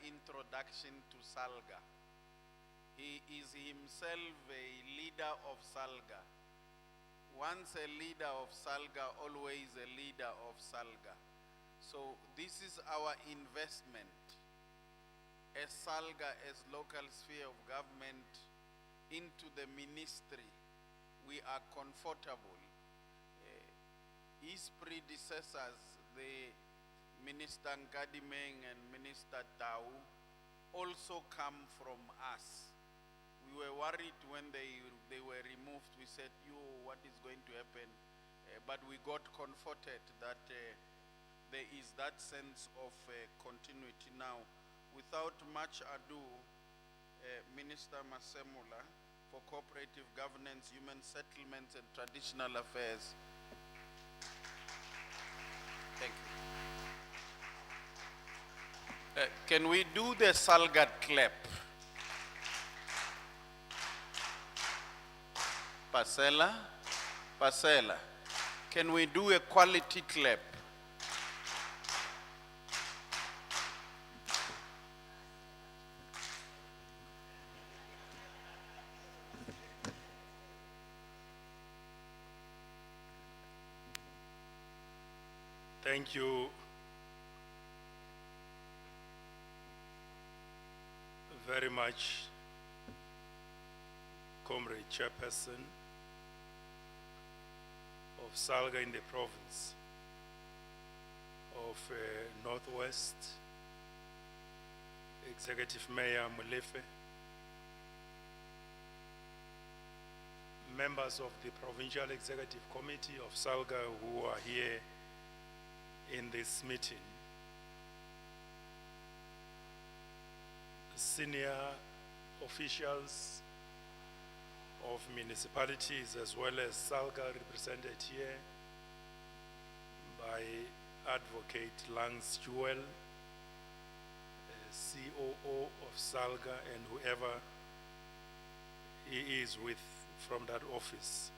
introduction to SALGA. He is himself a leader of SALGA. Once a leader of SALGA, always a leader of SALGA. So this is our investment as SALGA, as local sphere of government, into the ministry. We are comfortable. His predecessors, the Minister Nkadimeng and Minister Tau, also come from us. We were worried when they were removed. We said, what is going to happen? But we got comforted that there is that sense of continuity now. Without much ado, Minister Masemula for Cooperative Governance, Human Settlements and Traditional Affairs. Thank you. Can we do the SALGA clap? Pasela, can we do a quality clap? Thank you very much, Comrade Chairperson of SALGA in the province of Northwest, Executive Mayor Molefe, members of the Provincial Executive Committee of SALGA who are here in this meeting, senior officials of municipalities as well as SALGA represented here by Advocate Lance Jewel, COO of SALGA, and whoever he is with from that office.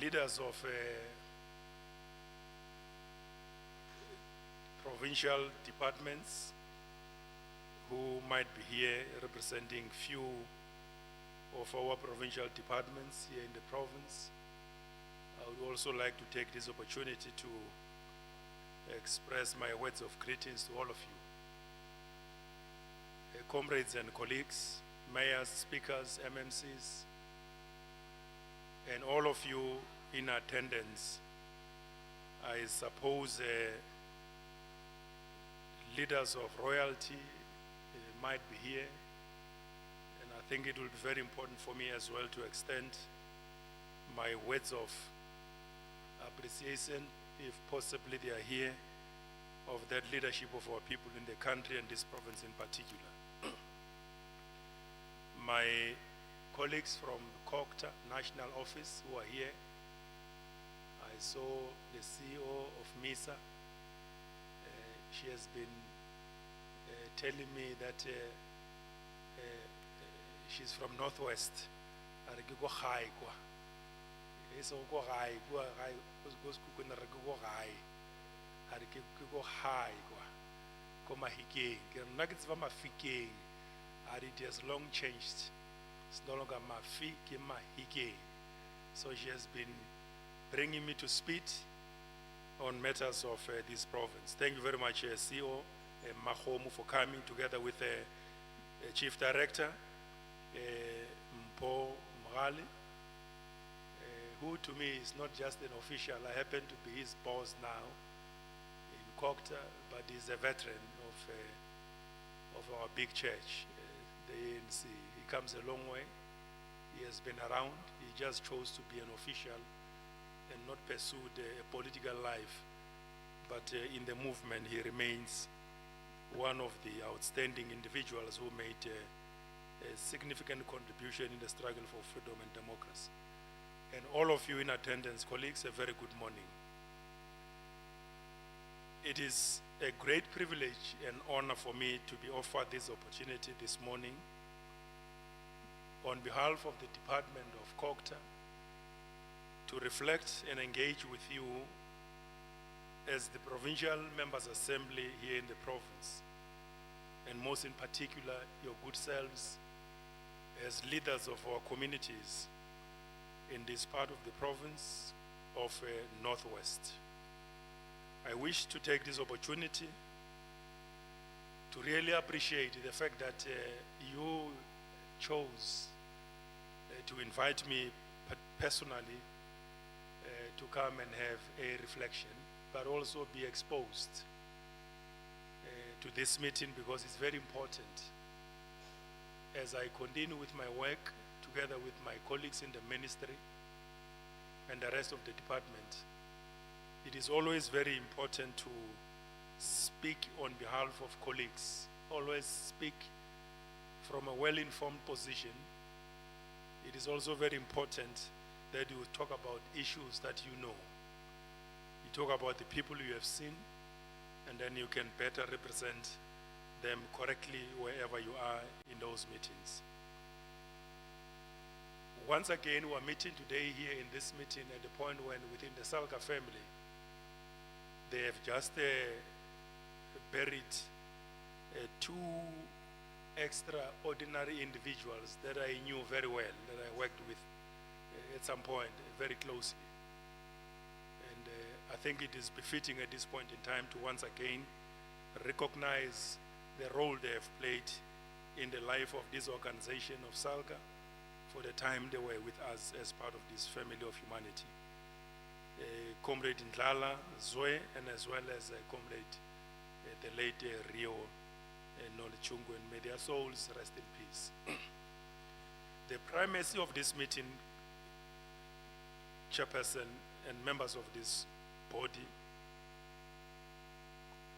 Leaders of provincial departments who might be here representing few of our provincial departments here in the province. I would also like to take this opportunity to express my words of greetings to all of you. Comrades and colleagues, mayors, speakers, MMCs, and all of you in attendance. I suppose leaders of royalty might be here, and I think it will be very important for me as well to extend my words of appreciation, if possibly they are here, of that leadership of our people in the country and this province in particular. My colleagues from COCTA National Office who are here, I saw the CEO of MISA. She has been telling me that she's from Northwest. It has long changed. It's no longer Mafi, Hige. So she has been bringing me to speed on matters of this province. Thank you very much, CEO Mahomu, for coming together with Chief Director Mpo Mgali, who to me is not just an official. I happen to be his boss now in COCTA, but he's a veteran of our big church, the ANC. He comes a long way. He has been around. He just chose to be an official and not pursued a political life. But in the movement, he remains one of the outstanding individuals who made a significant contribution in the struggle for freedom and democracy. And all of you in attendance, colleagues, a very good morning. It is a great privilege and honor for me to be offered this opportunity this morning on behalf of the Department of COCTA to reflect and engage with you as the Provincial Members Assembly here in the province, and most in particular your good selves as leaders of our communities in this part of the province of Northwest. I wish to take this opportunity to really appreciate the fact that you chose to invite me personally to come and have a reflection, but also be exposed to this meeting, because it's very important as I continue with my work together with my colleagues in the ministry and the rest of the department. It is always very important to speak on behalf of colleagues, always speak from a well-informed position. It is also very important that you talk about issues that you know. You talk about the people you have seen, and then you can better represent them correctly wherever you are in those meetings. Once again, we are meeting today here in this meeting at the point when within the SALGA family, they have just buried two extraordinary individuals that I knew very well, that I worked with at some point very closely. And I think it is befitting at this point in time to once again recognize the role they have played in the life of this organization of SALGA for the time they were with us as part of this family of humanity. Comrade Ndlala, Zoe, and as well as Comrade the late Rio Nolichungu, and may their souls rest in peace. The primacy of this meeting, chairperson and members of this body,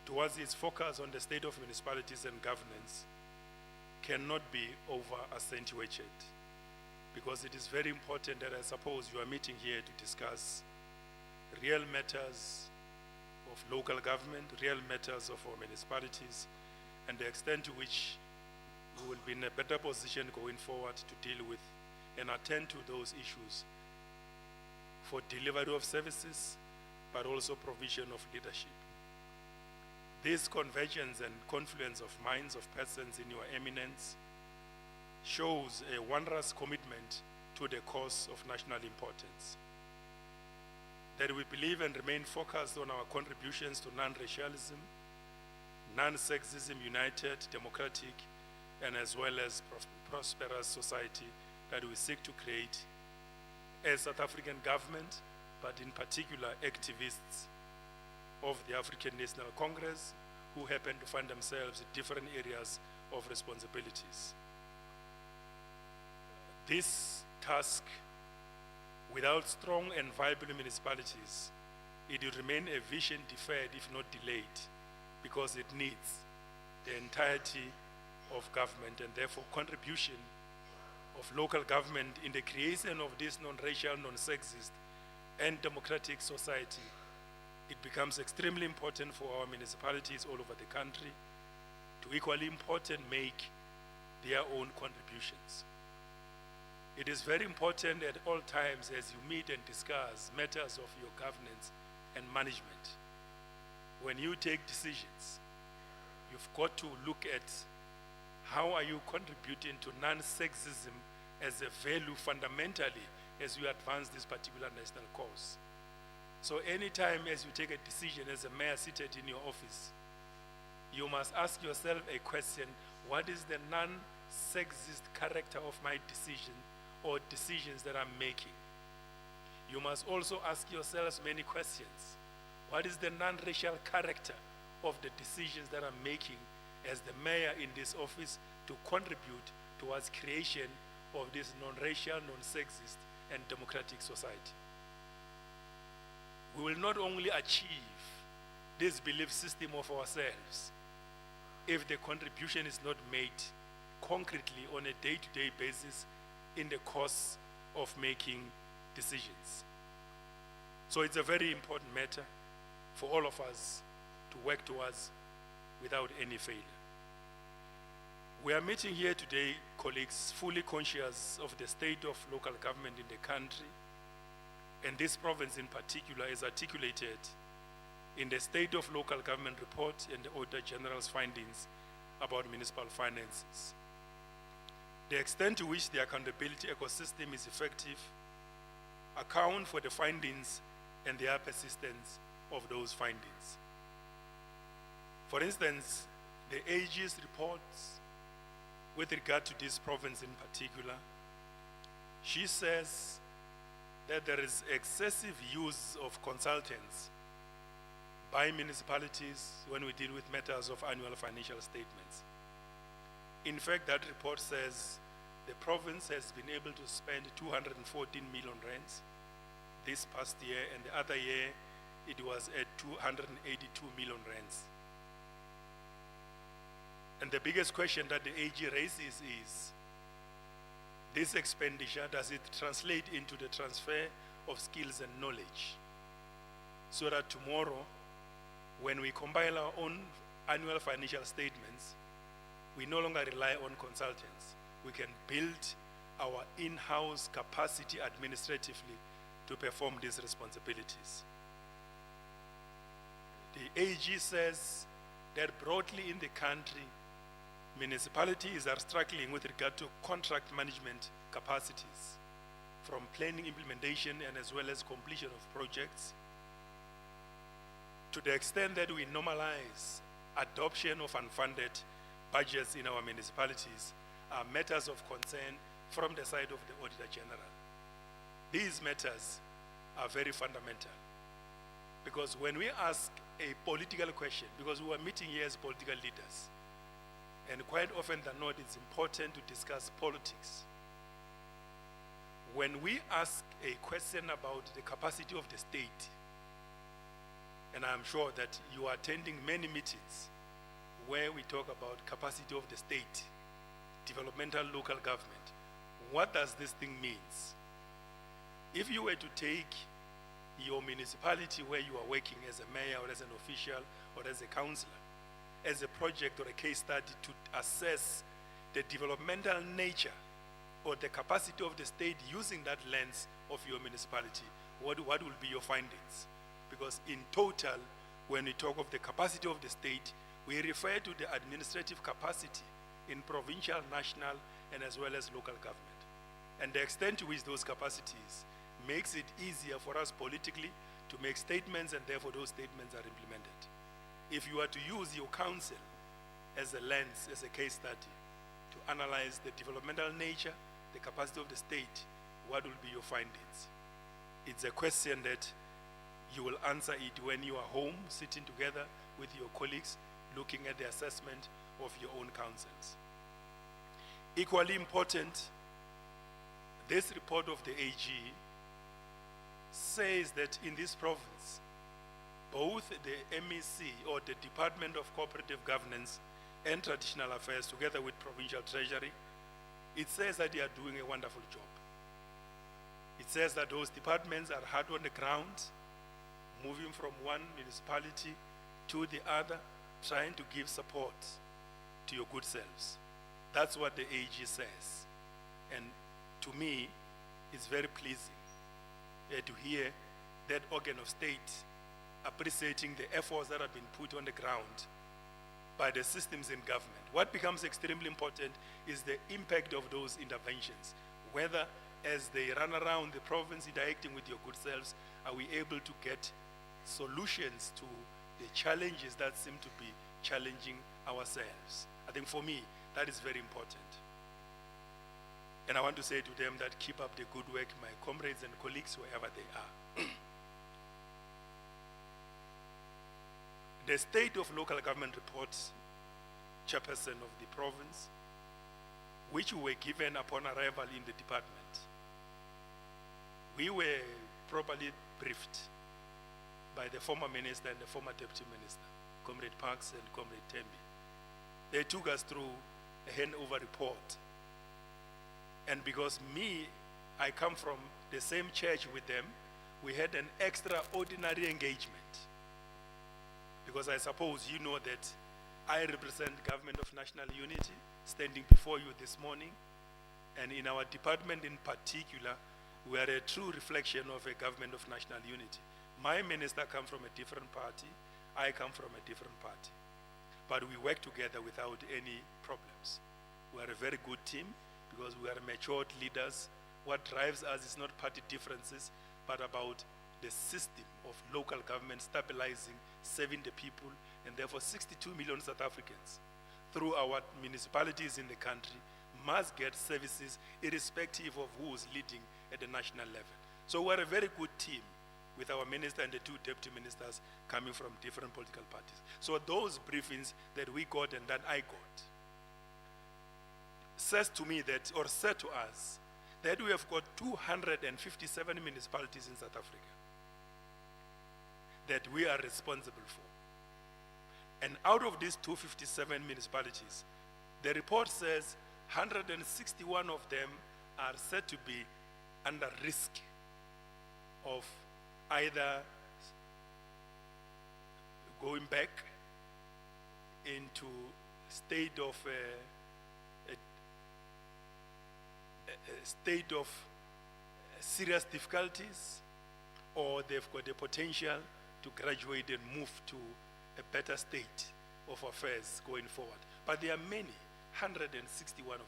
towards its focus on the state of municipalities and governance, cannot be over-accentuated, because it is very important that I suppose you are meeting here to discuss real matters of local government, real matters of our municipalities, and the extent to which we will be in a better position going forward to deal with and attend to those issues for delivery of services, but also provision of leadership. This convergence and confluence of minds of persons in your eminence shows a wondrous commitment to the cause of national importance. That we believe and remain focused on our contributions to non-racialism, non-sexism, united, democratic, and as well as prosperous society that we seek to create as South African government, but in particular activists of the African National Congress who happen to find themselves in different areas of responsibilities. This task, without strong and viable municipalities, it will remain a vision deferred if not delayed, because it needs the entirety of government, and therefore contribution of local government in the creation of this non-racial, non-sexist and democratic society. It becomes extremely important for our municipalities all over the country to equally important make their own contributions. It is very important at all times as you meet and discuss matters of your governance and management. When you take decisions, you've got to look at how are you contributing to non-sexism as a value fundamentally as you advance this particular national cause. So anytime as you take a decision as a mayor seated in your office, you must ask yourself a question: what is the non-sexist character of my decision or decisions that I'm making? You must also ask yourselves many questions. What is the non-racial character of the decisions that I'm making as the mayor in this office to contribute towards creation of this non-racial, non-sexist and democratic society? We will not only achieve this belief system of ourselves if the contribution is not made concretely on a day-to-day basis in the course of making decisions. So it's a very important matter for all of us to work towards without any failure. We are meeting here today, colleagues, fully conscious of the state of local government in the country, and this province in particular is articulated in the State of Local Government report and the Auditor General's findings about municipal finances. The extent to which the accountability ecosystem is effective account for the findings and their persistence of those findings. For instance, the AG's reports with regard to this province in particular, she says that there is excessive use of consultants by municipalities when we deal with matters of annual financial statements. In fact, that report says the province has been able to spend 214 million rands this past year, and the other year it was at 282 million rands. And the biggest question that the AG raises is, this expenditure, does it translate into the transfer of skills and knowledge? So that tomorrow, when we compile our own annual financial statements, we no longer rely on consultants. We can build our in-house capacity administratively to perform these responsibilities. The AG says that broadly in the country, municipalities are struggling with regard to contract management capacities, from planning, implementation, and as well as completion of projects, to the extent that we normalize adoption of unfunded budgets in our municipalities are matters of concern from the side of the Auditor General. These matters are very fundamental, because when we ask a political question, because we are meeting here as political leaders, and quite often than not, it's important to discuss politics. When we ask a question about the capacity of the state, and I'm sure that you are attending many meetings where we talk about capacity of the state, developmental local government, what does this thing mean? If you were to take your municipality where you are working as a mayor or as an official or as a councillor, as a project or a case study to assess the developmental nature or the capacity of the state using that lens of your municipality, what will be your findings? Because in total, when we talk of the capacity of the state, we refer to the administrative capacity in provincial, national, and as well as local government. And the extent to which those capacities makes it easier for us politically to make statements, and therefore those statements are implemented. If you are to use your council as a lens, as a case study, to analyze the developmental nature, the capacity of the state, what will be your findings? It's a question that you will answer it when you are home, sitting together with your colleagues, looking at the assessment of your own councils. Equally important, this report of the AG says that in this province, both the MEC, or the Department of Cooperative Governance and Traditional Affairs, together with Provincial Treasury, it says that they are doing a wonderful job. It says that those departments are hard on the ground, moving from one municipality to the other, trying to give support to your good selves. That's what the AG says. And to me, it's very pleasing to hear that organ of state appreciating the efforts that have been put on the ground by the systems in government. What becomes extremely important is the impact of those interventions. Whether as they run around the province interacting with your good selves, are we able to get solutions to the challenges that seem to be challenging ourselves? I think for me, that is very important. And I want to say to them that keep up the good work, my comrades and colleagues, wherever they are. The State of Local Government Report, chairperson of the province, which we were given upon arrival in the department, we were properly briefed by the former minister and the former deputy minister, Comrade Parks and Comrade Tembi. They took us through a handover report. And because I come from the same church with them, we had an extraordinary engagement. Because I suppose you know that I represent Government of National Unity, standing before you this morning. And in our department in particular, we are a true reflection of a Government of National Unity. My minister comes from a different party, I come from a different party. But we work together without any problems. We are a very good team because we are matured leaders. What drives us is not party differences, but about the system of local government stabilizing, serving the people, and therefore 62 million South Africans through our municipalities in the country must get services irrespective of who is leading at the national level. So we're a very good team with our minister and the two deputy ministers coming from different political parties. So those briefings that we got and that I got says to me that, or said to us, that we have got 257 municipalities in South Africa that we are responsible for. And out of these 257 municipalities, the report says 161 of them are said to be under risk of either going back into state of serious difficulties, or they've got the potential to graduate and move to a better state of affairs going forward. But there are many, 161 of them.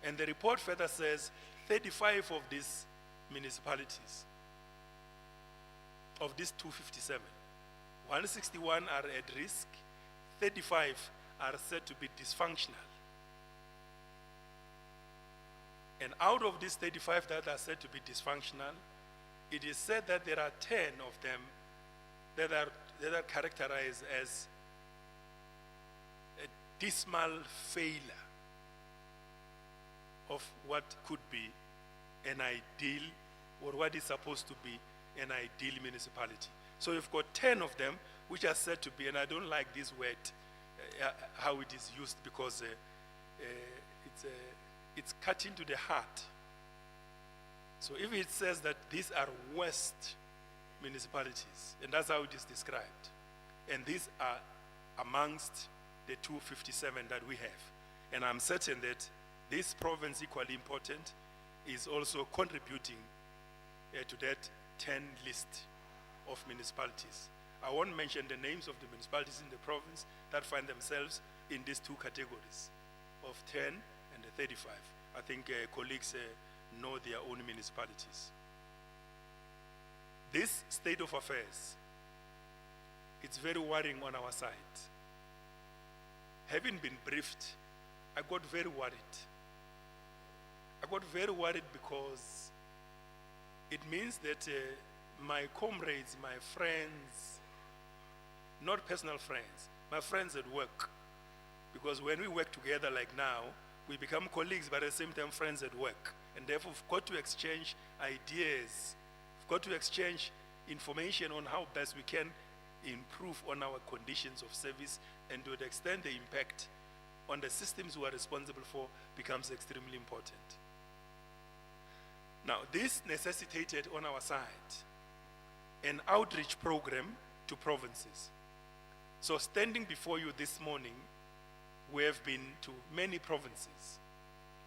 And the report further says 35 of these municipalities, of these 257, 161 are at risk, 35 are said to be dysfunctional. And out of these 35 that are said to be dysfunctional, it is said that there are 10 of them that are characterized as a dismal failure of what could be an ideal, or what is supposed to be an ideal municipality. So you've got 10 of them which are said to be, and I don't like this word, how it is used, because it's cutting to the heart. So if it says that these are worst municipalities, and that's how it is described, and these are amongst the 257 that we have, and I'm certain that this province, equally important, is also contributing to that 10 list of municipalities. I won't mention the names of the municipalities in the province that find themselves in these two categories of 10 and the 35. I think colleagues know their own municipalities. This state of affairs, it's very worrying on our side. Having been briefed, I got very worried. I got very worried because it means that my comrades, my friends, not personal friends, my friends at work, because when we work together like now, we become colleagues, but at the same time friends at work. And therefore we've got to exchange ideas, we've got to exchange information on how best we can improve on our conditions of service, and to the extent the impact on the systems we are responsible for becomes extremely important. Now, this necessitated on our side an outreach program to provinces. So standing before you this morning, we have been to many provinces.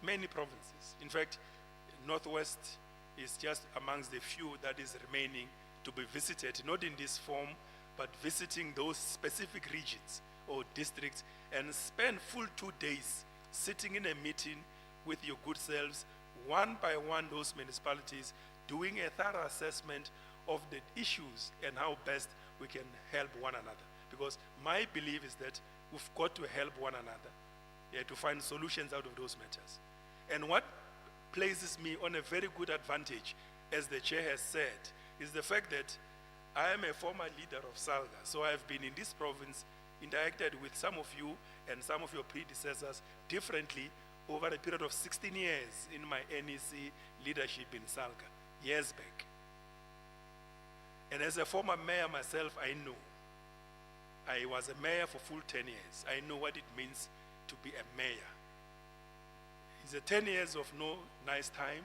Many provinces. In fact, Northwest is just amongst the few that is remaining to be visited, not in this form, but visiting those specific regions or districts, and spend full 2 days sitting in a meeting with your good selves, one by one, those municipalities, doing a thorough assessment of the issues and how best we can help one another. Because my belief is that we've got to help one another to find solutions out of those matters. And what places me on a very good advantage, as the chair has said, is the fact that I am a former leader of SALGA. So I've been in this province, interacted with some of you and some of your predecessors differently over a period of 16 years in my NEC leadership in SALGA, years back. And as a former mayor myself, I know. I was a mayor for full 10 years. I know what it means to be a mayor. It's a 10 years of no nice time.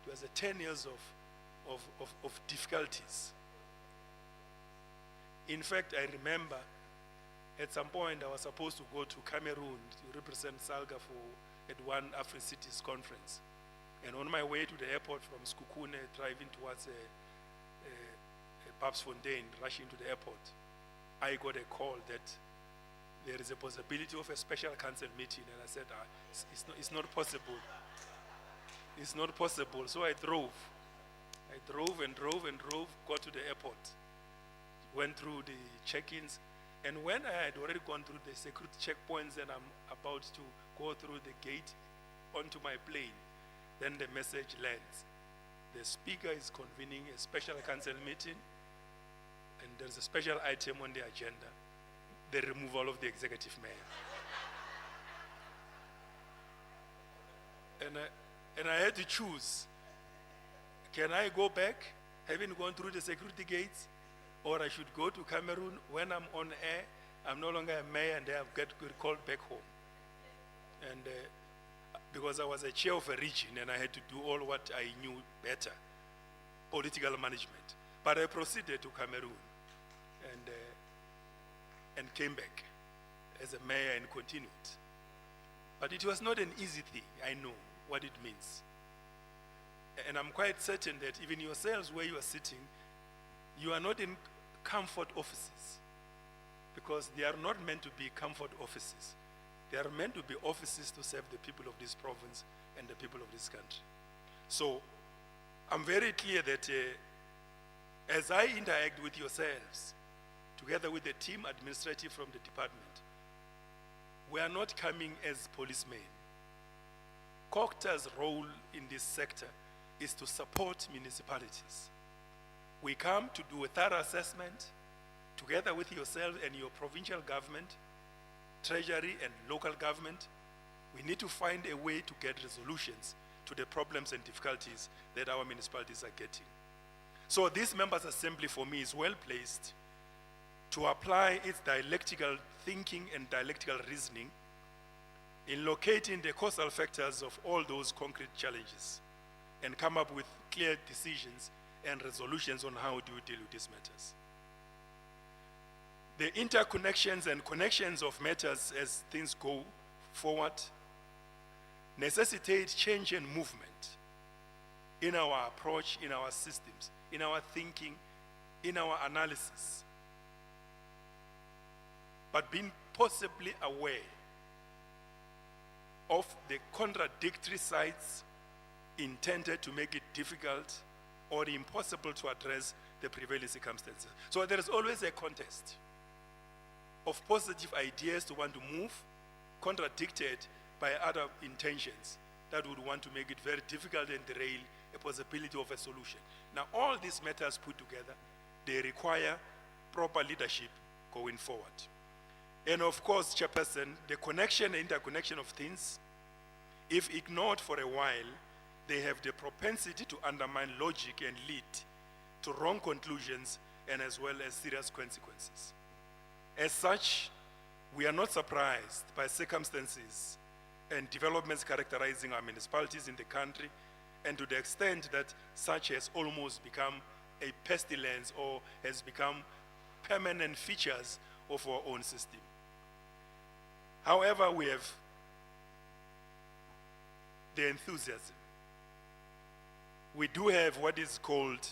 It was a 10 years of difficulties. In fact, I remember at some point I was supposed to go to Cameroon to represent SALGA at one Afri-Cities conference. And on my way to the airport from Skukune, driving towards Babsfontein, rushing to the airport, I got a call that there is a possibility of a special council meeting, and I said, it's not possible. It's not possible. So I drove and drove, got to the airport, went through the check-ins, and when I had already gone through the security checkpoints and I'm about to go through the gate onto my plane, then the message lands. The speaker is convening a special council meeting, and there's a special item on the agenda, the removal of the executive mayor. And I had to choose. Can I go back, having gone through the security gates, or I should go to Cameroon? When I'm on air, I'm no longer a mayor, and I get called back home. And because I was a chair of a region, and I had to do all what I knew better, political management. But I proceeded to Cameroon, and came back as a mayor and continued. But it was not an easy thing. I know what it means. And I'm quite certain that even yourselves where you are sitting, you are not in comfort offices, because they are not meant to be comfort offices. They are meant to be offices to serve the people of this province and the people of this country. So I'm very clear that as I interact with yourselves, together with the team administrative from the department, we are not coming as policemen. COGTA's role in this sector is to support municipalities. We come to do a thorough assessment together with yourself and your provincial government, treasury and local government. We need to find a way to get resolutions to the problems and difficulties that our municipalities are getting. So this members' assembly for me is well placed to apply its dialectical thinking and dialectical reasoning in locating the causal factors of all those concrete challenges and come up with clear decisions and resolutions on how do we deal with these matters. The interconnections and connections of matters as things go forward necessitate change and movement in our approach, in our systems, in our thinking, in our analysis. But being possibly aware of the contradictory sides intended to make it difficult or impossible to address the prevailing circumstances. So there is always a contest of positive ideas to want to move, contradicted by other intentions that would want to make it very difficult and derail a possibility of a solution. Now, all these matters put together, they require proper leadership going forward. And of course, Chairperson, the connection and interconnection of things, if ignored for a while, they have the propensity to undermine logic and lead to wrong conclusions and as well as serious consequences. As such, we are not surprised by circumstances and developments characterizing our municipalities in the country, and to the extent that such has almost become a pestilence or has become permanent features of our own system. However, we have the enthusiasm. We do have what is called,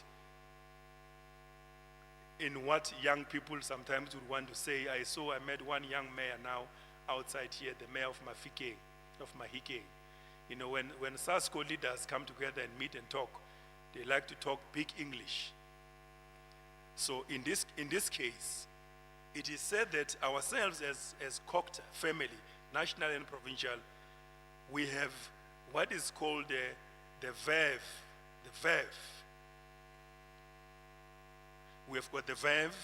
in what young people sometimes would want to say, I met one young mayor now outside here, the mayor of Mahikeng. You know, when SASCO leaders come together and meet and talk, they like to talk big English. So in this case, it is said that ourselves as COGTA family, national and provincial, we have what is called the verve. We have got the verve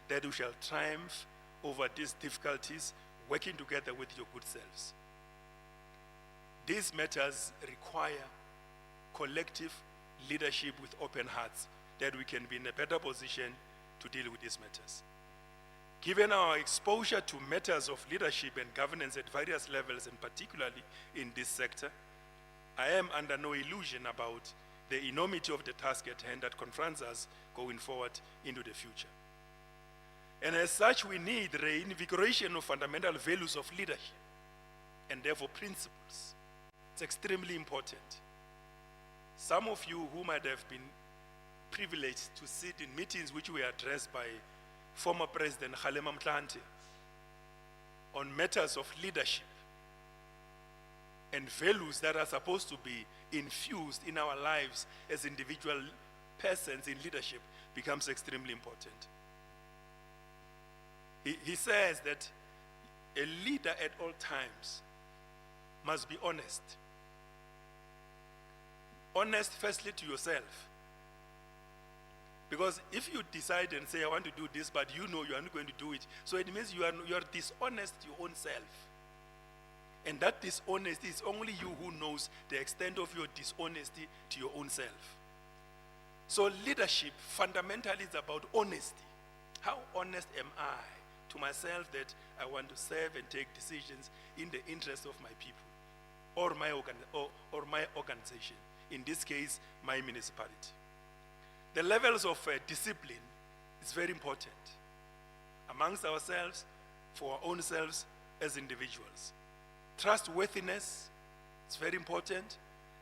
that we shall triumph over these difficulties, working together with your good selves. These matters require collective leadership with open hearts, that we can be in a better position to deal with these matters. Given our exposure to matters of leadership and governance at various levels, and particularly in this sector, I am under no illusion about the enormity of the task at hand that confronts us going forward into the future. And as such, we need reinvigoration of fundamental values of leadership and therefore principles. It's extremely important. Some of you who might have been privileged to sit in meetings which were addressed by former President Kgalema Motlanthe on matters of leadership and values that are supposed to be infused in our lives as individual persons in leadership becomes extremely important. He says that a leader at all times must be honest. Honest firstly to yourself. Because if you decide and say, I want to do this, but you know you are not going to do it, so it means you are dishonest to your own self. And that dishonesty is only you who knows the extent of your dishonesty to your own self. So leadership fundamentally is about honesty. How honest am I to myself that I want to serve and take decisions in the interest of my people or my organization, in this case, my municipality. The levels of discipline is very important amongst ourselves, for our own selves as individuals. Trustworthiness is very important,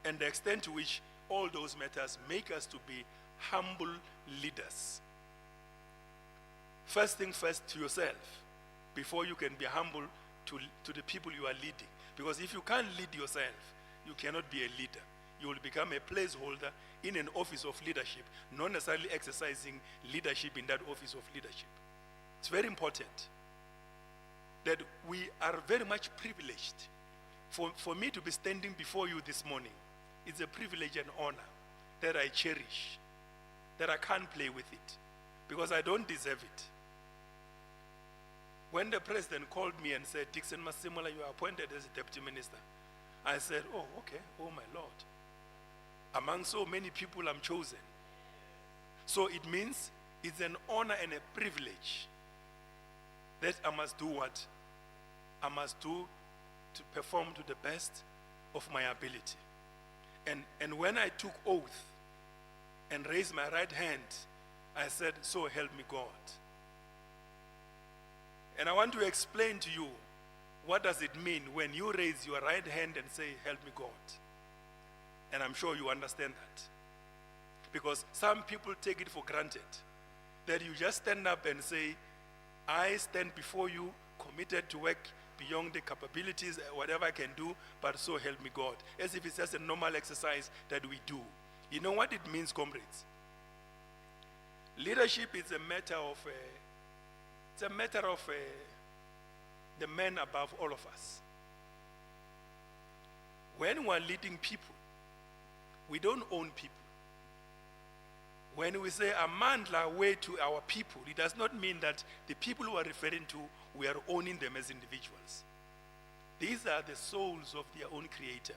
and the extent to which all those matters make us to be humble leaders. First thing first to yourself, before you can be humble to the people you are leading. Because if you can't lead yourself, you cannot be a leader. You will become a placeholder in an office of leadership, not necessarily exercising leadership in that office of leadership. It's very important that we are very much privileged. For me to be standing before you this morning, it's a privilege and honor that I cherish, that I can't play with it, because I don't deserve it. When the president called me and said, Dixon Masimula, you are appointed as a deputy minister, I said, oh, okay, oh my Lord. Among so many people, I'm chosen. So it means it's an honor and a privilege that I must do what? I must do to perform to the best of my ability. And when I took oath and raised my right hand, I said, so help me God. And I want to explain to you, what does it mean when you raise your right hand and say, help me God? And I'm sure you understand that. Because some people take it for granted that you just stand up and say, I stand before you committed to work beyond the capabilities, whatever I can do, but so help me God. As if it's just a normal exercise that we do. You know what it means, comrades? Leadership is a matter of the men above all of us. When we are leading people, we don't own people. When we say amandla way to our people, it does not mean that the people we are referring to, we are owning them as individuals. These are the souls of their own creator.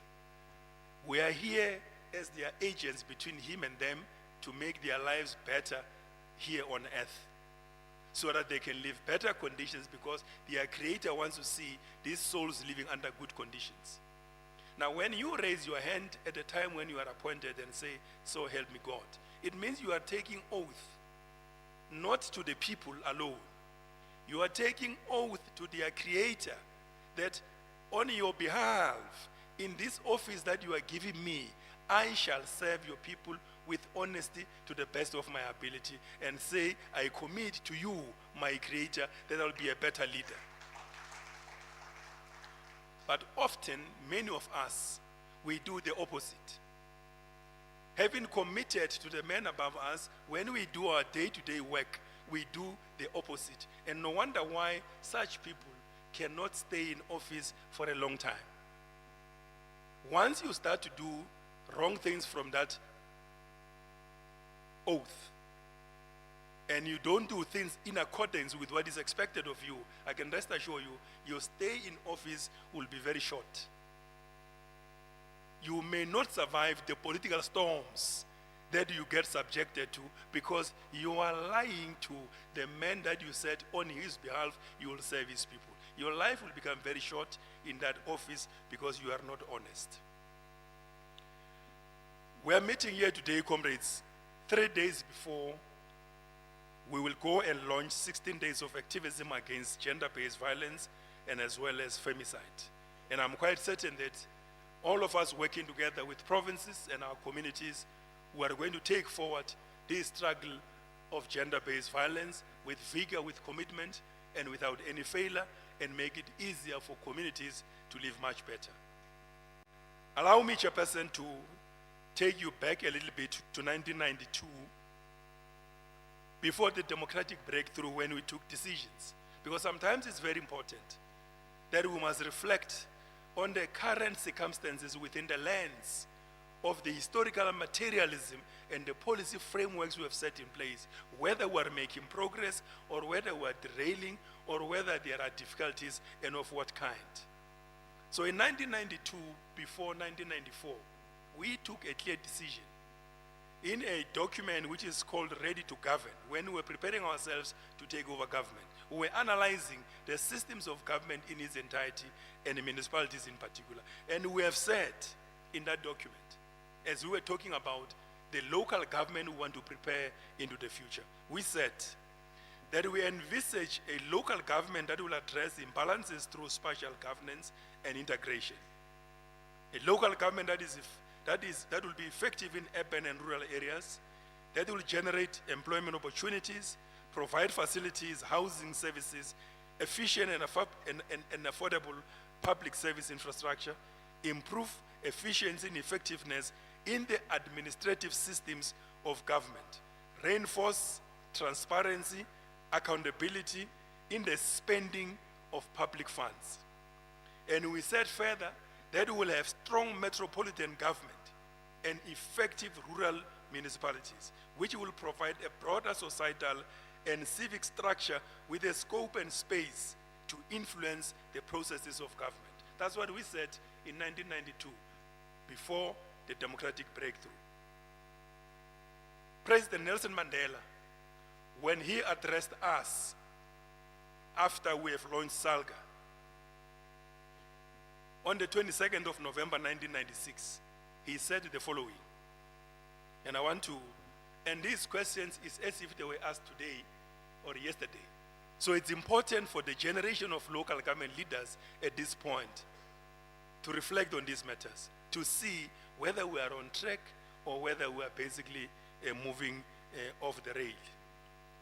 We are here as their agents between him and them to make their lives better here on earth, so that they can live better conditions, because their creator wants to see these souls living under good conditions. Now, when you raise your hand at the time when you are appointed and say, so help me God, it means you are taking oath, not to the people alone. You are taking oath to their creator that on your behalf, in this office that you are giving me, I shall serve your people with honesty to the best of my ability, and say, I commit to you, my creator, that I will be a better leader. But often, many of us, we do the opposite. Having committed to the men above us, when we do our day-to-day work, we do the opposite. And no wonder why such people cannot stay in office for a long time. Once you start to do wrong things from that oath, and you don't do things in accordance with what is expected of you, I can rest assure you, your stay in office will be very short. You may not survive the political storms that you get subjected to, because you are lying to the man that you said on his behalf you will serve his people. Your life will become very short in that office because you are not honest. We are meeting here today, comrades, 3 days before we will go and launch 16 days of activism against gender-based violence and as well as femicide. And I'm quite certain that all of us working together with provinces and our communities, we are going to take forward this struggle of gender-based violence, with vigor, with commitment, and without any failure, and make it easier for communities to live much better. Allow me, Chairperson, to take you back a little bit to 1992, before the democratic breakthrough, when we took decisions. Because sometimes it's very important that we must reflect on the current circumstances within the lens of the historical materialism and the policy frameworks we have set in place, whether we are making progress or whether we are derailing or whether there are difficulties and of what kind. So in 1992, before 1994, we took a clear decision in a document which is called Ready to Govern. When we were preparing ourselves to take over government, we were analyzing the systems of government in its entirety and the municipalities in particular. And we have said in that document, as we were talking about the local government we want to prepare into the future, we said that we envisage a local government that will address imbalances through spatial governance and integration. A local government that will be effective in urban and rural areas, that will generate employment opportunities, provide facilities, housing services, efficient and affordable public service infrastructure, improve efficiency and effectiveness in the administrative systems of government, reinforce transparency, accountability in the spending of public funds. And we said further that we will have strong metropolitan government and effective rural municipalities, which will provide a broader societal and civic structure with a scope and space to influence the processes of government. That's what we said in 1992, before the democratic breakthrough. President Nelson Mandela, when he addressed us after we have launched SALGA, on the 22nd of November 1996, he said the following, and I want to, and these questions is as if they were asked today or yesterday. So it's important for the generation of local government leaders at this point to reflect on these matters, to see whether we are on track or whether we are basically moving off the rail.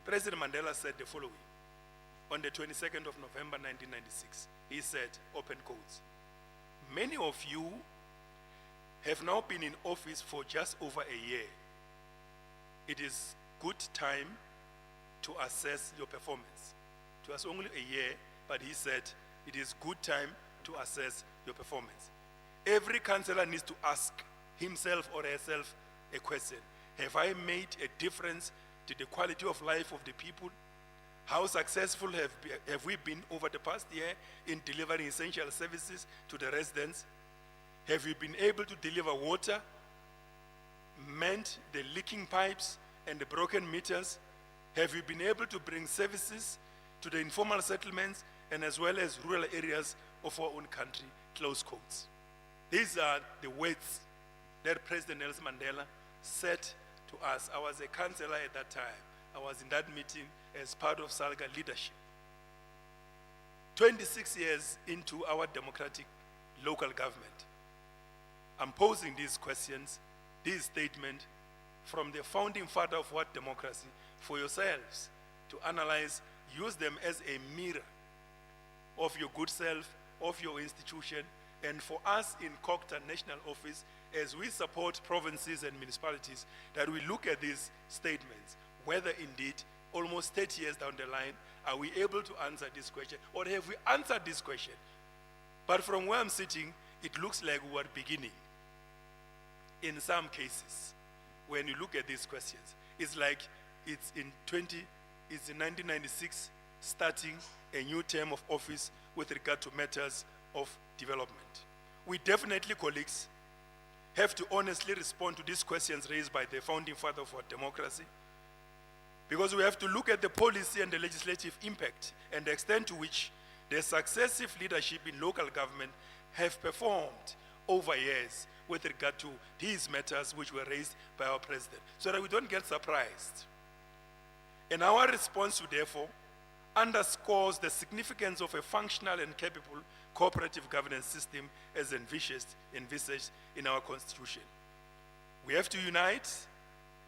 President Mandela said the following on the 22nd of November 1996. He said, open quotes, "Many of you have now been in office for just over a year. It is good time to assess your performance." It was only a year, but he said it is good time to assess your performance. Every councillor needs to ask himself or herself a question. Have I made a difference to the quality of life of the people? How successful have we been over the past year in delivering essential services to the residents? Have we been able to deliver water, mend the leaking pipes and the broken meters? Have we been able to bring services to the informal settlements and as well as rural areas of our own country? Close quotes. These are the words that President Nelson Mandela said to us. I was a councillor at that time. I was in that meeting as part of SALGA leadership. 26 years into our democratic local government, I'm posing these questions, this statement from the founding father of what democracy for yourselves to analyze, use them as a mirror of your good self, of your institution, and for us in COCTA National Office, as we support provinces and municipalities, that we look at these statements, whether indeed almost 30 years down the line, are we able to answer this question, or have we answered this question? But from where I'm sitting, it looks like we are beginning. In some cases, when you look at these questions, it's like it's in 1996, starting a new term of office with regard to matters of development. We definitely, colleagues, have to honestly respond to these questions raised by the founding father of our democracy, because we have to look at the policy and the legislative impact and the extent to which the successive leadership in local government have performed over years with regard to these matters which were raised by our president, so that we don't get surprised. And our response, therefore, underscores the significance of a functional and capable cooperative governance system as envisaged in our Constitution. We have to unite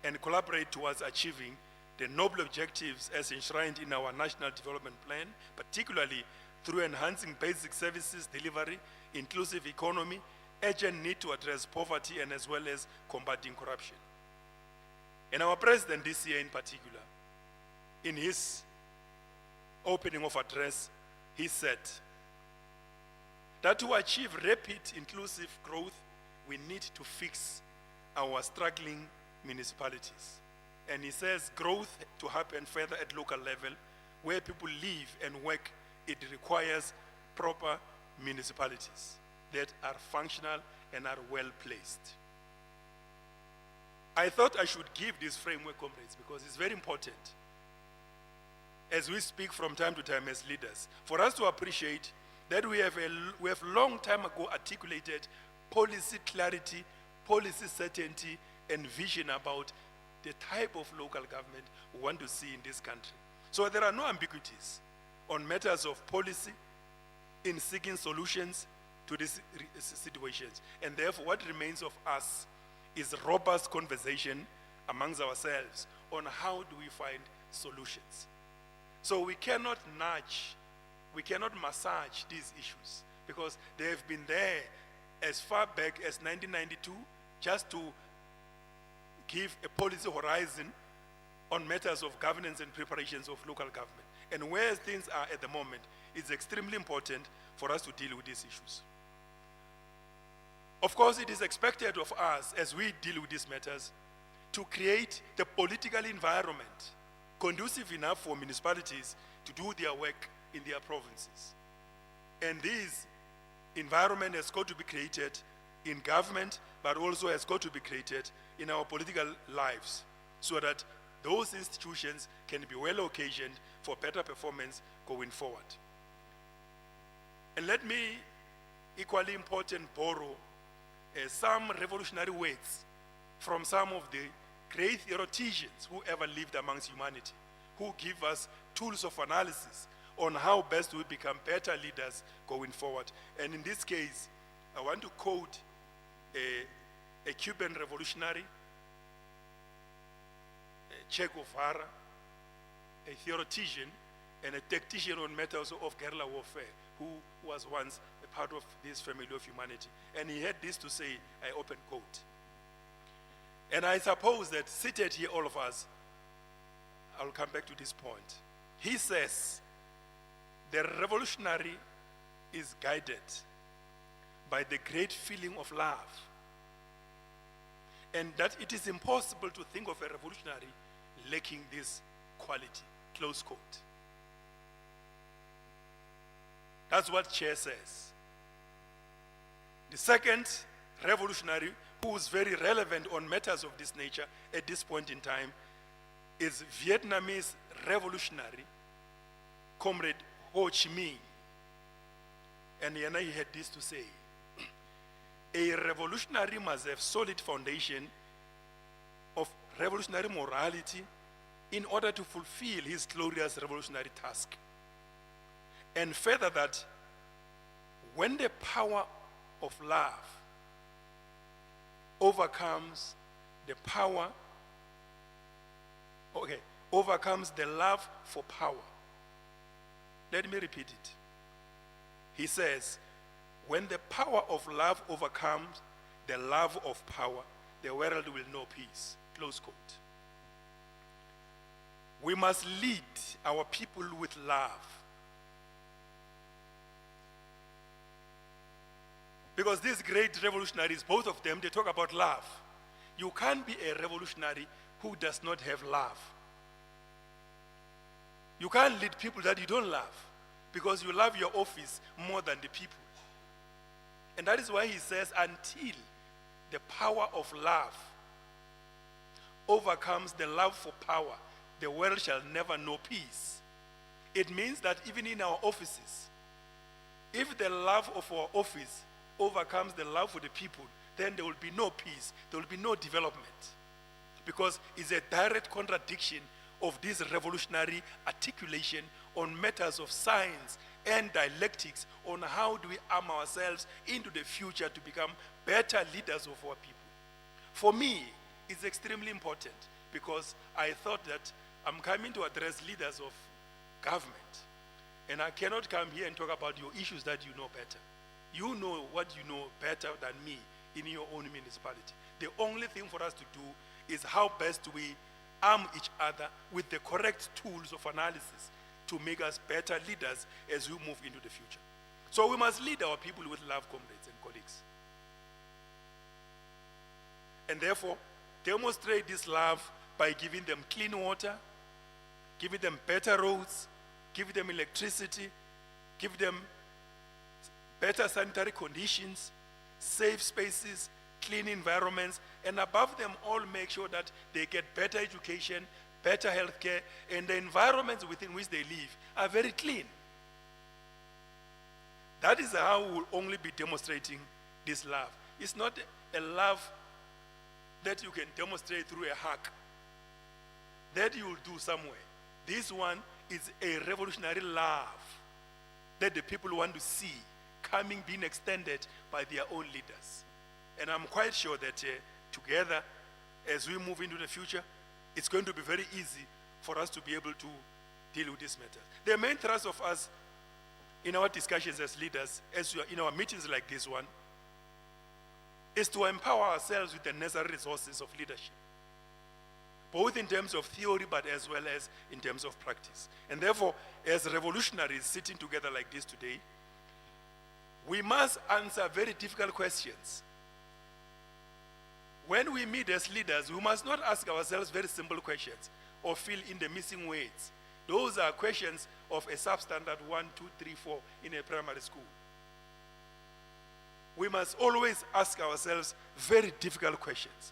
and collaborate towards achieving the noble objectives as enshrined in our National Development Plan, particularly through enhancing basic services delivery, inclusive economy, urgent need to address poverty, and as well as combating corruption. And our president this year in particular, in his opening of address, he said that to achieve rapid inclusive growth, we need to fix our struggling municipalities. And he says growth to happen further at local level, where people live and work, it requires proper municipalities that are functional and are well placed. I thought I should give this framework, comrades, because it's very important as we speak from time to time as leaders, for us to appreciate that we have long time ago articulated policy clarity, policy certainty, and vision about the type of local government we want to see in this country. So there are no ambiguities on matters of policy in seeking solutions to these situations. And therefore, what remains of us is robust conversation amongst ourselves on how do we find solutions. So we cannot nudge, we cannot massage these issues, because they have been there as far back as 1992, just to give a policy horizon on matters of governance and preparations of local government. And where things are at the moment, it's extremely important for us to deal with these issues. Of course, it is expected of us, as we deal with these matters, to create the political environment conducive enough for municipalities to do their work in their provinces. And this environment has got to be created in government, but also has got to be created in our political lives, so that those institutions can be well occasioned for better performance going forward. And let me, equally important, borrow some revolutionary words from some of the great theologians who ever lived amongst humanity, who give us tools of analysis on how best we become better leaders going forward. And in this case, I want to quote a Cuban revolutionary, Che Guevara, a theologian and a tactician on matters of guerrilla warfare, who was once a part of this family of humanity. And he had this to say, I open quote. And I suppose that seated here, all of us, I'll come back to this point. He says, the revolutionary is guided by the great feeling of love, and that it is impossible to think of a revolutionary lacking this quality, close quote. That's what Che says. The second revolutionary, who is very relevant on matters of this nature at this point in time, is Vietnamese revolutionary, Comrade Ho Chi Minh. And he had this to say: a revolutionary must have solid foundation of revolutionary morality in order to fulfill his glorious revolutionary task. And further, that when the power of love overcomes the love for power. Let me repeat it. He says, when the power of love overcomes the love of power, the world will know peace. Close quote. We must lead our people with love. Because these great revolutionaries, both of them, they talk about love. You can't be a revolutionary who does not have love. You can't lead people that you don't love, because you love your office more than the people. And that is why he says, until the power of love overcomes the love for power, the world shall never know peace. It means that even in our offices, if the love of our office overcomes the love for the people, then there will be no peace, there will be no development. Because it's a direct contradiction of this revolutionary articulation on matters of science and dialectics on how do we arm ourselves into the future to become better leaders of our people. For me, it's extremely important, because I thought that I'm coming to address leaders of government. And I cannot come here and talk about your issues that you know better. You know what you know better than me in your own municipality. The only thing for us to do is how best we arm each other with the correct tools of analysis to make us better leaders as we move into the future. So we must lead our people with love, comrades and colleagues. And therefore, demonstrate this love by giving them clean water, giving them better roads, giving them electricity, give them better sanitary conditions, safe spaces, clean environments, and above them all, make sure that they get better education, better healthcare, and the environments within which they live are very clean. That is how we will only be demonstrating this love. It's not a love that you can demonstrate through a hug, that you will do somewhere. This one is a revolutionary love that the people want to see coming, being extended by their own leaders. And I'm quite sure that together, as we move into the future, it's going to be very easy for us to be able to deal with this matter. The main thrust of us in our discussions as leaders, as we are in our meetings like this one, is to empower ourselves with the necessary resources of leadership, both in terms of theory but as well as in terms of practice. And therefore, as revolutionaries sitting together like this today, we must answer very difficult questions. When we meet as leaders, we must not ask ourselves very simple questions or fill in the missing words. Those are questions of a substandard 1, 2, 3, 4 in a primary school. We must always ask ourselves very difficult questions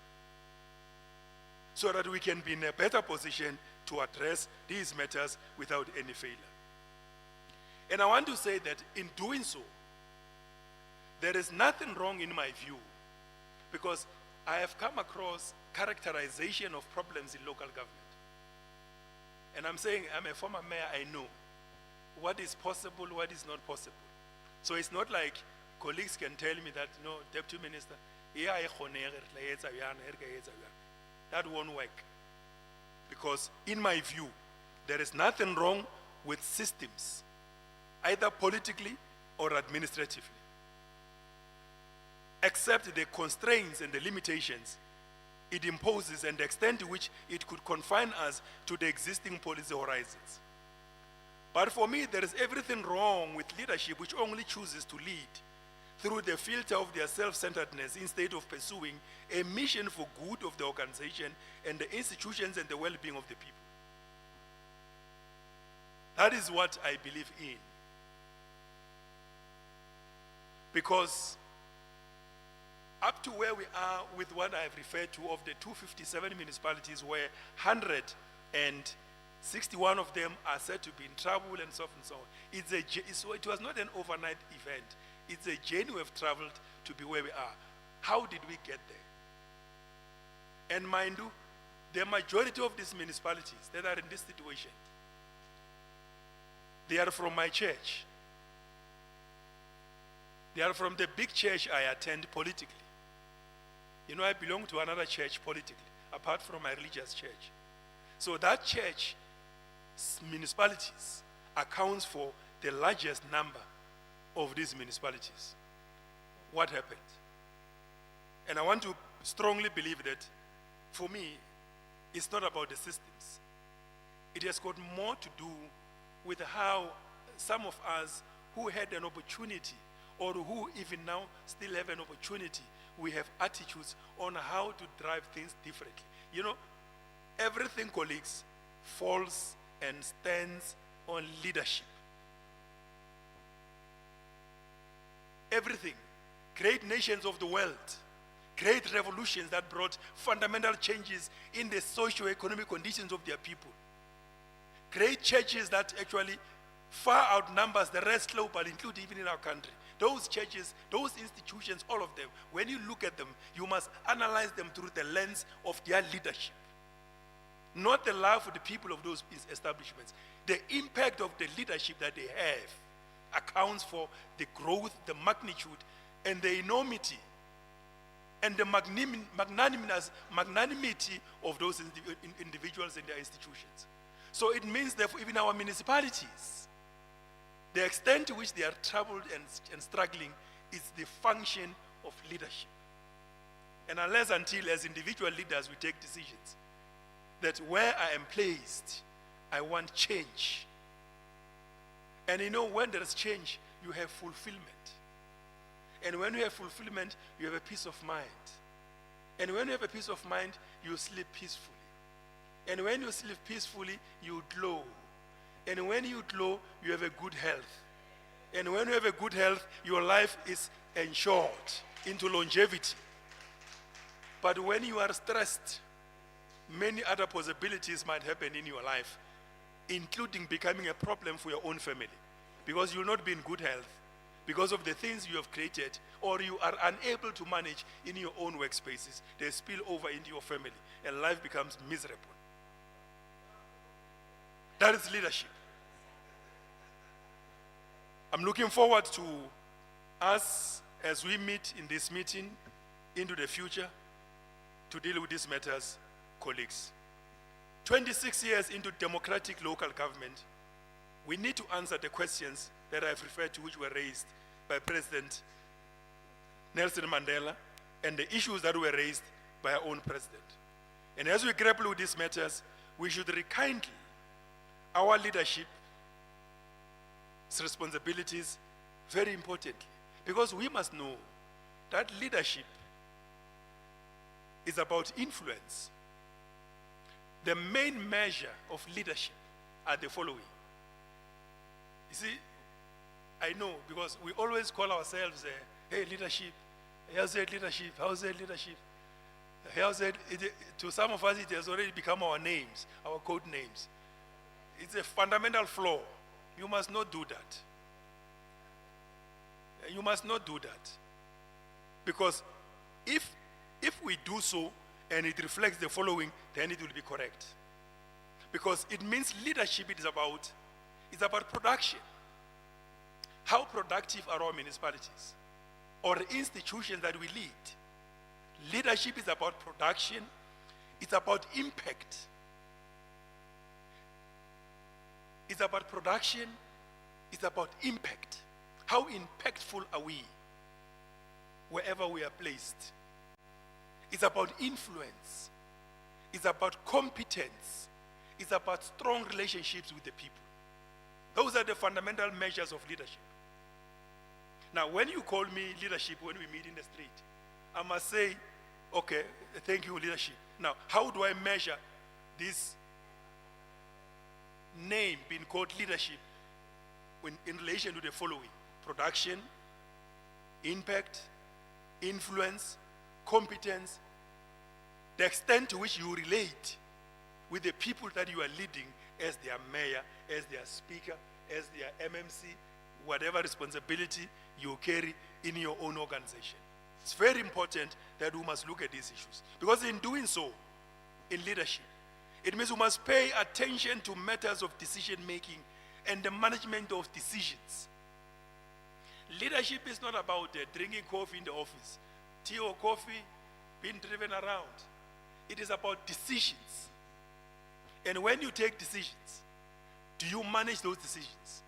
so that we can be in a better position to address these matters without any failure. And I want to say that in doing so, there is nothing wrong in my view, because I have come across characterization of problems in local government. And I'm saying, I'm a former mayor, I know what is possible, what is not possible. So it's not like colleagues can tell me that, no, Deputy Minister, that won't work. Because in my view, there is nothing wrong with systems, either politically or administratively, except the constraints and the limitations it imposes and the extent to which it could confine us to the existing policy horizons. But for me, there is everything wrong with leadership which only chooses to lead through the filter of their self-centeredness instead of pursuing a mission for good of the organization and the institutions and the well-being of the people. That is what I believe in. Because up to where we are with what I have referred to of the 257 municipalities, where 161 of them are said to be in trouble and so on and so on. It was not an overnight event. It's a journey we have traveled to be where we are. How did we get there? And mind you, the majority of these municipalities that are in this situation, they are from my church. They are from the big church I attend politically. You know, I belong to another church politically, apart from my religious church. So that church, municipalities, accounts for the largest number of these municipalities. What happened? And I want to strongly believe that, for me, it's not about the systems. It has got more to do with how some of us who had an opportunity, or who even now still have an opportunity, we have attitudes on how to drive things differently. You know, everything, colleagues, falls and stands on leadership. Everything. Great nations of the world, great revolutions that brought fundamental changes in the socio-economic conditions of their people. Great churches that actually far outnumbers the rest globally, including even in our country. Those churches, those institutions, all of them, when you look at them, you must analyze them through the lens of their leadership. Not the love for the people of those establishments. The impact of the leadership that they have accounts for the growth, the magnitude, and the enormity, and the magnanimity of those individuals and their institutions. So it means that even our municipalities, the extent to which they are troubled and struggling is the function of leadership. And unless until as individual leaders we take decisions that where I am placed, I want change. And when there is change, you have fulfillment. And when you have fulfillment, you have a peace of mind. And when you have a peace of mind, you sleep peacefully. And when you sleep peacefully, you glow. And when you glow, you have a good health. And when you have a good health, your life is ensured into longevity. But when you are stressed, many other possibilities might happen in your life, including becoming a problem for your own family, because you will not be in good health because of the things you have created, or you are unable to manage in your own workspaces. They spill over into your family, and life becomes miserable. That is leadership. I'm looking forward to us, as we meet in this meeting into the future, to deal with these matters, colleagues. 26 years into democratic local government, we need to answer the questions that I've referred to, which were raised by President Nelson Mandela, and the issues that were raised by our own president. And as we grapple with these matters, we should rekindle our leadership's responsibilities very importantly, because we must know that leadership is about influence. The main measure of leadership are the following. You see, I know, because we always call ourselves, hey, leadership. How's that leadership? How's that leadership? How's that? To some of us, it has already become our names, our code names. It's a fundamental flaw. You must not do that. You must not do that. Because if we do so and it reflects the following, then it will be correct. Because it means leadership is about production. How productive are our municipalities or institutions that we lead? Leadership is about production. It's about impact. It's about production. It's about impact. How impactful are we wherever we are placed? It's about influence. It's about competence. It's about strong relationships with the people. Those are the fundamental measures of leadership. Now, when you call me leadership when we meet in the street, I must say, okay, thank you, leadership. Now, how do I measure this name being called leadership in relation to the following? Production, impact, influence, competence, the extent to which you relate with the people that you are leading as their mayor, as their speaker, as their MMC, whatever responsibility you carry in your own organization. It's very important that we must look at these issues. Because in doing so, in leadership, it means we must pay attention to matters of decision making and the management of decisions. Leadership is not about drinking coffee in the office, tea or coffee, being driven around. It is about decisions. And when you take decisions, do you manage those decisions?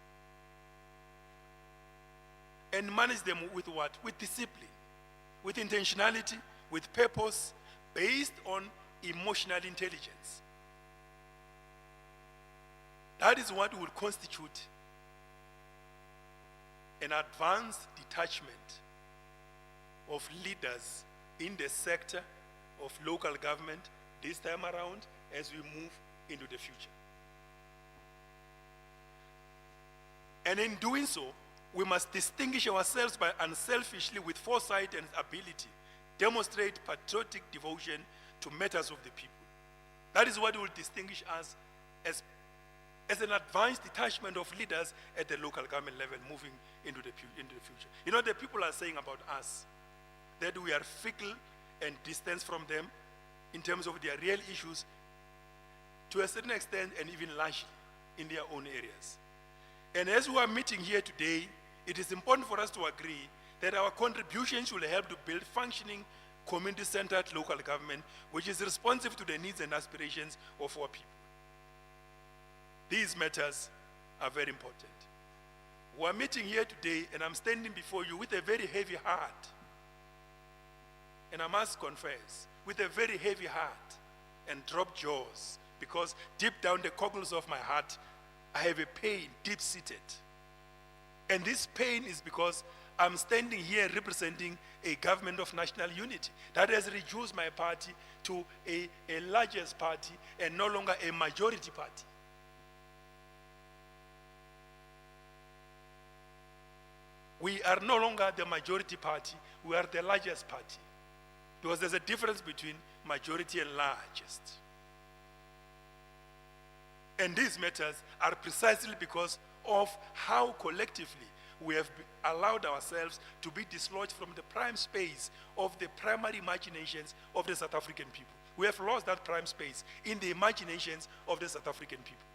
And manage them with what? With discipline, with intentionality, with purpose, based on emotional intelligence. That is what will constitute an advanced detachment of leaders in the sector of local government this time around as we move into the future. And in doing so, we must distinguish ourselves by unselfishly, with foresight and ability, demonstrate patriotic devotion to matters of the people. That is what will distinguish us as an advanced detachment of leaders at the local government level moving into the future. You know, the people are saying about us that we are fickle and distant from them in terms of their real issues to a certain extent, and even largely in their own areas. And as we are meeting here today, it is important for us to agree that our contributions will help to build functioning, community-centered local government which is responsive to the needs and aspirations of our people. These matters are very important. We are meeting here today, and I'm standing before you with a very heavy heart. And I must confess, with a very heavy heart and dropped jaws, because deep down the cockles of my heart, I have a pain deep-seated. And this pain is because I'm standing here representing a government of national unity that has reduced my party to a largest party and no longer a majority party. We are no longer the majority party, we are the largest party. Because there's a difference between majority and largest. And these matters are precisely because of how collectively we have allowed ourselves to be dislodged from the prime space of the primary imaginations of the South African people. We have lost that prime space in the imaginations of the South African people.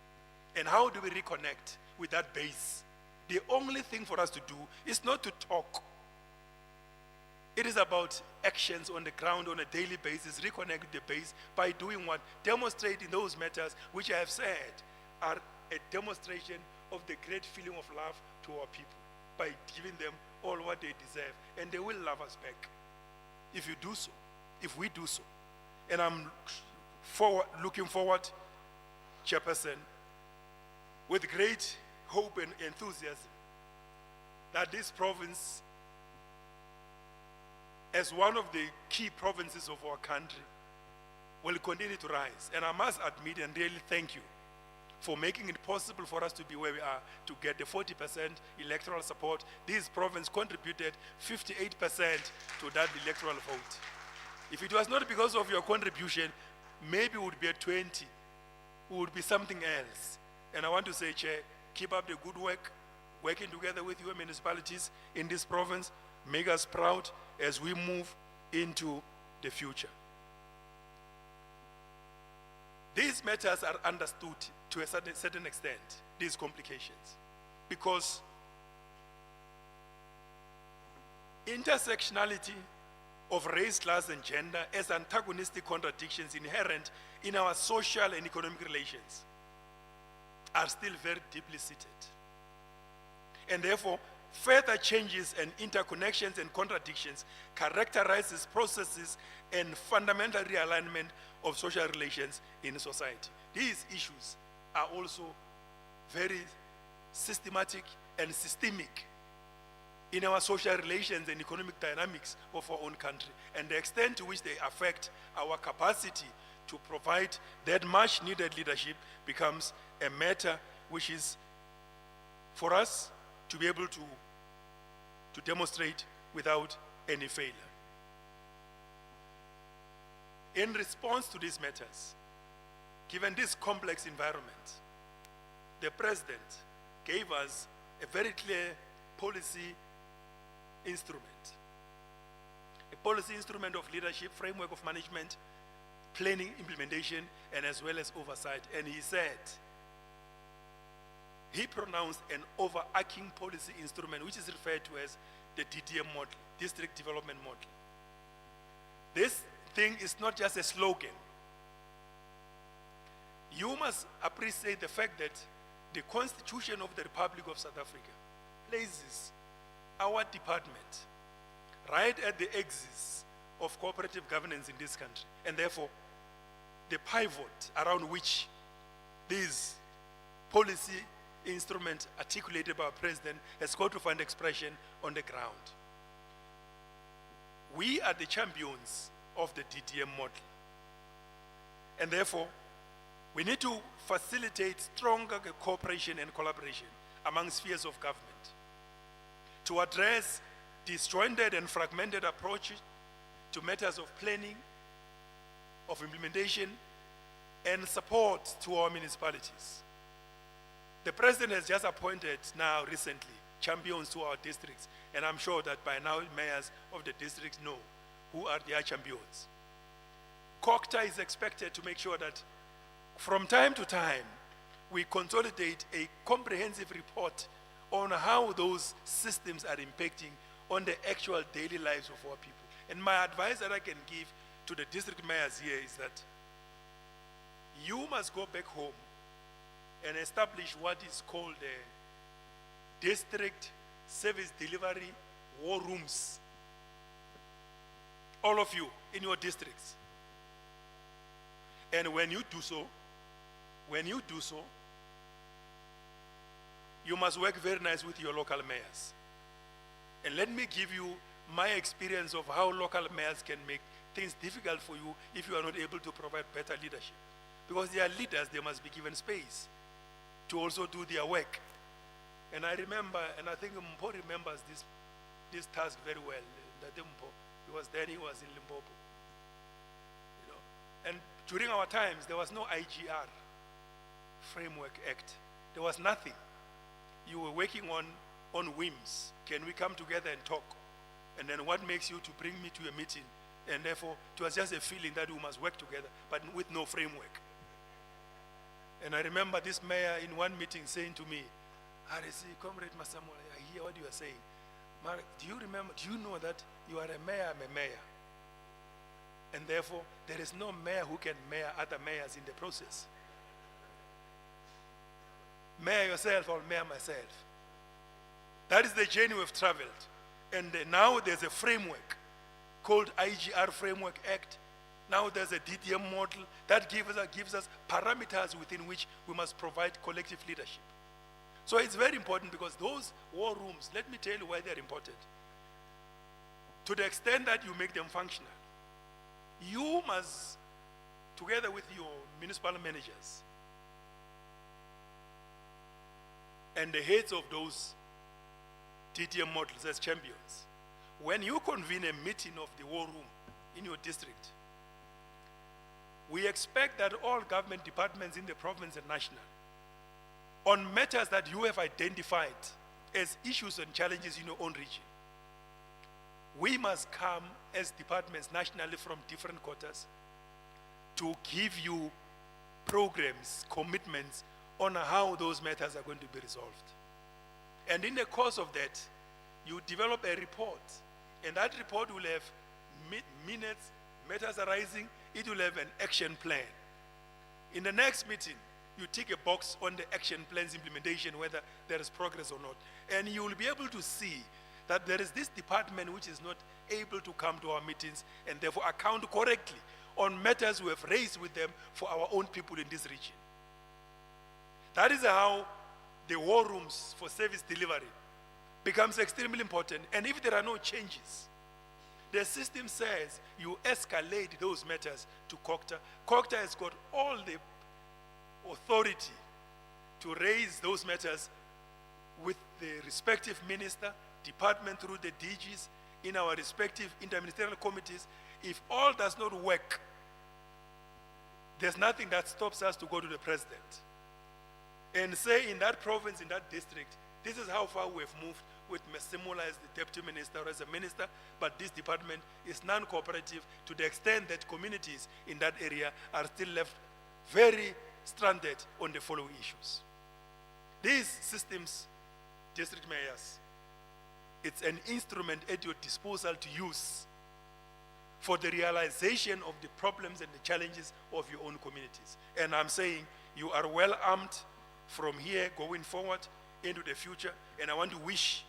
And how do we reconnect with that base? The only thing for us to do is not to talk. It is about actions on the ground on a daily basis, reconnect with the base by doing what? Demonstrating those matters which I have said are a demonstration of the great feeling of love to our people by giving them all what they deserve, and they will love us back if you do so, if we do so. And I'm looking forward, Chairperson, with great hope and enthusiasm that this province, as one of the key provinces of our country, will continue to rise. And I must admit and really thank you for making it possible for us to be where we are, to get the 40% electoral support. This province contributed 58% to that electoral vote. If it was not because of your contribution, maybe it would be a 20, it would be something else. And I want to say, Chair, keep up the good work, working together with your municipalities in this province. Make us proud as we move into the future. These matters are understood to a certain extent, these complications, because intersectionality of race, class, and gender as antagonistic contradictions inherent in our social and economic relations are still very deeply seated. And therefore, further changes and interconnections and contradictions characterizes processes and fundamental realignment of social relations in society. These issues are also very systematic and systemic in our social relations and economic dynamics of our own country, and the extent to which they affect our capacity to provide that much needed leadership becomes a matter which is for us to be able to demonstrate without any failure. In response to these matters, given this complex environment, the President gave us a very clear policy instrument, a policy instrument of leadership, framework of management, planning, implementation, and as well as oversight. And he said, he pronounced an overarching policy instrument which is referred to as the DDM model, District Development Model. This thing is not just a slogan. You must appreciate the fact that the Constitution of the Republic of South Africa places our department right at the axis of cooperative governance in this country, and therefore the pivot around which this policy instrument articulated by our President has got to find expression on the ground. We are the champions of the DDM model, and therefore we need to facilitate stronger cooperation and collaboration among spheres of government to address disjointed and fragmented approaches to matters of planning, of implementation, and support to our municipalities. The President has just appointed now recently champions to our districts, and I'm sure that by now mayors of the districts know who are their champions. COCTA is expected to make sure that from time to time we consolidate a comprehensive report on how those systems are impacting on the actual daily lives of our people. And my advice that I can give to the district mayors here is that you must go back home and establish what is called district service delivery war rooms. All of you in your districts. And when you do so, you must work very nice with your local mayors. And let me give you my experience of how local mayors can make things difficult for you if you are not able to provide better leadership. Because they are leaders, they must be given space to also do their work. And I remember, and I think Mpo remembers this task very well, because then he was in Limpopo. You know? And during our times, there was no IGR Framework Act. There was nothing. You were working on whims. Can we come together and talk? And then what makes you to bring me to a meeting? And therefore, it was just a feeling that we must work together, but with no framework. And I remember this mayor in one meeting saying to me, RSC, Comrade Masamola, I hear what you are saying. Mark, do you know that you are a mayor, I'm a mayor? And therefore, there is no mayor who can mayor other mayors in the process. Mayor yourself or mayor myself. That is the journey we've traveled. And now there's a framework called IGR Framework Act. Now there's a DDM model that gives us parameters within which we must provide collective leadership. So it's very important because those war rooms, let me tell you why they're important. To the extent that you make them functional, you must, together with your municipal managers and the heads of those DDM models as champions, when you convene a meeting of the war room in your district, we expect that all government departments in the province and national, on matters that you have identified as issues and challenges in your own region, we must come as departments nationally from different quarters to give you programs, commitments on how those matters are going to be resolved. And in the course of that, you develop a report, and that report will have minutes, matters arising, it will have an action plan. In the next meeting, you tick a box on the action plan's implementation, whether there is progress or not. And you will be able to see that there is this department which is not able to come to our meetings and therefore account correctly on matters we have raised with them for our own people in this region. That is how the war rooms for service delivery becomes extremely important. And if there are no changes, the system says you escalate those matters to COCTA. COCTA has got all the authority to raise those matters with the respective minister, department through the DGs, in our respective interministerial committees. If all does not work, there's nothing that stops us to go to the president and say, in that province, in that district, this is how far we've moved with Masemola as the deputy minister or as a minister, but this department is non-cooperative to the extent that communities in that area are still left very stranded on the following issues. These systems, district mayors, it's an instrument at your disposal to use for the realization of the problems and the challenges of your own communities. And I'm saying you are well armed from here going forward into the future, and I want to wish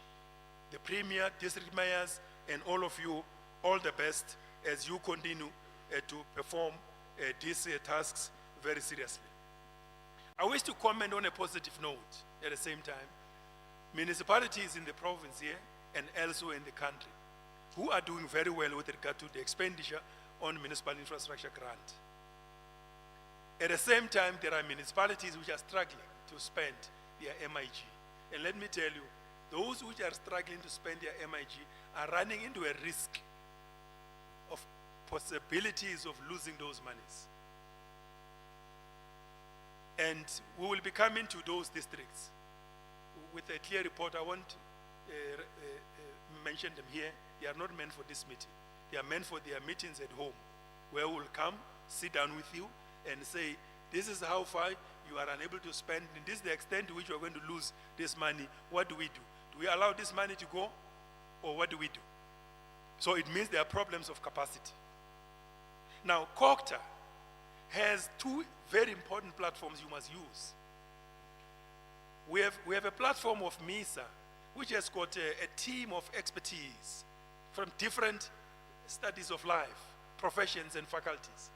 the Premier, district mayors, and all of you all the best as you continue to perform these tasks very seriously. I wish to comment on a positive note at the same time. Municipalities in the province here and elsewhere in the country who are doing very well with regard to the expenditure on municipal infrastructure grant. At the same time, there are municipalities which are struggling to spend their MIG. And let me tell you, those which are struggling to spend their MIG are running into a risk of possibilities of losing those monies. And we will be coming to those districts with a clear report. I won't mention them here. They are not meant for this meeting. They are meant for their meetings at home, where we'll come, sit down with you, and say, this is how far you are unable to spend, and this is the extent to which you are going to lose this money. What do we do? Do we allow this money to go, or what do we do? So it means there are problems of capacity. Now, COCTA has two very important platforms you must use we have a platform of MISA, which has got a team of expertise from different studies of life, professions and faculties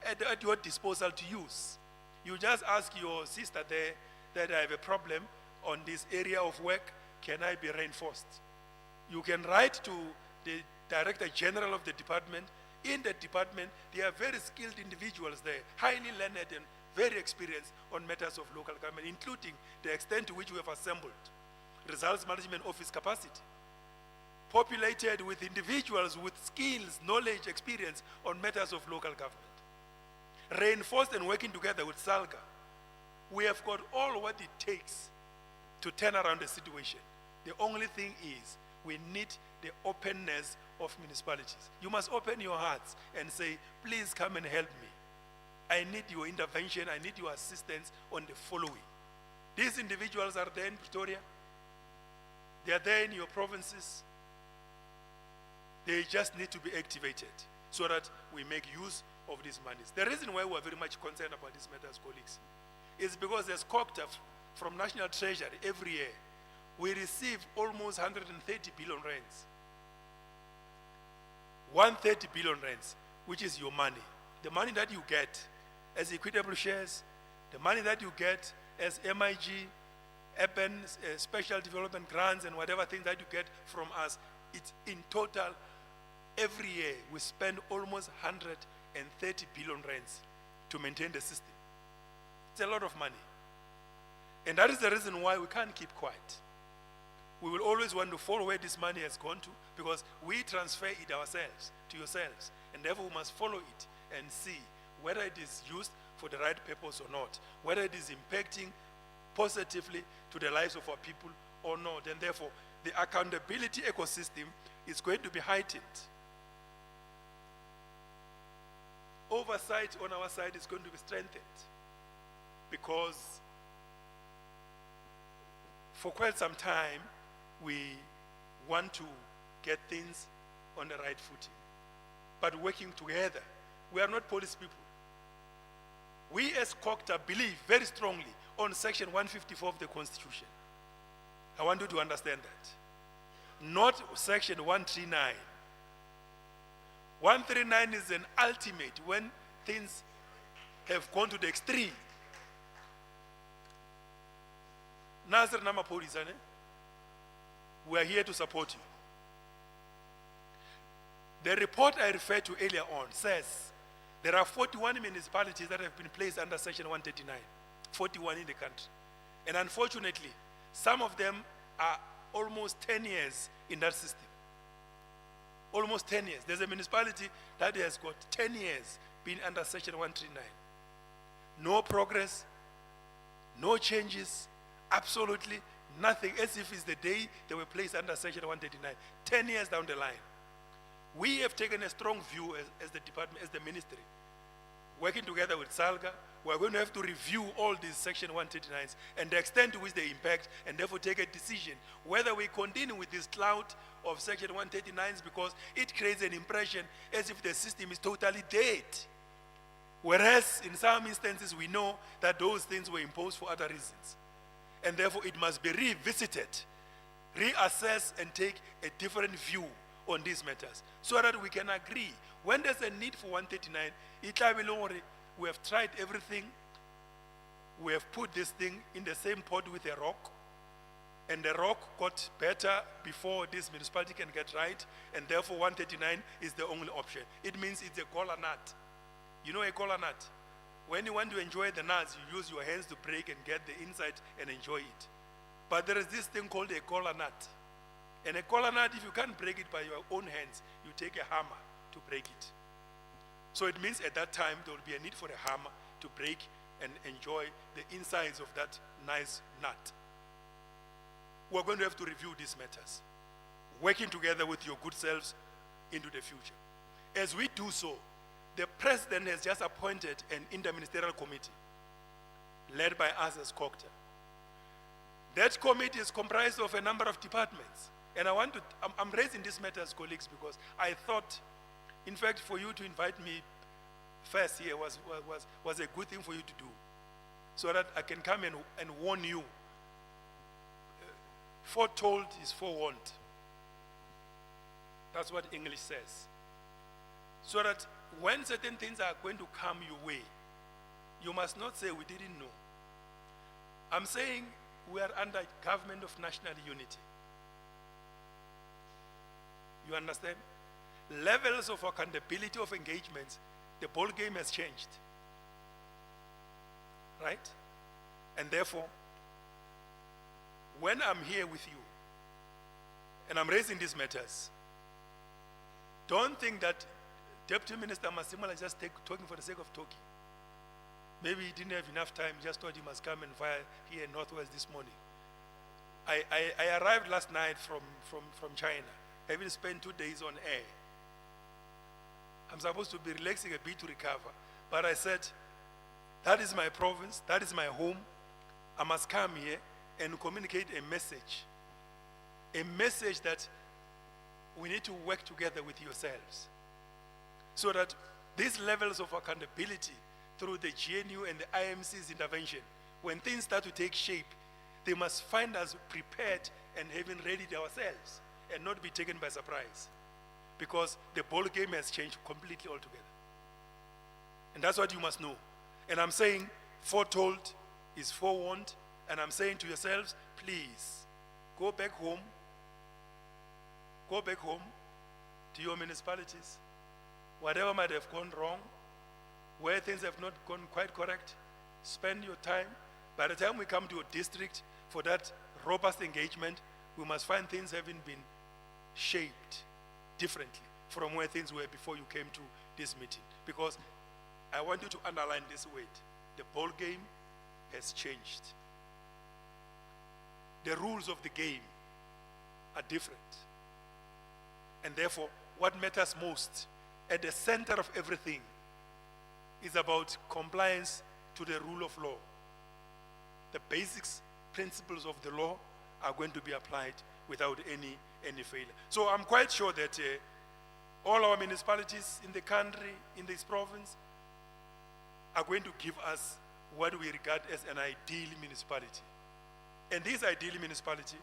at your disposal to use. You just ask your sister there that I have a problem on this area of work, can I be reinforced? You can write to the Director General of the department. In the department, there are very skilled individuals there, highly learned and very experienced on matters of local government, including the extent to which we have assembled Results Management Office capacity, populated with individuals with skills, knowledge, experience on matters of local government. Reinforced and working together with SALGA, we have got all what it takes to turn around the situation. The only thing is we need the openness of municipalities. You must open your hearts and say, please come and help me. I need your intervention, I need your assistance on the following. These individuals are there in Pretoria. They are there in your provinces. They just need to be activated so that we make use of these monies. The reason why we are very much concerned about these matters, colleagues, is because there's COCTA from National Treasury every year. We receive almost 130 billion rands. 130 billion rands, which is your money. The money that you get as equitable shares, the money that you get as MIG, urban special development grants and whatever things that you get from us, it's in total, every year we spend almost 130 billion rands to maintain the system. It's a lot of money. And that is the reason why we can't keep quiet. We will always want to follow where this money has gone to, because we transfer it ourselves to yourselves, and therefore we must follow it and see whether it is used for the right purpose or not, whether it is impacting positively to the lives of our people or not. And therefore the accountability ecosystem is going to be heightened. Oversight on our side is going to be strengthened, because for quite some time we want to get things on the right footing, but working together. We are not police people. We as COCTA believe very strongly on section 154 of the Constitution. I want you to understand that. Not section 139. 139 is an ultimate when things have gone to the extreme. Nazir Nama Police, we are here to support you. The report I referred to earlier on says there are 41 municipalities that have been placed under section 139, 41 in the country. And unfortunately, some of them are almost 10 years in that system. Almost 10 years. There's a municipality that has got 10 years being under section 139. No progress, no changes, absolutely nothing, as if it's the day they were placed under section 139. 10 years down the line. We have taken a strong view as the department, as the ministry, working together with SALGA. We're going to have to review all these section 139s and the extent to which they impact, and therefore take a decision whether we continue with this cloud of section 139s, because it creates an impression as if the system is totally dead. Whereas in some instances we know that those things were imposed for other reasons. And therefore it must be revisited, reassess and take a different view on these matters, so that we can agree. When there's a need for 139, we have tried everything. We have put this thing in the same pot with a rock, and the rock got better before this municipality can get right, and therefore 139 is the only option. It means it's a cola nut. You know a cola nut? When you want to enjoy the nuts, you use your hands to break and get the inside and enjoy it. But there is this thing called a cola nut. And a cola nut, if you can't break it by your own hands, you take a hammer to break it. So it means at that time there will be a need for a hammer to break and enjoy the insides of that nice nut. We're going to have to review these matters, working together with your good selves into the future. As we do so, the president has just appointed an interministerial committee led by us as COCTA. That committee is comprised of a number of departments. And I'm raising this matter as colleagues because I thought, in fact, for you to invite me first here was a good thing for you to do, so that I can come and warn you Foretold is forewarned. That's what English says. So that when certain things are going to come your way, you must not say we didn't know. I'm saying we are under government of national unity. You understand? Levels of accountability of engagements, the ball game has changed. Right? And therefore, when I'm here with you and I'm raising these matters, don't think that Deputy Minister Masimala is just talking for the sake of talking. Maybe he didn't have enough time, just thought he must come and fire here in Northwest this morning. I arrived last night from China, having spent 2 days on air. I'm supposed to be relaxing a bit to recover, but I said, that is my province, that is my home. I must come here and communicate a message that we need to work together with yourselves, so that these levels of accountability through the GNU and the IMC's intervention, when things start to take shape, they must find us prepared and having readied ourselves and not be taken by surprise, because the ball game has changed completely altogether. And that's what you must know. And I'm saying foretold is forewarned, and I'm saying to yourselves, please go back home to your municipalities. Whatever might have gone wrong, where things have not gone quite correct, spend your time. By the time we come to a district for that robust engagement, we must find things having been shaped differently from where things were before you came to this meeting. Because I want you to underline this word. The ball game has changed. The rules of the game are different. And therefore, what matters most at the center of everything is about compliance to the rule of law. The basics, principles of the law are going to be applied without any failure. So I'm quite sure that all our municipalities in the country, in this province, are going to give us what we regard as an ideal municipality. And this ideal municipality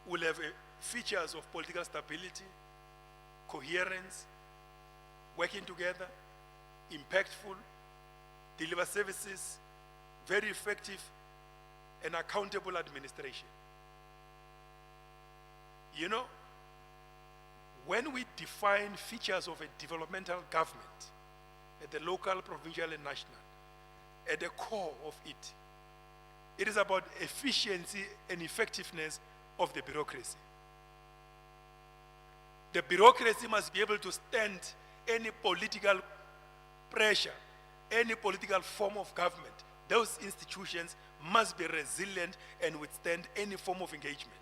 will have features of political stability, coherence, working together, impactful, deliver services, very effective and accountable administration. You know, when we define features of a developmental government at the local, provincial, and national, at the core of it, it is about efficiency and effectiveness of the bureaucracy. The bureaucracy must be able to stand any political pressure, any political form of government. Those institutions must be resilient and withstand any form of engagement.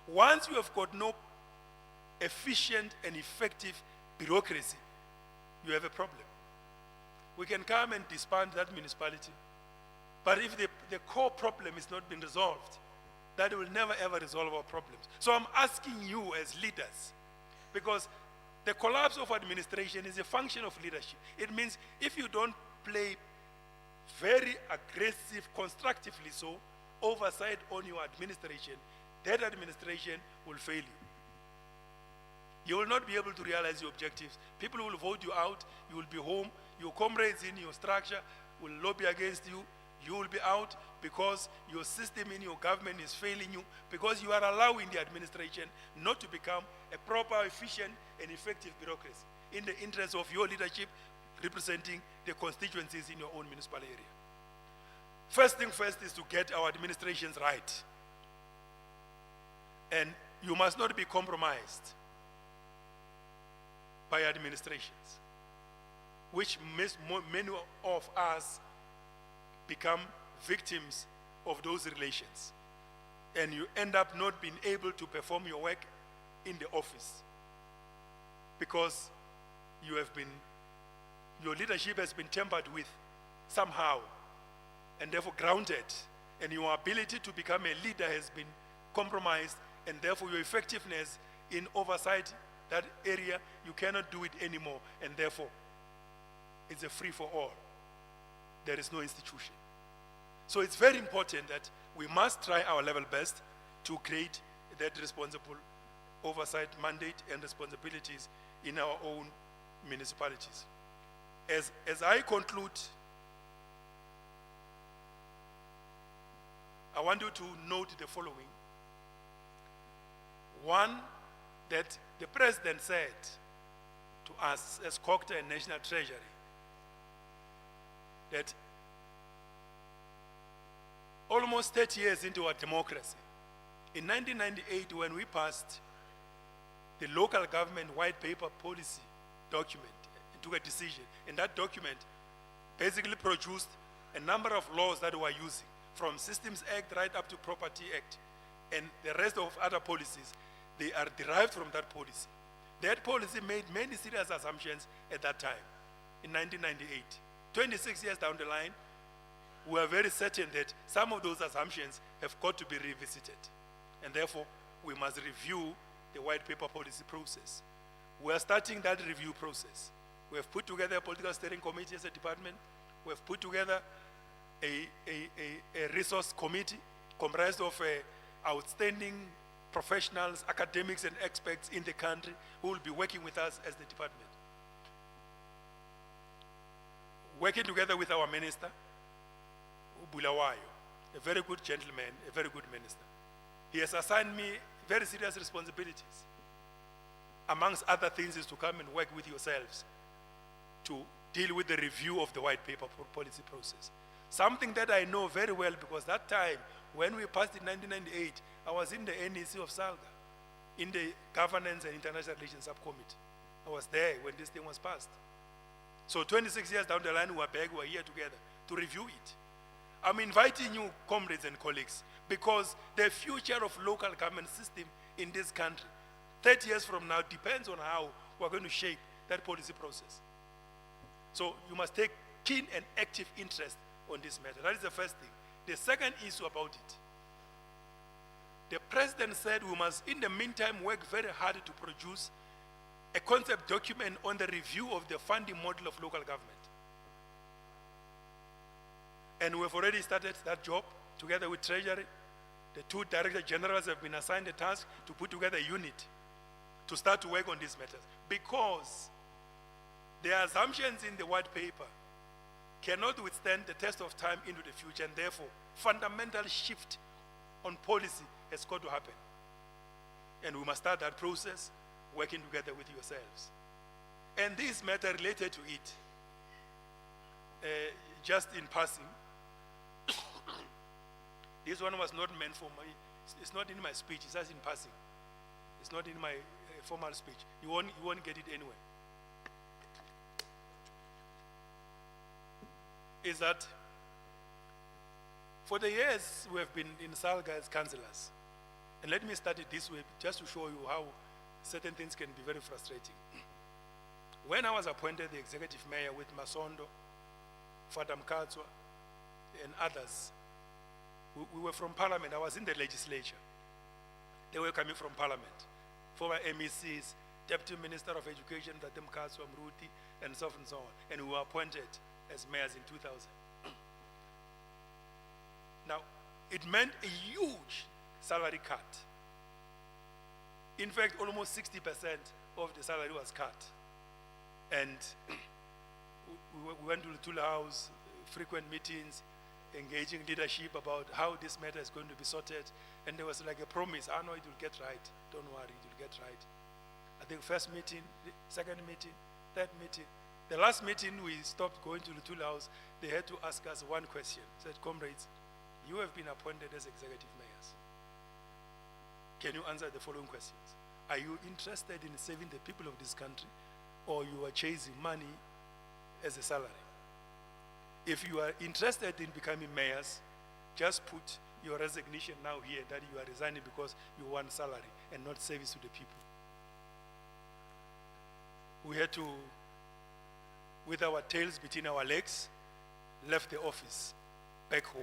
Once you have got no efficient and effective bureaucracy, you have a problem. We can come and disband that municipality, but if the core problem is not being resolved, that will never ever resolve our problems. So I'm asking you as leaders, because the collapse of administration is a function of leadership. It means if you don't play very aggressive, constructively so, oversight on your administration, that administration will fail you. You will not be able to realize your objectives. People will vote you out. You will be home. Your comrades in your structure will lobby against you. You will be out because your system in your government is failing you, because you are allowing the administration not to become a proper, efficient, and effective bureaucracy in the interest of your leadership representing the constituencies in your own municipal area. First thing first is to get our administrations right. And you must not be compromised by administrations, which many of us become victims of those relations. And you end up not being able to perform your work in the office because your leadership has been tampered with somehow and therefore grounded, and your ability to become a leader has been compromised, and therefore your effectiveness in oversight that area, you cannot do it anymore, and therefore it's a free for all. There is no institution. So it's very important that we must try our level best to create that responsible oversight mandate and responsibilities in our own municipalities. As I conclude, I want you to note the following. One, that the president said to us as Cocta and National Treasury that almost 30 years into our democracy, in 1998 when we passed the local government white paper policy document and took a decision, and that document basically produced a number of laws that we are using, from Systems Act right up to Property Act, and the rest of other policies, they are derived from that policy. That policy made many serious assumptions at that time, in 1998. 26 years down the line, we are very certain that some of those assumptions have got to be revisited. And therefore, we must review the white paper policy process. We are starting that review process. We have put together a political steering committee as a department. We have put together a resource committee comprised of outstanding professionals, academics, and experts in the country who will be working with us as the department. Working together with our minister, Bulawayo, a very good gentleman, a very good minister. He has assigned me very serious responsibilities. Amongst other things is to come and work with yourselves to deal with the review of the white paper policy process. Something that I know very well, because that time when we passed in 1998, I was in the NEC of SALGA, in the Governance and International Relations Subcommittee. I was there when this thing was passed. So 26 years down the line, we are back, we are here together to review it. I'm inviting you, comrades and colleagues, because the future of local government system in this country, 30 years from now, depends on how we're going to shape that policy process. So you must take keen and active interest on this matter. That is the first thing. The second issue about it. The president said we must, in the meantime, work very hard to produce a concept document on the review of the funding model of local government. And we've already started that job together with Treasury. The two Director Generals have been assigned the task to put together a unit to start to work on these matters, because the assumptions in the white paper cannot withstand the test of time into the future, and therefore fundamental shift on policy has got to happen. And we must start that process working together with yourselves. And this matter related to it, just in passing, this one was not meant for my, it's not in my speech, it's just in passing. It's not in my formal speech. You won't get it anyway. Is that for the years we have been in SALGA as councillors, and let me start it this way just to show you how certain things can be very frustrating. When I was appointed the executive mayor with Masondo, Father Mkatswa, and others, we were from parliament. I was in the legislature. They were coming from parliament. Former MECs, Deputy Minister of Education, Father Mkatswa, Mruti, and so on and so on. And we were appointed as mayors in 2000. Now, it meant a huge salary cut. In fact, almost 60% of the salary was cut. And we went to the Tula House, frequent meetings, engaging leadership about how this matter is going to be sorted. And there was like a promise, I know it will get right. Don't worry, it will get right. I think first meeting, second meeting, third meeting. The last meeting, we stopped going to the Tula House. They had to ask us one question. Said, comrades, you have been appointed as executive mayors. Can you answer the following questions? Are you interested in saving the people of this country, or you are chasing money as a salary? If you are interested in becoming mayors, just put your resignation now here that you are resigning because you want salary and not service to the people. We had to, with our tails between our legs, left the office back home,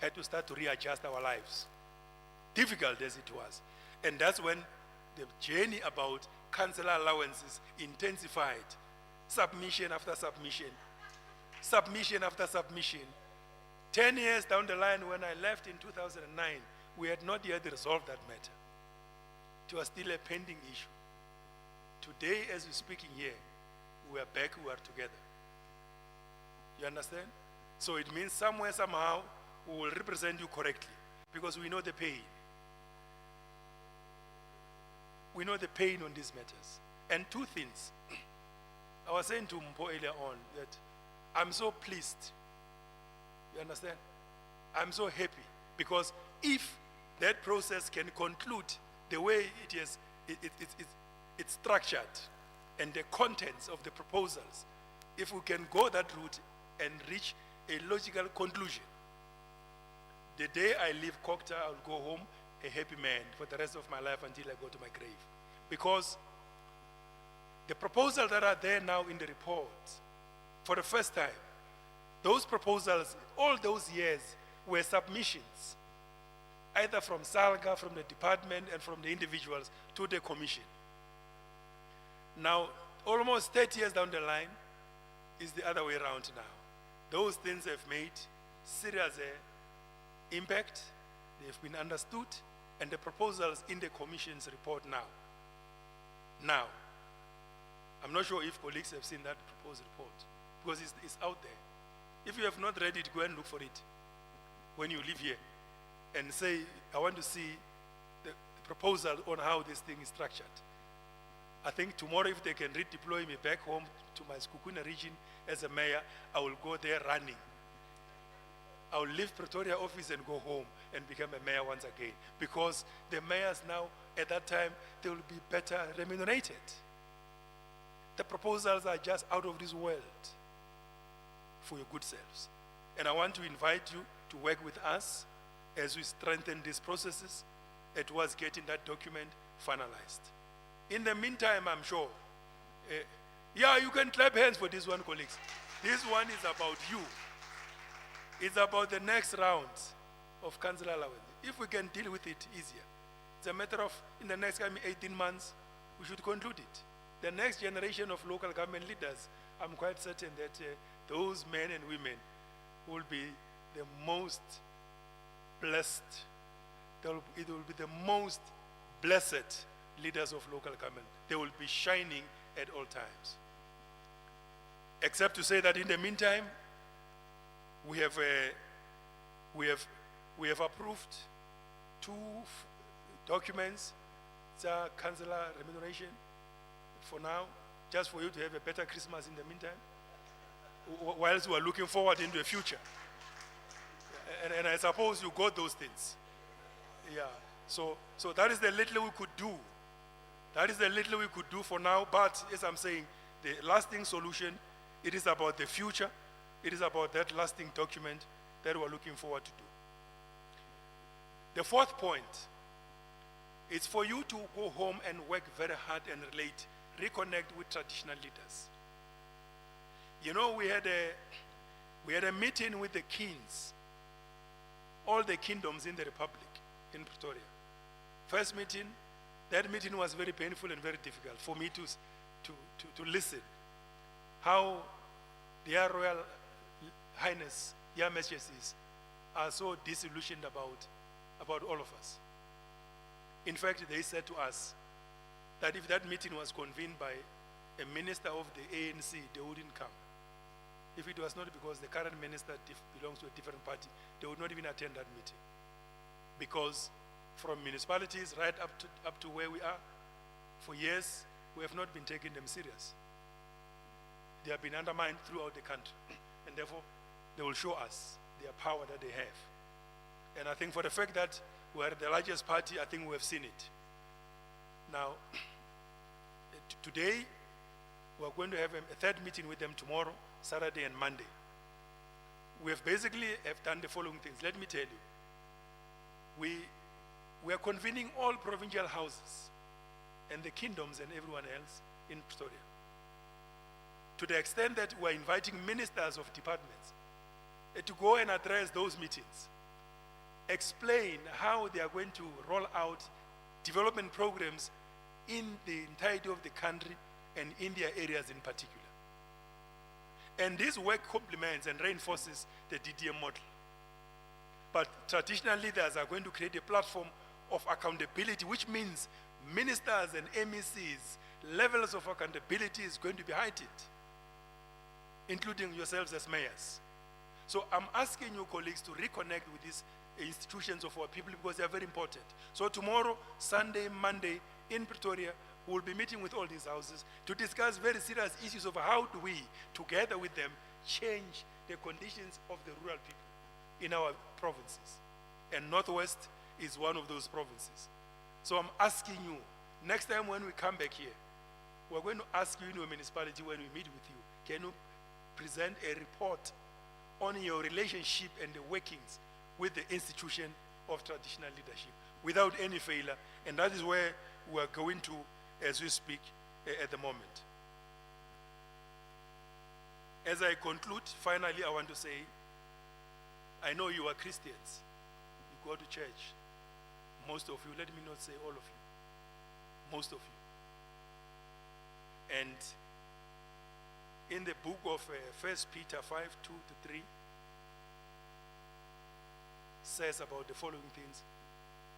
had to start to readjust our lives, difficult as it was. And that's when the journey about councillor allowances intensified, submission after submission, submission after submission. 10 years down the line, when I left in 2009, we had not yet resolved that matter. It was still a pending issue. Today, as we're speaking here, we are back, we are together. You understand? So it means somewhere, somehow, we will represent you correctly because we know the pain. We know the pain on these matters. And two things. I was saying to Mpo earlier on that I'm so pleased. You understand? I'm so happy because if that process can conclude the way it's structured and the contents of the proposals, if we can go that route and reach a logical conclusion, the day I leave Kokta, I'll go home a happy man for the rest of my life until I go to my grave. Because the proposals that are there now in the report, for the first time, those proposals, all those years, were submissions, either from SALGA, from the department, and from the individuals to the commission. Now, almost 30 years down the line, is the other way around now. Those things have made serious impact, they've been understood, and the proposals in the commission's report now, I'm not sure if colleagues have seen that proposed report, because it's out there. If you have not read it, go and look for it when you leave here and say, I want to see the proposal on how this thing is structured. I think tomorrow, if they can redeploy me back home to my Skukuna region as a mayor, I will go there running. I will leave Pretoria office and go home and become a mayor once again, because the mayors now, at that time, they will be better remunerated. The proposals are just out of this world for your good selves. And I want to invite you to work with us as we strengthen these processes and towards getting that document finalized. In the meantime, I'm sure, yeah, you can clap hands for this one, colleagues. This one is about you. It's about the next round of council allowance. If we can deal with it easier, it's a matter of, in the next 18 months, we should conclude it. The next generation of local government leaders, I'm quite certain that those men and women will be the most blessed. It will be the most blessed leaders of local government. They will be shining at all times. Except to say that in the meantime, we have approved 2 documents, councillor remuneration for now, just for you to have a better Christmas in the meantime, whilst we are looking forward into the future. And I suppose you got those things. Yeah. So that is the little we could do. That is the little we could do for now, but as I'm saying, the lasting solution, it is about the future. It is about that lasting document that we're looking forward to do. The fourth point is for you to go home and work very hard and relate, reconnect with traditional leaders. You know, we had a meeting with the kings, all the kingdoms in the Republic, in Pretoria. First meeting, that meeting was very painful and very difficult for me to listen how their Royal Highness, Your Majesties, are so disillusioned about all of us. In fact, they said to us that if that meeting was convened by a minister of the ANC, they wouldn't come. If it was not because the current minister belongs to a different party, they would not even attend that meeting. Because from municipalities right up to where we are, for years, we have not been taking them serious. They have been undermined throughout the country. And therefore, they will show us their power that they have. And I think for the fact that we are the largest party, I think we have seen it. Now, today, we are going to have a third meeting with them tomorrow, Saturday and Monday. We have basically done the following things. Let me tell you. We are convening all provincial houses and the kingdoms and everyone else in Pretoria. To the extent that we are inviting ministers of departments to go and address those meetings, explain how they are going to roll out development programs in the entirety of the country and in their areas in particular. And this work complements and reinforces the DDM model. But traditional leaders are going to create a platform of accountability, which means ministers and MECs, levels of accountability is going to be heightened, including yourselves as mayors. So I'm asking you colleagues to reconnect with these institutions of our people because they are very important. So tomorrow, Sunday, Monday, in Pretoria, we will be meeting with all these houses to discuss very serious issues of how do we, together with them, change the conditions of the rural people in our provinces. And Northwest is one of those provinces. So I'm asking you, next time when we come back here, we're going to ask you in your municipality when we meet with you, can you present a report on your relationship and the workings with the institution of traditional leadership without any failure? And that is where we're going to as we speak at the moment. As I conclude, finally I want to say, I know you are Christians. You go to church. Most of you, let me not say all of you. Most of you. And in the book of 1 Peter 5:2-3 says about the following things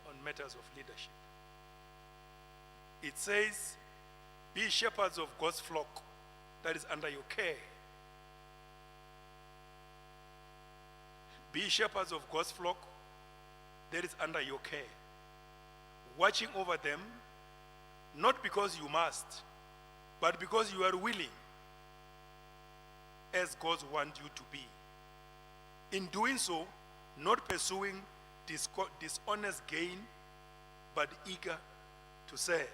on matters of leadership. It says, be shepherds of God's flock that is under your care. Be shepherds of God's flock that is under your care, watching over them, not because you must, but because you are willing, as God wants you to be. In doing so, not pursuing dishonest gain, but eager to serve.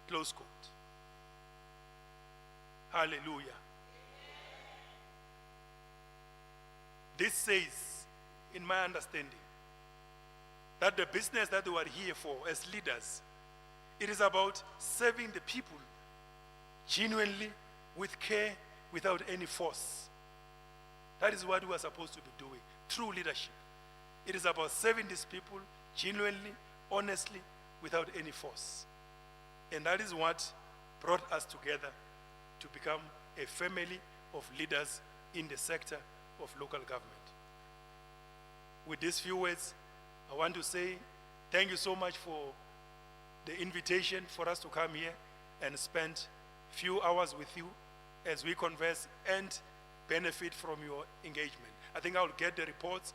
Close quote. Hallelujah. This says, in my understanding, that the business that we are here for as leaders, it is about serving the people genuinely, with care, without any force. That is what we are supposed to be doing, true leadership. It is about serving these people genuinely, honestly, without any force. And that is what brought us together to become a family of leaders in the sector of local government. With these few words, I want to say thank you so much for the invitation for us to come here and spend few hours with you as we converse and benefit from your engagement. I think I will get the reports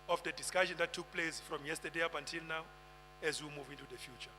of the discussion that took place from yesterday up until now as we move into the future.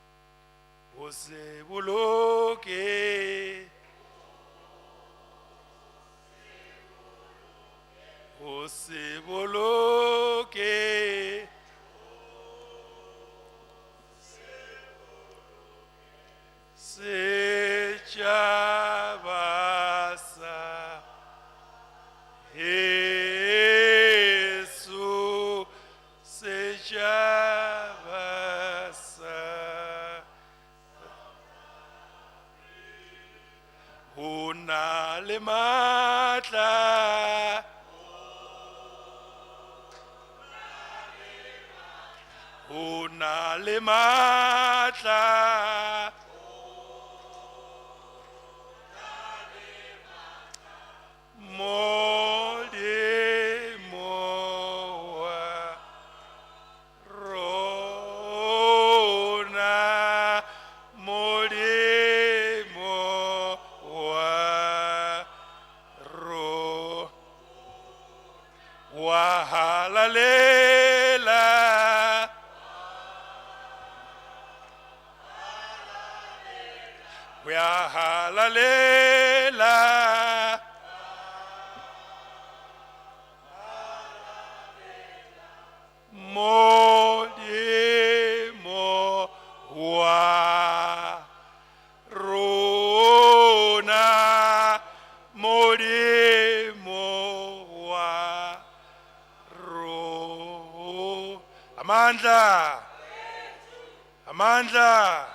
Amandla.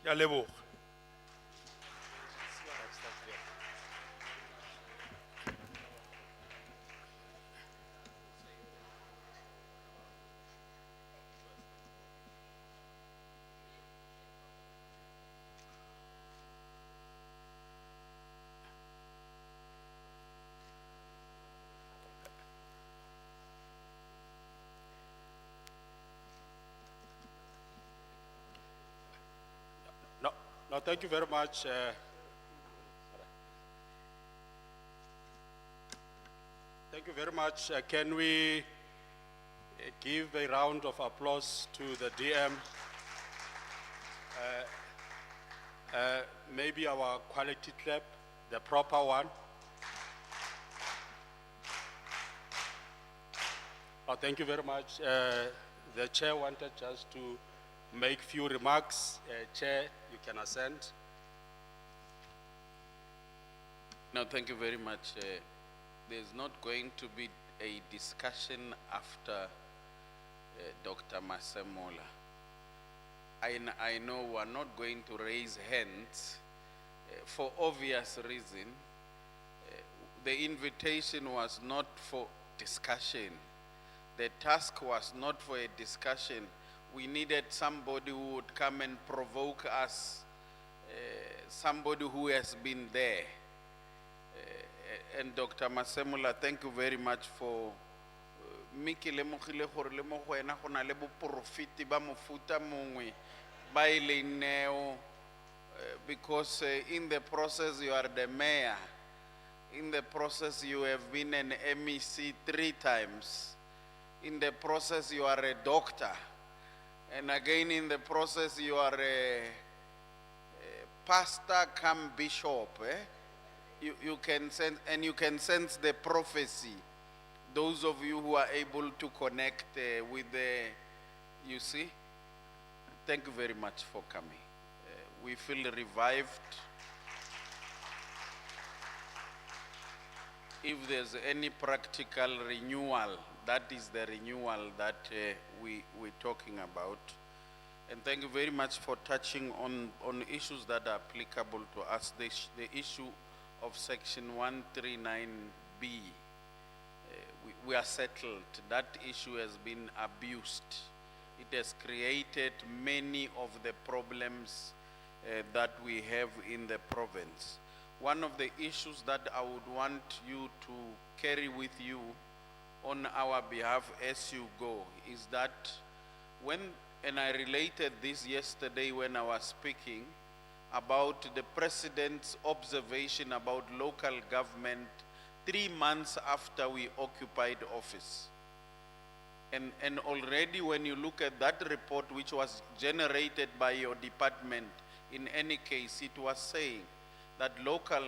Yalebo. No, thank you very much. Thank you very much. Can we give a round of applause to the DM? Maybe our quality clap, the proper one. Oh, thank you very much. The chair wanted just to make few remarks. Chair, you can assent. No, thank you very much. There's not going to be a discussion after Dr. Masemola. I know we're not going to raise hands for obvious reason. The invitation was not for discussion. The task was not for a discussion. We needed somebody who would come and provoke us, somebody who has been there. And Dr. Masemola, thank you very much for Miki lemogile gore le mo go ena go na le boprofiti ba mofuta mongwe ba ile neo, because in the process you are the mayor. In the process you have been an MEC 3 times. In the process you are a doctor. And again in the process you are a pastor come bishop. You can sense, and you can sense the prophecy. Those of you who are able to connect with the, you see, thank you very much for coming. We feel revived. If there's any practical renewal, that is the renewal that we're talking about. And thank you very much for touching on issues that are applicable to us. The issue of Section 139B, we are settled. That issue has been abused. It has created many of the problems that we have in the province. One of the issues that I would want you to carry with you on our behalf as you go is that and I related this yesterday when I was speaking about the President's observation about local government 3 months after we occupied office. And already when you look at that report, which was generated by your department, in any case, it was saying that local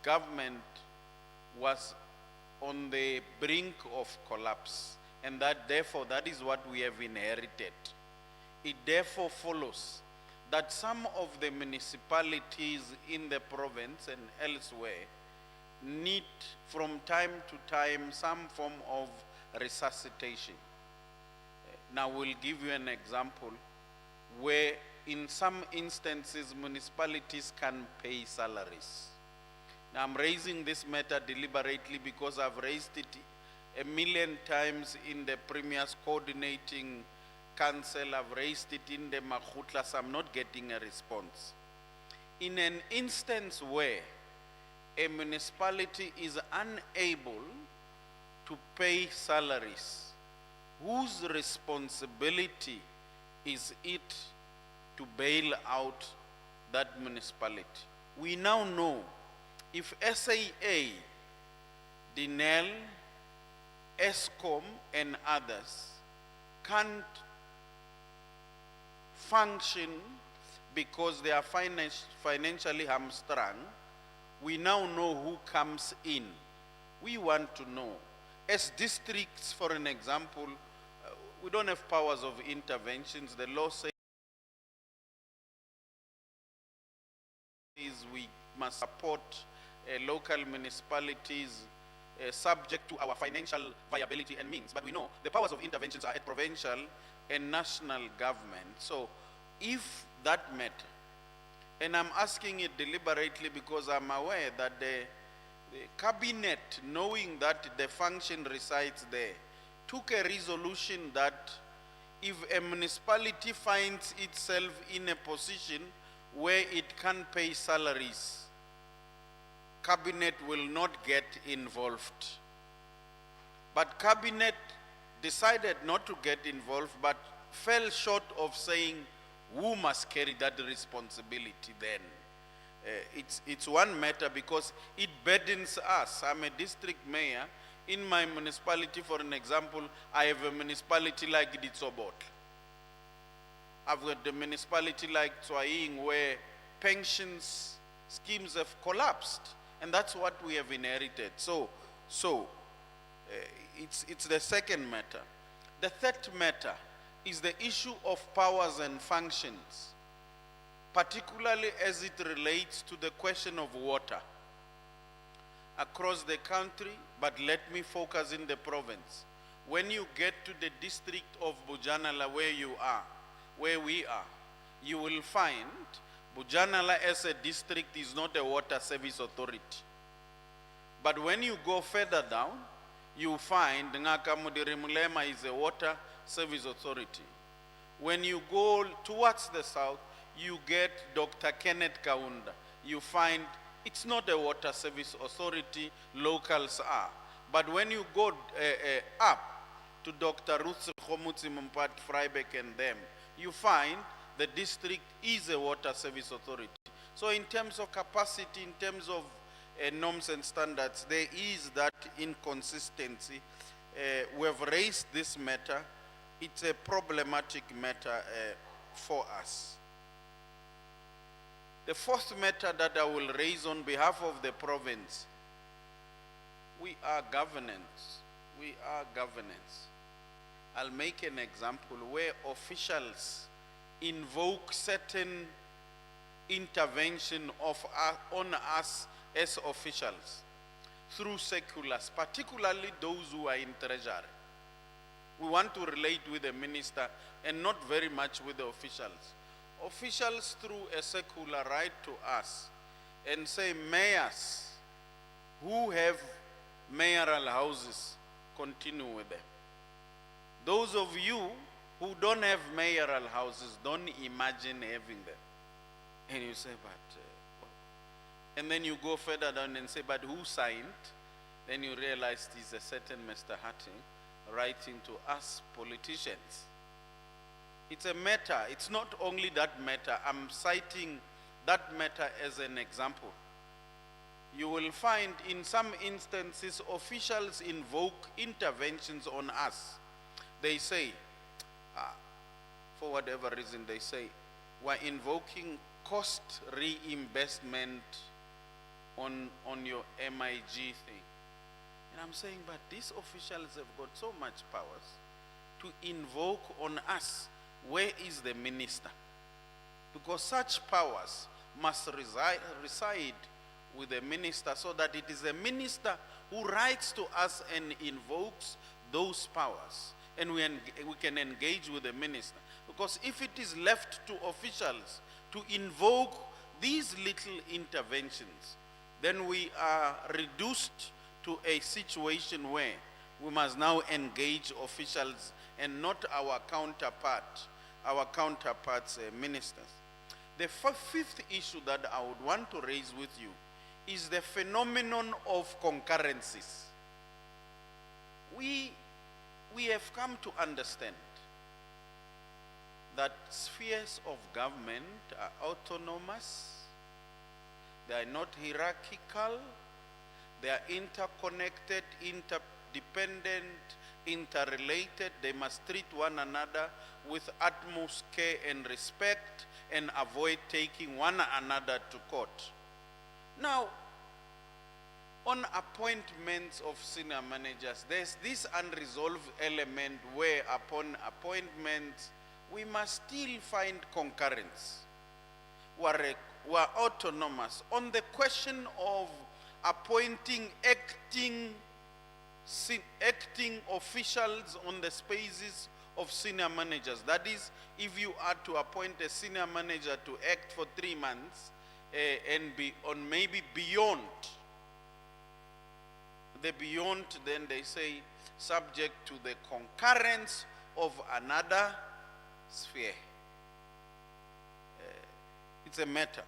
government was on the brink of collapse, and that therefore that is what we have inherited. It therefore follows that some of the municipalities in the province and elsewhere need from time to time some form of resuscitation. Now we'll give you an example where in some instances municipalities can pay salaries. Now I'm raising this matter deliberately because I've raised it 1,000,000 times in the Premier's coordinating council. I've raised it in the Makhutlas. I'm not getting a response. In an instance where a municipality is unable to pay salaries, whose responsibility is it to bail out that municipality? We now know if SAA, DINEL, ESCOM and others can't function because they are financially hamstrung, we now know who comes in. We want to know. As districts, for an example, we don't have powers of interventions. The law says we must support local municipalities subject to our financial viability and means. But we know the powers of interventions are at provincial and national government. So if that matter, and I'm asking it deliberately because I'm aware that the cabinet, knowing that the function resides there, took a resolution that if a municipality finds itself in a position where it can't pay salaries, cabinet will not get involved. But cabinet decided not to get involved, but fell short of saying who must carry that responsibility then? It's one matter because it burdens us. I'm a district mayor. In my municipality, for an example, I have a municipality like Ditsobot. I've got the municipality like Tswaing where pensions schemes have collapsed. And that's what we have inherited. So it's the second matter. The third matter is the issue of powers and functions, particularly as it relates to the question of water across the country, but let me focus in the province. When you get to the district of Bujanala where we are, you will find Bujanala as a district is not a water service authority. But when you go further down, you find Ngaka Mudirimulema is a water service authority. When you go towards the south, you get Dr. Kenneth Kaunda. You find it's not a water service authority, locals are. But when you go up to Dr. Ruth Khomutsi Mumpat Freibeck and them, you find the district is a water service authority. So in terms of capacity, in terms of norms and standards, there is that inconsistency. We have raised this matter. It's a problematic matter for us. The fourth matter that I will raise on behalf of the province, we are governance. We are governance. I'll make an example where officials invoke certain intervention on us as officials through seculars, particularly those who are in treasury. We want to relate with the minister and not very much with the officials. Officials through a secular write to us and say, mayors who have mayoral houses, continue with them. Those of you who don't have mayoral houses, don't imagine having them. And you say, but, and then you go further down and say, but who signed? Then you realize it is a certain Mr. Hatting writing to us politicians. It's a matter, it's not only that matter, I'm citing that matter as an example. You will find in some instances officials invoke interventions on us. They say, for whatever reason they say, we're invoking cost reimbursement on your MIG thing. And I'm saying, but these officials have got so much powers to invoke on us. Where is the minister? Because such powers must reside with the minister, so that it is the minister who writes to us and invokes those powers. And we can engage with the minister. Because if it is left to officials to invoke these little interventions, then we are reduced to a situation where we must now engage officials and not our counterparts, ministers. The fifth issue that I would want to raise with you is the phenomenon of concurrencies. We have come to understand that spheres of government are autonomous, they are not hierarchical, they are interconnected, interdependent, interrelated. They must treat one another with utmost care and respect and avoid taking one another to court. Now, on appointments of senior managers, there's this unresolved element where upon appointments, we must still find concurrence. We're autonomous. On the question of appointing acting officials on the spaces of senior managers. That is, if you are to appoint a senior manager to act for 3 months and be on maybe beyond, then they say subject to the concurrence of another sphere. It's a matter.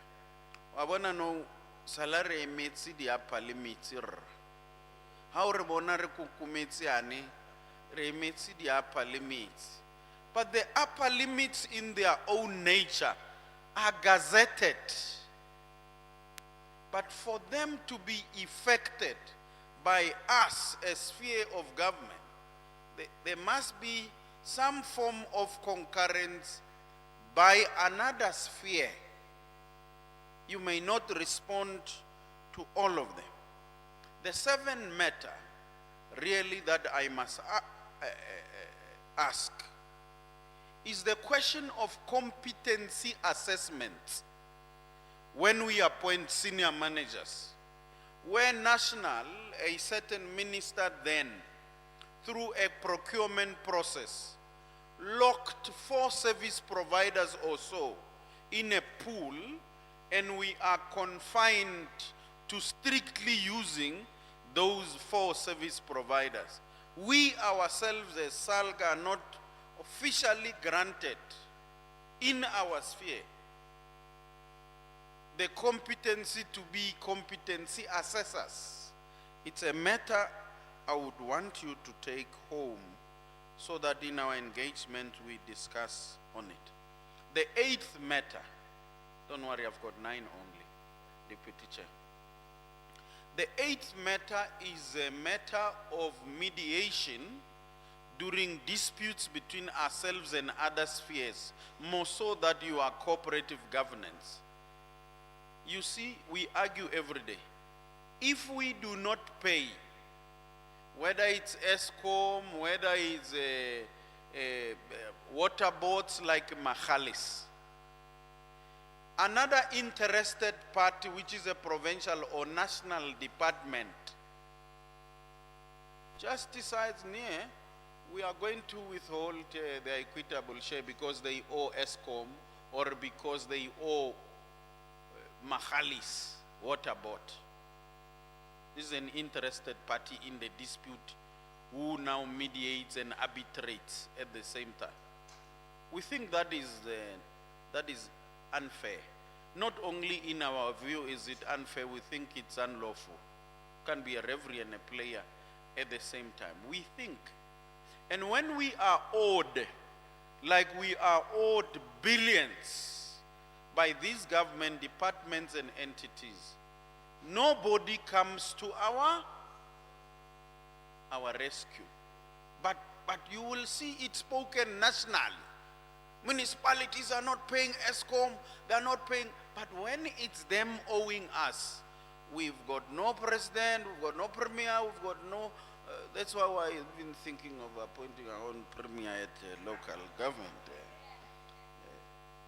I want to know salary emetsi di apa limiti r. How re bona re kukumetsi ane re emetsi di apa limiti. But the upper limits in their own nature are gazetted. But for them to be effected by us, a sphere of government, there must be some form of concurrence by another sphere. You may not respond to all of them. The seven matter really that I must ask is the question of competency assessment when we appoint senior managers, where national, a certain minister then, through a procurement process, locked 4 service providers or so in a pool, and we are confined to strictly using those 4 service providers. We ourselves as SALGA are not officially granted in our sphere the competency to be competency assessors. It's a matter I would want you to take home so that in our engagement we discuss on it. The 8th matter, don't worry, I've got 9 only, Deputy Chair. The 8th matter is a matter of mediation during disputes between ourselves and other spheres, more so that you are cooperative governance. You see, we argue every day. If we do not pay, whether it's ESCOM, whether it's water boards like Mahalis, another interested party, which is a provincial or national department, just decides, we are going to withhold their equitable share because they owe ESCOM or because they owe Mahalis water board. This is an interested party in the dispute who now mediates and arbitrates at the same time. We think that is unfair. Not only in our view is it unfair, we think it's unlawful. Can be a referee and a player at the same time. We think. And when we are owed, like we are owed billions by these government departments and entities, nobody comes to our rescue. But you will see it spoken nationally. Municipalities are not paying ESCOM, they are not paying, but when it's them owing us, we've got no president, we've got no premier, we've got no, that's why I've been thinking of appointing our own premier at local government.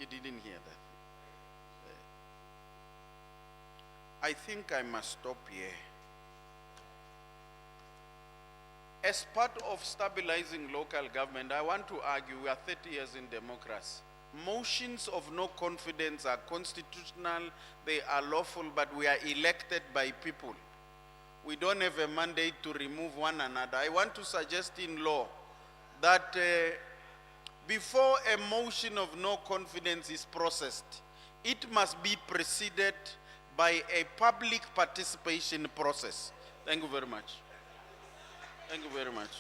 You didn't hear that. I think I must stop here. As part of stabilizing local government, I want to argue we are 30 years in democracy. Motions of no confidence are constitutional, they are lawful, but we are elected by people. We don't have a mandate to remove one another. I want to suggest in law that before a motion of no confidence is processed, it must be preceded by a public participation process. Thank you very much. Thank you very much.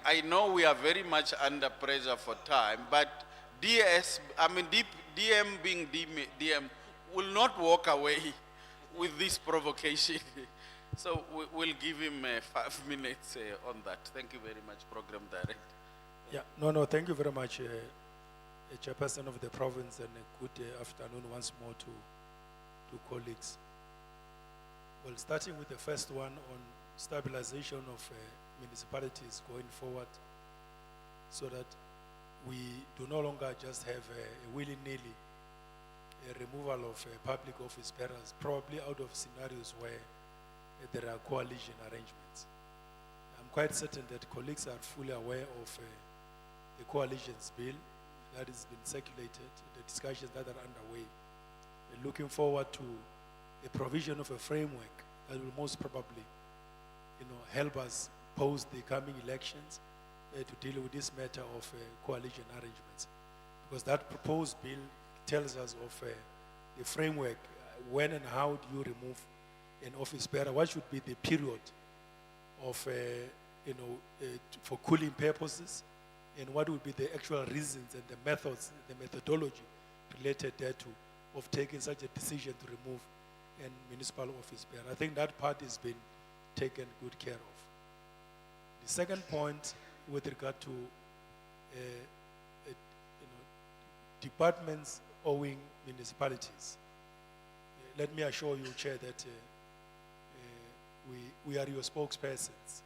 I know we are very much under pressure for time, but DM being DM will not walk away with this provocation. So we'll give him 5 minutes on that. Thank you very much, Program Director. Yeah, no, thank you very much, Chairperson of the province, and a good afternoon once more to colleagues. Well, starting with the first one on stabilization of municipalities going forward, so that we do no longer just have a willy-nilly removal of public office bearers, probably out of scenarios where there are coalition arrangements. I'm quite certain that colleagues are fully aware of the coalitions bill that has been circulated, the discussions that are underway. We're looking forward to the provision of a framework that will most probably, help us post the coming elections to deal with this matter of coalition arrangements. Because that proposed bill tells us of the framework, when and how do you remove an office bearer, what should be the period of, for cooling purposes, and what would be the actual reasons and the methods, the methodology related thereto of taking such a decision to remove a municipal office bearer. I think that part has been taken good care of. The second point with regard to departments owing municipalities. Let me assure you, Chair, that we are your spokespersons.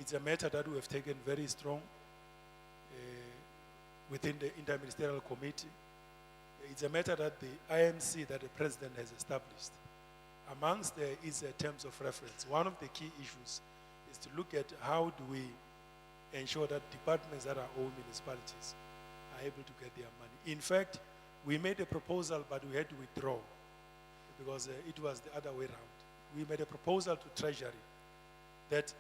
It's a matter that we have taken very strong within the interministerial committee. It's a matter that the IMC that the President has established. Amongst there is terms of reference. One of the key issues is to look at how do we ensure that departments that are owned municipalities are able to get their money. In fact, we made a proposal, but we had to withdraw because it was the other way around. We made a proposal to Treasury that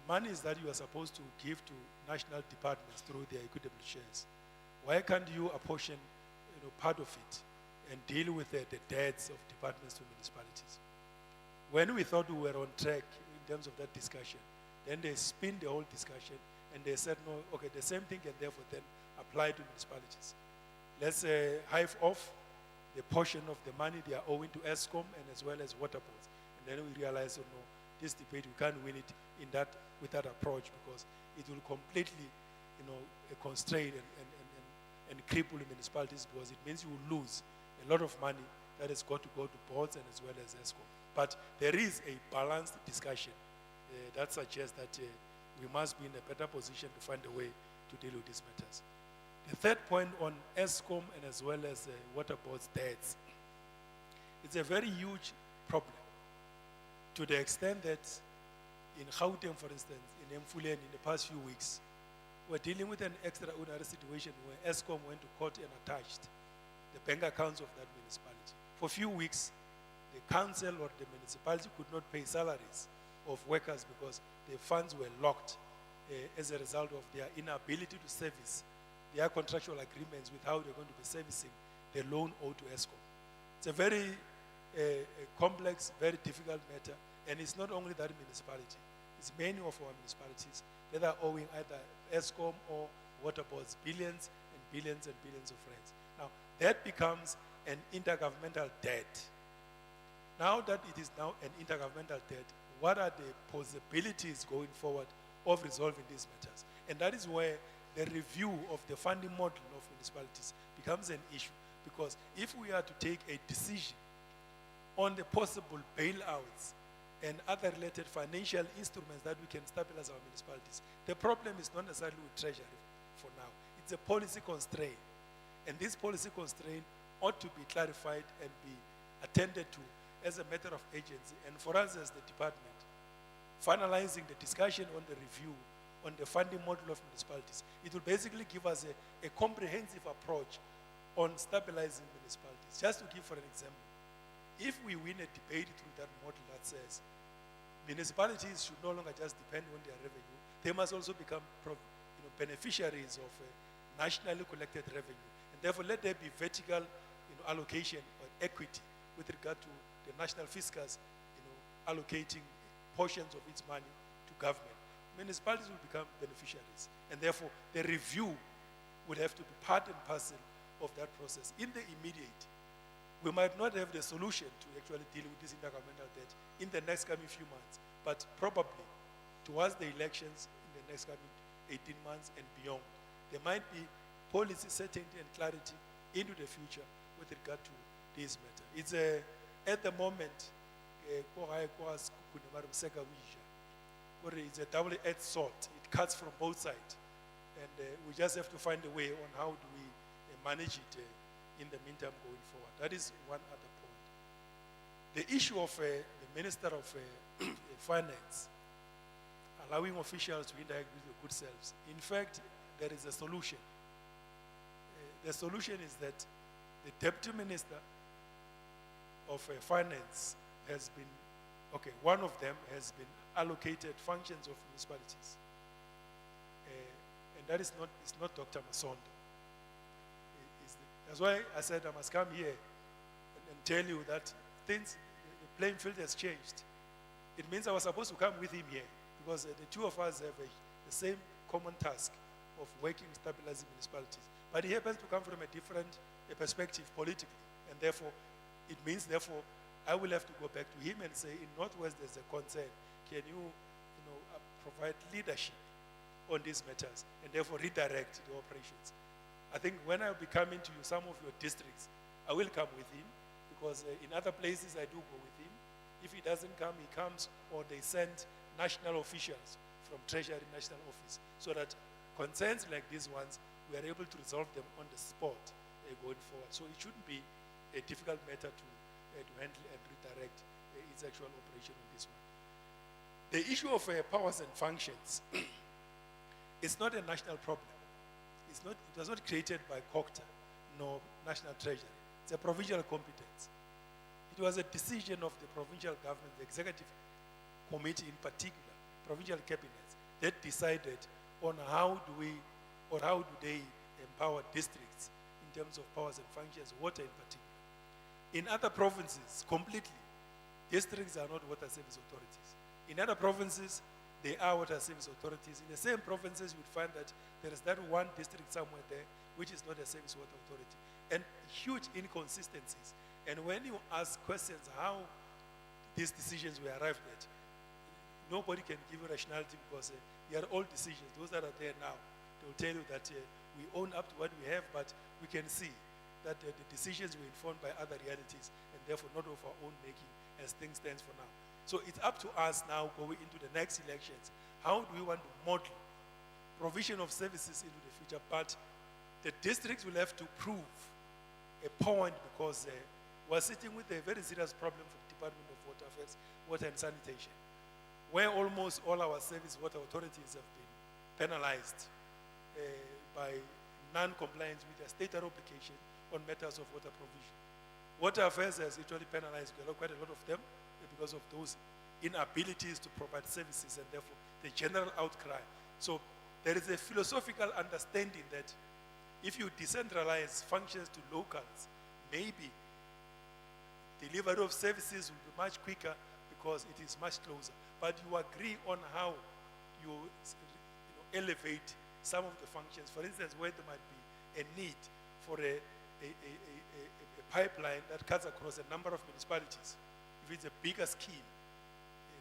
monies that you are supposed to give to national departments through their equitable shares, why can't you apportion part of it and deal with the debts of departments to municipalities? When we thought we were on track in terms of that discussion, then they spin the whole discussion and they said, no, okay, the same thing can therefore then apply to municipalities. Let's hive off the portion of the money they are owing to ESCOM and as well as water boards. And then we realize, oh no, this debate, we can't win it with that approach because it will completely, constrain and cripple municipalities because it means you will lose a lot of money that has got to go to boards and as well as ESCOM. But there is a balanced discussion that suggests that we must be in a better position to find a way to deal with these matters. The third point on ESCOM and as well as water boards debts, it's a very huge problem to the extent that in Gauteng, for instance, in Mfulen, in the past few weeks, we're dealing with an extraordinary situation where ESCOM went to court and attached the bank accounts of that municipality. For a few weeks, the council or the municipality could not pay salaries of workers because the funds were locked as a result of their inability to service their contractual agreements with how they're going to be servicing the loan owed to ESCOM. It's a very complex, very difficult matter, and it's not only that municipality. It's many of our municipalities that are owing either ESCOM or water boards billions and billions and billions of rands. Now, that becomes an intergovernmental debt. Now that it is now an intergovernmental debt, what are the possibilities going forward of resolving these matters? And that is where the review of the funding model of municipalities becomes an issue. Because if we are to take a decision on the possible bailouts and other related financial instruments that we can stabilize our municipalities, the problem is not necessarily with Treasury for now. It's a policy constraint. And this policy constraint ought to be clarified and be attended to as a matter of agency. And for us as the department, finalizing the discussion on the review on the funding model of municipalities, it will basically give us a comprehensive approach on stabilizing municipalities. Just to give for an example, if we win a debate through that model that says municipalities should no longer just depend on their revenue, they must also become beneficiaries of nationally collected revenue. And therefore, let there be vertical allocation or equity with regard to the national fiscus allocating portions of its money to government. Municipalities will become beneficiaries. And therefore, the review would have to be part and parcel of that process. In the immediate, we might not have the solution to actually deal with this intergovernmental debt in the next coming few months, but probably towards the elections in the next coming 18 months and beyond, there might be policy certainty and clarity into the future with regard to this matter. It's at the moment, it's a double-edged sword. It cuts from both sides. And we just have to find a way on how do we manage it in the meantime going forward. That is one other point. The issue of the Minister of Finance allowing officials to interact with the good selves. In fact, there is a solution. The solution is that the Deputy Minister of Finance has been, one of them has been allocated functions of municipalities. And that is not, it's not Dr. Masonda. That's why I said I must come here and tell you that things, the playing field has changed. It means I was supposed to come with him here because the two of us have the same common task of working stabilizing municipalities. But he happens to come from a different perspective politically, and therefore, it means therefore I will have to go back to him and say, in Northwest there's a concern. Can you, provide leadership on these matters and therefore redirect the operations? I think when I'll be coming to you, some of your districts, I will come with him because in other places I do go with him. If he doesn't come, he comes, or they send national officials from Treasury National Office so that concerns like these ones, we are able to resolve them on the spot going forward. So it shouldn't be a difficult matter to handle and redirect its actual operation on this one. The issue of powers and functions is not a national problem. It was not created by COCTA nor National Treasury. It's a provincial competence. It was a decision of the provincial government, the executive committee in particular, provincial cabinets, that decided on how do they empower districts in terms of powers and functions, water in particular. In other provinces, completely, districts are not water service authorities. In other provinces, they are water service authorities. In the same provinces, you would find that there is that one district somewhere there which is not a service water authority. And huge inconsistencies. And when you ask questions how these decisions were arrived at, nobody can give you rationality because they are all decisions. Those that are there now, they will tell you that we own up to what we have, but we can see that the decisions were informed by other realities and therefore not of our own making as things stand for now. So it's up to us now going into the next elections. How do we want to model provision of services into the future? But the districts will have to prove a point because we're sitting with a very serious problem for the Department of Water Affairs, Water and Sanitation, where almost all our service water authorities have been penalized by non-compliance with their stated obligation on matters of water provision. Water Affairs has actually penalized quite a lot of them because of those inabilities to provide services and therefore the general outcry. So there is a philosophical understanding that if you decentralize functions to locals, maybe delivery of services will be much quicker because it is much closer. But you agree on how you elevate some of the functions. For instance, where there might be a need for a pipeline that cuts across a number of municipalities. If it's a bigger scheme,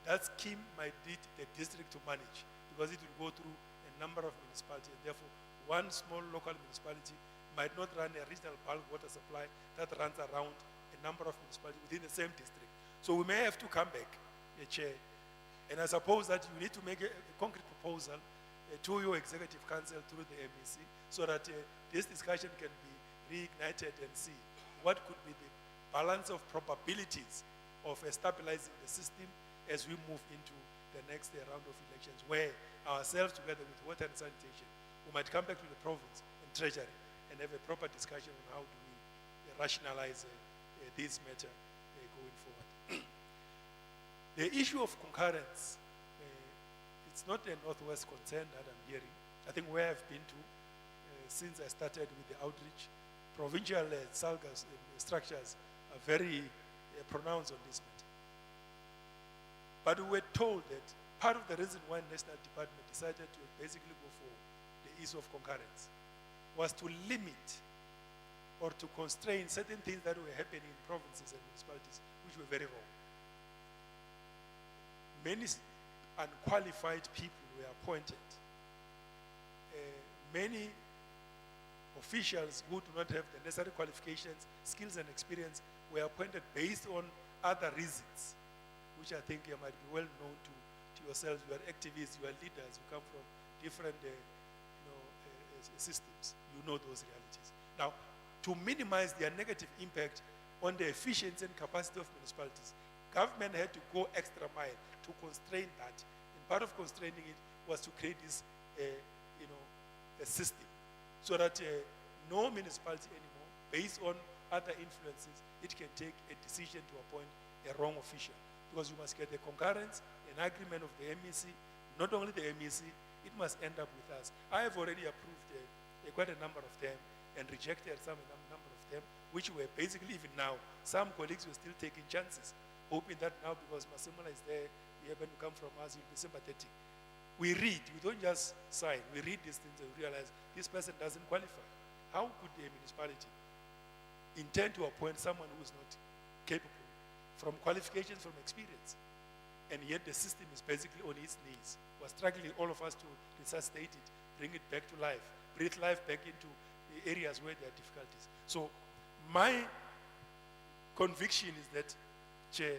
that scheme might need the district to manage because it will go through a number of municipalities. And therefore, one small local municipality might not run a regional bulk water supply that runs around a number of municipalities within the same district. So we may have to come back, Chair, and I suppose that you need to make a concrete proposal to your executive council through the MEC so that this discussion can be reignited and see what could be the balance of probabilities of stabilizing the system as we move into the next round of elections, where ourselves together with water and sanitation, we might come back to the province and treasury and have a proper discussion on how do we rationalize this matter going forward. The issue of concurrence, it's not a Northwest concern that I'm hearing. I think where I've been to since I started with the outreach, provincial SALGA structures are very pronounced on this matter. But we were told that part of the reason why National Department decided to basically go for the issue of concurrence was to limit or to constrain certain things that were happening in provinces and municipalities, which were very wrong. Many unqualified people were appointed. Many officials who do not have the necessary qualifications, skills, and experience were appointed based on other reasons, which I think might be well known to yourselves. You are activists, you are leaders, you come from different systems. You know those realities. Now, to minimize their negative impact on the efficiency and capacity of municipalities, government had to go extra mile to constrain that. And part of constraining it was to create this, a system so that no municipality anymore, based on other influences, it can take a decision to appoint a wrong official. Because you must get a concurrence, an agreement of the MEC, not only the MEC, it must end up with us. I have already approved quite a number of them and rejected some number of them, which were basically, even now, some colleagues were still taking chances hoping that now because Masimula is there, he happen to come from us, he'll be sympathetic. We read, we don't just sign, we read these things and realize this person doesn't qualify. How could a municipality intend to appoint someone who is not capable from qualifications, from experience? And yet the system is basically on its knees. We're struggling, all of us, to resuscitate it, bring it back to life, breathe life back into the areas where there are difficulties. So my conviction is that, Chair,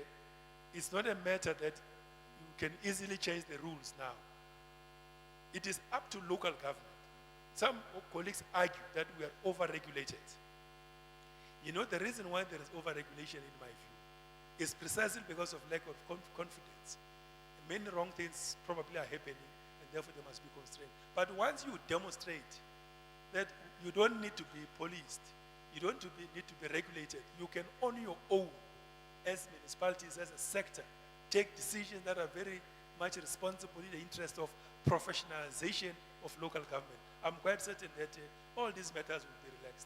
it's not a matter that you can easily change the rules now. It is up to local government. Some colleagues argue that we are over-regulated. You know, the reason why there is over-regulation, in my view, is precisely because of lack of confidence. Many wrong things probably are happening, and therefore they must be constrained. But once you demonstrate that you don't need to be policed, you don't need to be regulated, you can on your own, as municipalities, as a sector, take decisions that are very much responsible in the interest of professionalization of local government. I'm quite certain that all these matters will be relaxed.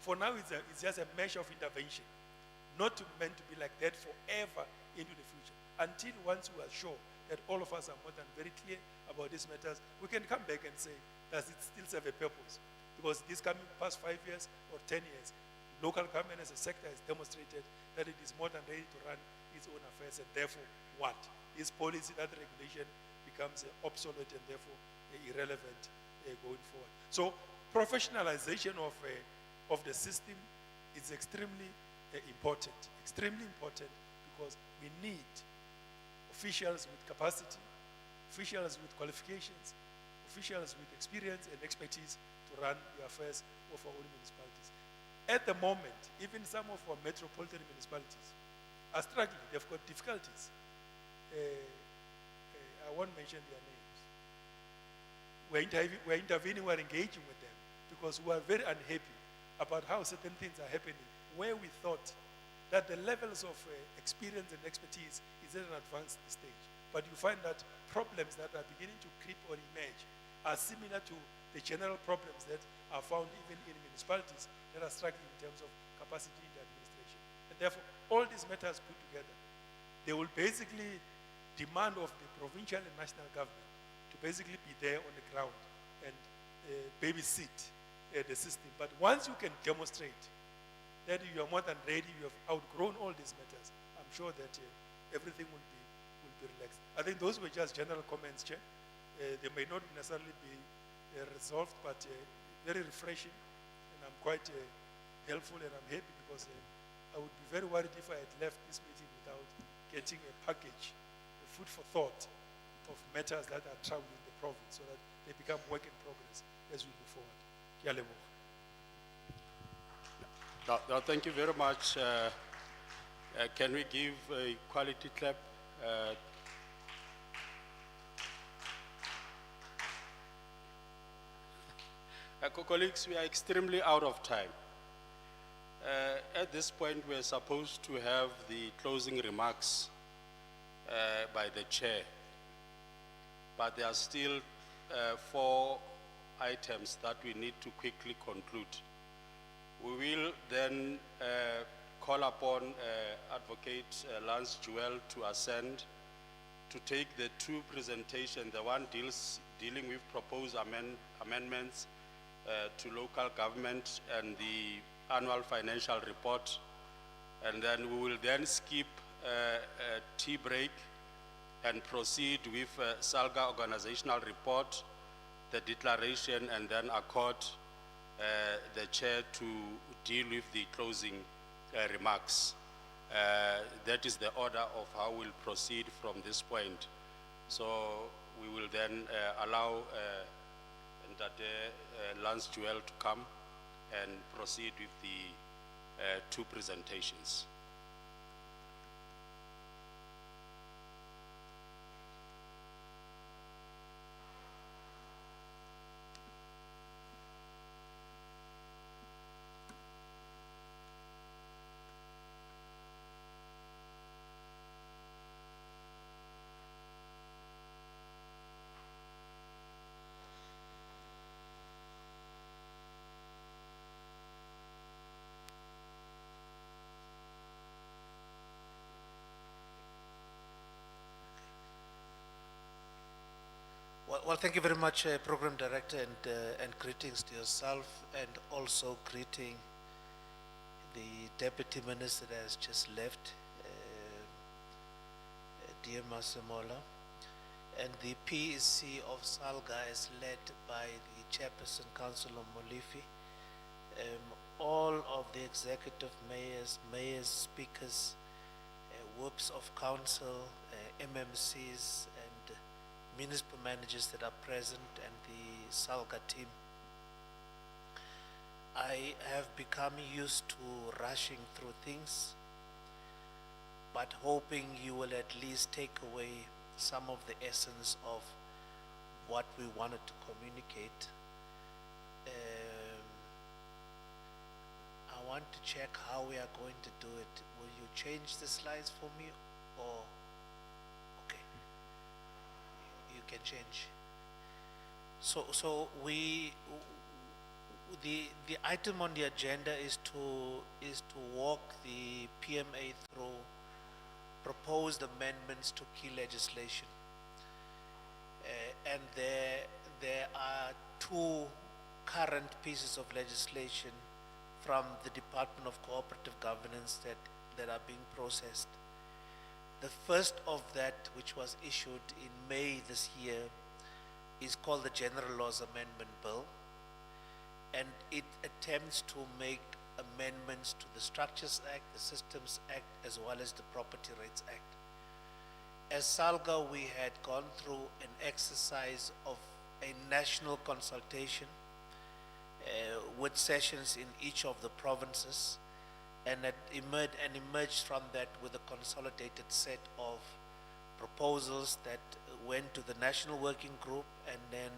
For now, it's just a measure of intervention, not meant to be like that forever into the future. Until once we are sure that all of us are more than very clear about these matters, we can come back and say, does it still serve a purpose? Because this coming past 5 years or 10 years, local government as a sector has demonstrated that it is more than ready to run its own affairs, and therefore what? This policy, that regulation becomes obsolete and therefore irrelevant going forward. So professionalization of the system is extremely important, because we need officials with capacity, officials with qualifications, officials with experience and expertise to run the affairs of our own municipalities. At the moment, even some of our metropolitan municipalities are struggling. They've got difficulties. I won't mention their names. We're intervening, we're engaging with them because we are very unhappy about how certain things are happening where we thought that the levels of experience and expertise is at an advanced stage. But you find that problems that are beginning to creep or emerge are similar to the general problems that are found even in municipalities that are struggling in terms of capacity in the administration. And therefore, all these matters put together, they will basically demand of the provincial and national government to basically be there on the ground and babysit the system. But once you can demonstrate that you are more than ready, you have outgrown all these matters, I'm sure that everything will be relaxed. I think those were just general comments, Chair. They may not necessarily be resolved, but very refreshing, and I'm quite helpful, and I'm happy because I would be very worried if I had left this meeting without getting a package, a food for thought of matters that are troubling the province, so that they become work in progress as we move forward. Kia leboha. No, thank you very much. Can we give a quality clap? Colleagues, we are extremely out of time. At this point, we're supposed to have the closing remarks by the chair, but there are still 4 items that we need to quickly conclude. We will then call upon Advocate Lance Jewel to ascend to take the 2 presentations. The one dealing with proposed amendments to local government and the annual financial report. And then we will then skip a tea break and proceed with SALGA organizational report, the declaration, and then accord the chair to deal with the closing remarks. That is the order of how we'll proceed from this point. So we will then allow Lance Jewel to come and proceed with the 2 presentations. Well, thank you very much, Program Director, and greetings to yourself, and also greeting the Deputy Minister that has just left, dear Masemola, and the PEC of SALGA is led by the Chairperson, Councillor Molifi, all of the executive mayors, speakers, whips of council, MMCs, and municipal managers that are present, and the SALGA team. I have become used to rushing through things, but hoping you will at least take away some of the essence of what we wanted to communicate. I want to check how we are going to do it. Will you change the slides for me, or okay, you can change. So the item on the agenda is to walk the PMA through proposed amendments to key legislation, and there are two current pieces of legislation from the Department of Cooperative Governance that are being processed. The first of that, which was issued in May this year, is called the General Laws Amendment Bill, and it attempts to make amendments to the Structures Act, the Systems Act, as well as the Property Rights Act. As SALGA, we had gone through an exercise of a national consultation with sessions in each of the provinces, and emerged from that with a consolidated set of proposals that went to the National Working Group and then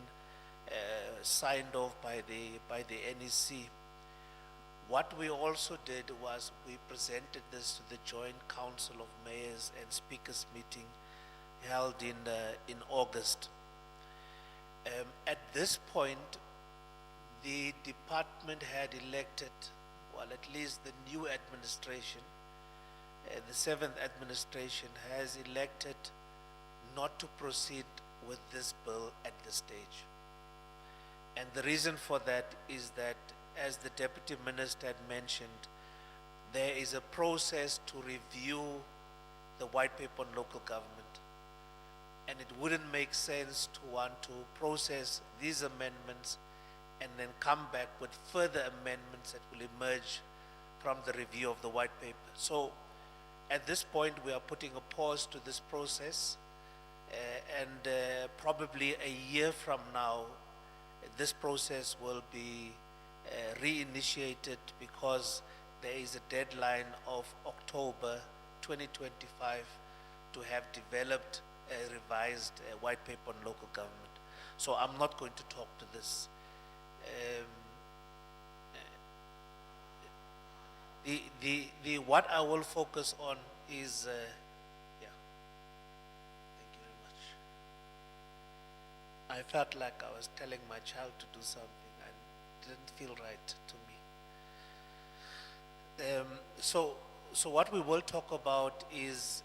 signed off by the NEC. What we also did was we presented this to the Joint Council of Mayors and Speakers meeting held in August. At this point, the department had elected, well, at least the new administration, the 7th administration has elected not to proceed with this bill at this stage. And the reason for that is that, as the Deputy Minister had mentioned, there is a process to review the white paper on local government. And it wouldn't make sense to want to process these amendments and then come back with further amendments that will emerge from the review of the white paper. So at this point, we are putting a pause to this process, and probably a year from now, this process will be reinitiated, because there is a deadline of October 2025 to have developed a revised white paper on local government. So I'm not going to talk to this. What I will focus on is yeah. Thank you very much. I felt like I was telling my child to do something and it didn't feel right to me. So what we will talk about is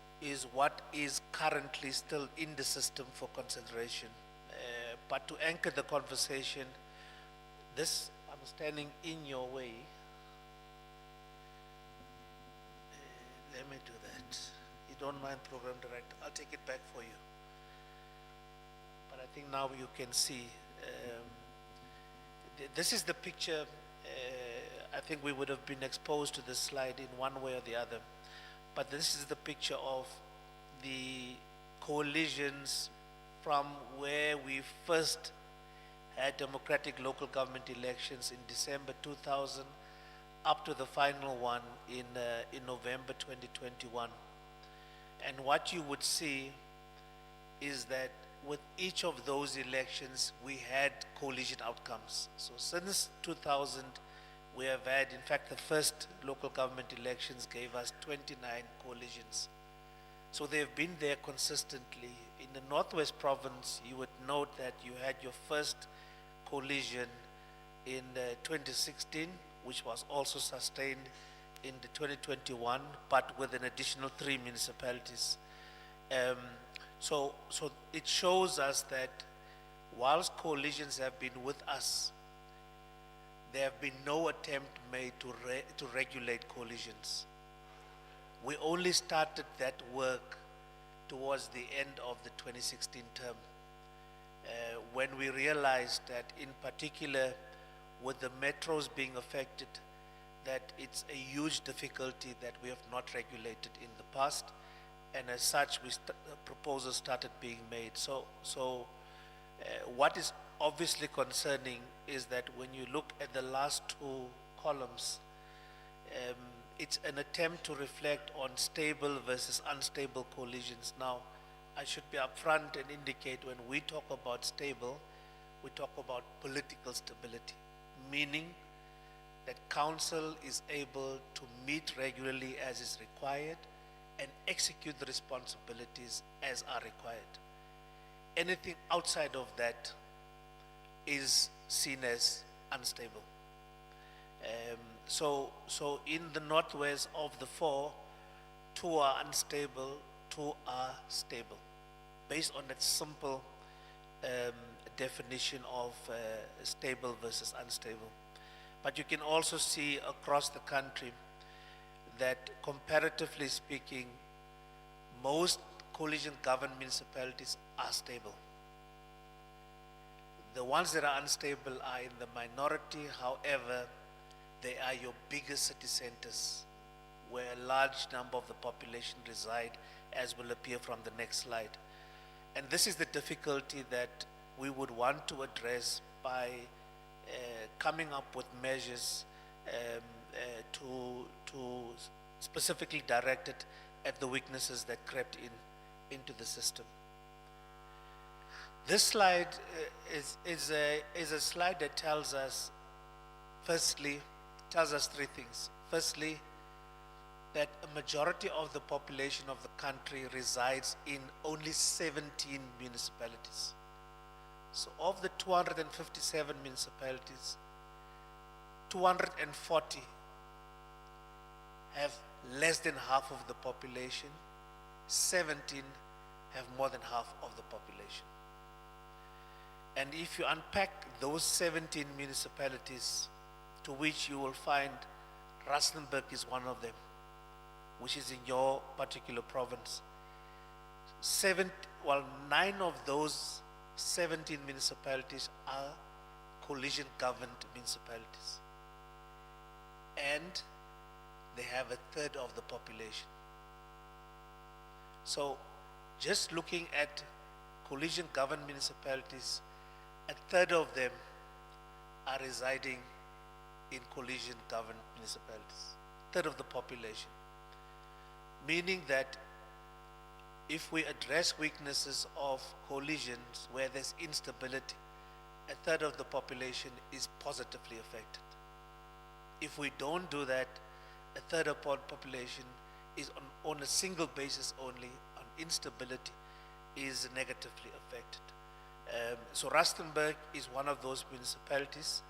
what is currently still in the system for consideration. But to anchor the conversation, this, I'm standing in your way. Let me do that. You don't mind, Program Director? I'll take it back for you. But I think now you can see. This is the picture. I think we would have been exposed to this slide in one way or the other. But this is the picture of the coalitions from where we first had democratic local government elections in December 2000 up to the final one in November 2021. And what you would see is that with each of those elections, we had coalition outcomes. So since 2000, we have had, in fact, the first local government elections gave us 29 coalitions. So they've been there consistently. In the Northwest Province, you would note that you had your first coalition in 2016, which was also sustained in the 2021, but with an additional 3 municipalities. So it shows us that whilst coalitions have been with us, there have been no attempt made to regulate coalitions. We only started that work towards the end of the 2016 term, when we realized that, in particular with the metros being affected, that it's a huge difficulty that we have not regulated in the past, and as such proposals started being made. So what is obviously concerning is that when you look at the last two columns, it's an attempt to reflect on stable versus unstable coalitions. Now, I should be upfront and indicate, when we talk about stable, we talk about political stability, meaning that council is able to meet regularly as is required and execute the responsibilities as are required. Anything outside of that is seen as unstable. So in the northwest of the four, two are unstable, two are stable, based on that simple definition of stable versus unstable. But you can also see across the country that, comparatively speaking, most coalition governed municipalities are stable. The ones that are unstable are in the minority. However, they are your biggest city centers, where a large number of the population reside, as will appear from the next slide. And this is the difficulty that we would want to address by coming up with measures to specifically directed at the weaknesses that crept into the system. This slide is a slide that tells us, firstly, three things. Firstly, that a majority of the population of the country resides in only 17 municipalities. So of the 257 municipalities, 240 have less than half of the population, 17 have more than half of the population. And if you unpack those 17 municipalities, to which you will find Rustenburg is one of them, which is in your particular province. 9 of those 17 municipalities are coalition governed municipalities, and they have a third of the population. So just looking at coalition governed municipalities, a third of them are residing in coalition governed municipalities, third of the population. Meaning that if we address weaknesses of coalitions where there's instability, a third of the population is positively affected. If we don't do that, a third of the population is on a single basis only, on instability, is negatively affected. So Rustenburg is one of those municipalities,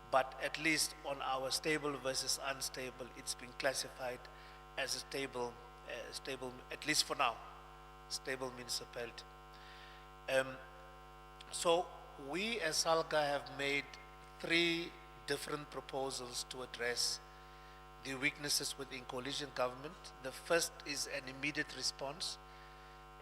but at least on our stable versus unstable, it's been classified as a stable, at least for now, stable municipality. So we as SALGA have made 3 different proposals to address the weaknesses within coalition government. The first is an immediate response,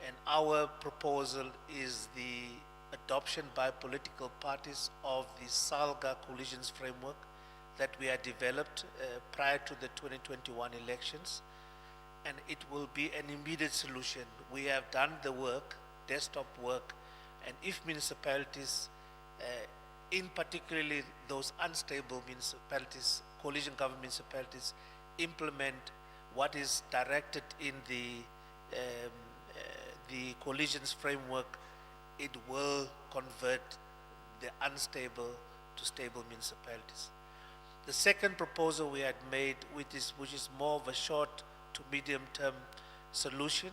and our proposal is the adoption by political parties of the SALGA coalitions framework that we had developed prior to the 2021 elections, and it will be an immediate solution. We have done the work, desktop work, and if municipalities, in particularly those unstable municipalities, coalition government municipalities, implement what is directed in the coalitions framework, it will convert the unstable to stable municipalities. The second proposal we had made, which is more of a short to medium term solution,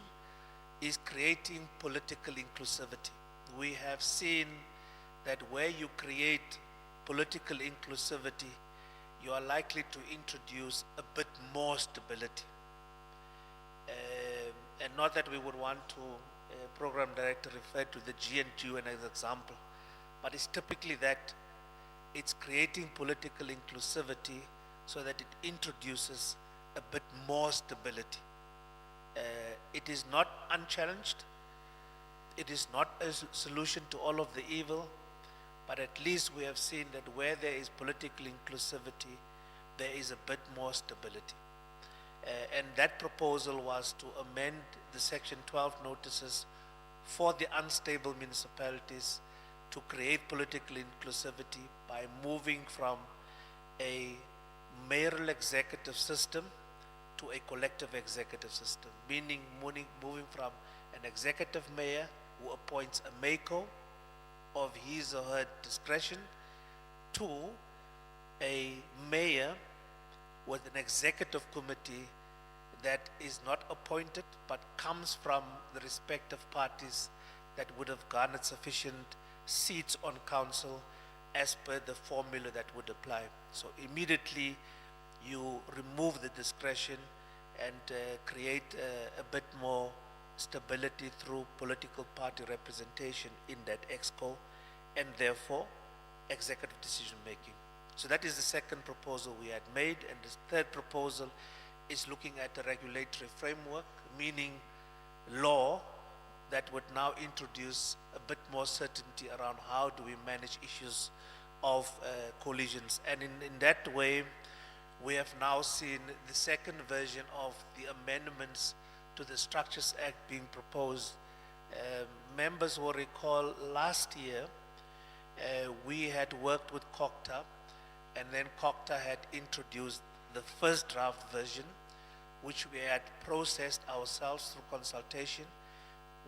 is creating political inclusivity. We have seen that where you create political inclusivity, you are likely to introduce a bit more stability. And not that we would want to, program director referred to the GNQ as an example, but it's typically that it's creating political inclusivity so that it introduces a bit more stability. It is not unchallenged. It is not a solution to all of the evil, but at least we have seen that where there is political inclusivity, there is a bit more stability. And that proposal was to amend the Section 12 notices for the unstable municipalities to create political inclusivity by moving from a mayoral executive system to a collective executive system, meaning moving from an executive mayor who appoints a MACO of his or her discretion to a mayor with an executive committee that is not appointed but comes from the respective parties that would have garnered sufficient seats on council as per the formula that would apply. So immediately you remove the discretion and create a bit more stability through political party representation in that exco and therefore executive decision making. So that is the second proposal we had made, and the third proposal is looking at a regulatory framework, meaning law that would now introduce a bit more certainty around how do we manage issues of collisions. And in that way, we have now seen the second version of the amendments to the Structures Act being proposed. Members will recall last year, we had worked with COCTA, and then COCTA had introduced the first draft version, which we had processed ourselves through consultation.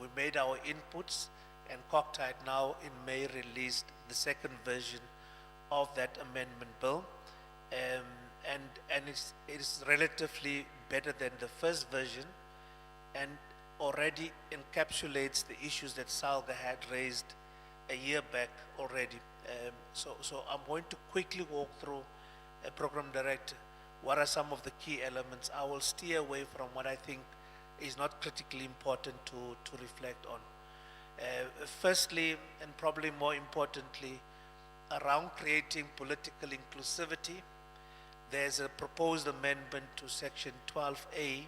We made our inputs, and COCTA had now in May released the second version of that amendment bill. And it's relatively better than the first version and already encapsulates the issues that SALGA had raised a year back already. So I'm going to quickly walk through, Program Director, what are some of the key elements. I will steer away from what I think is not critically important to reflect on. Firstly, and probably more importantly, around creating political inclusivity, there's a proposed amendment to Section 12A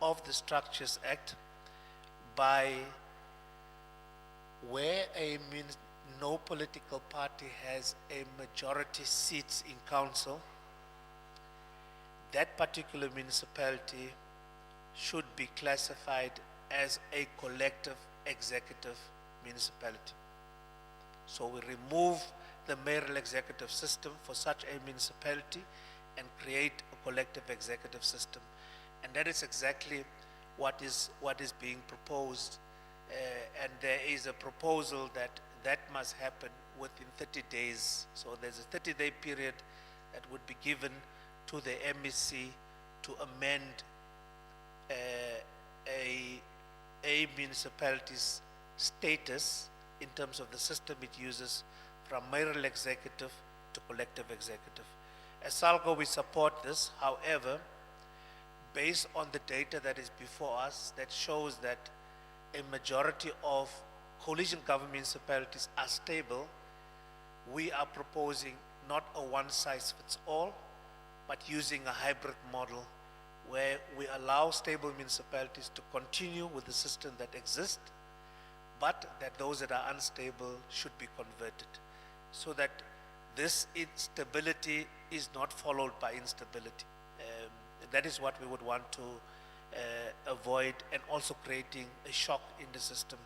of the Structures Act by where no political party has a majority seats in council, that particular municipality should be classified as a collective executive municipality. So we remove the mayoral executive system for such a municipality and create a collective executive system. And that is exactly what is being proposed. And there is a proposal that must happen within 30 days. So there's a 30-day period that would be given to the MEC to amend a municipality's status in terms of the system it uses from mayoral executive to collective executive. As SALGA, we support this. However, based on the data that is before us that shows that a majority of coalition government municipalities are stable, we are proposing not a one-size-fits-all, but using a hybrid model where we allow stable municipalities to continue with the system that exists, but that those that are unstable should be converted, so that this instability is not followed by instability. That is what we would want to avoid, and also creating a shock in the system.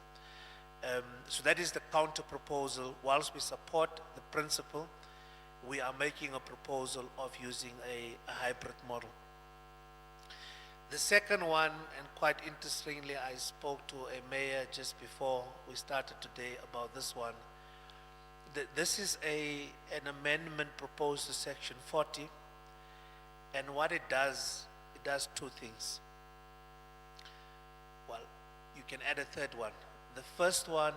So that is the counter proposal. Whilst we support the principle, we are making a proposal of using a hybrid model. The second one, and quite interestingly, I spoke to a mayor just before we started today about this one. This is an amendment proposed to Section 40, and what it does two things. Well, you can add a third one. The first one,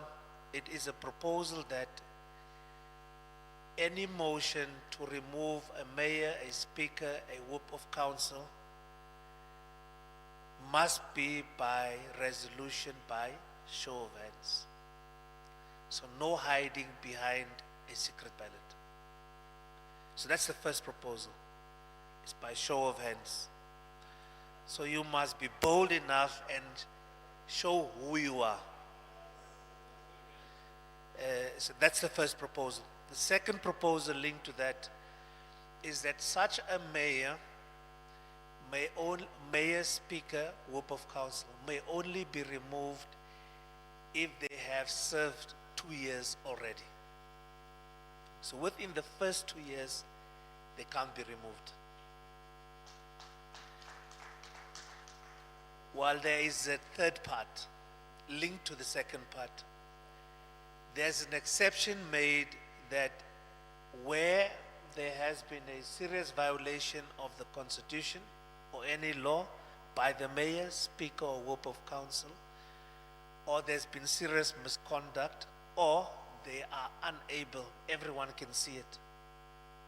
it is a proposal that any motion to remove a mayor, a speaker, a whip of council must be by resolution by show of hands. So no hiding behind a secret ballot. So that's the first proposal. It's by show of hands. So you must be bold enough and show who you are. So that's the first proposal. The second proposal linked to that is that such a mayor, mayor, speaker, whip of council, may only be removed if they have served 2 years already. So within the first 2 years, they can't be removed. While there is a third part linked to the second part, there's an exception made that where there has been a serious violation of the Constitution or any law by the mayor, speaker, or whip of council, or there's been serious misconduct, or they are unable, everyone can see it,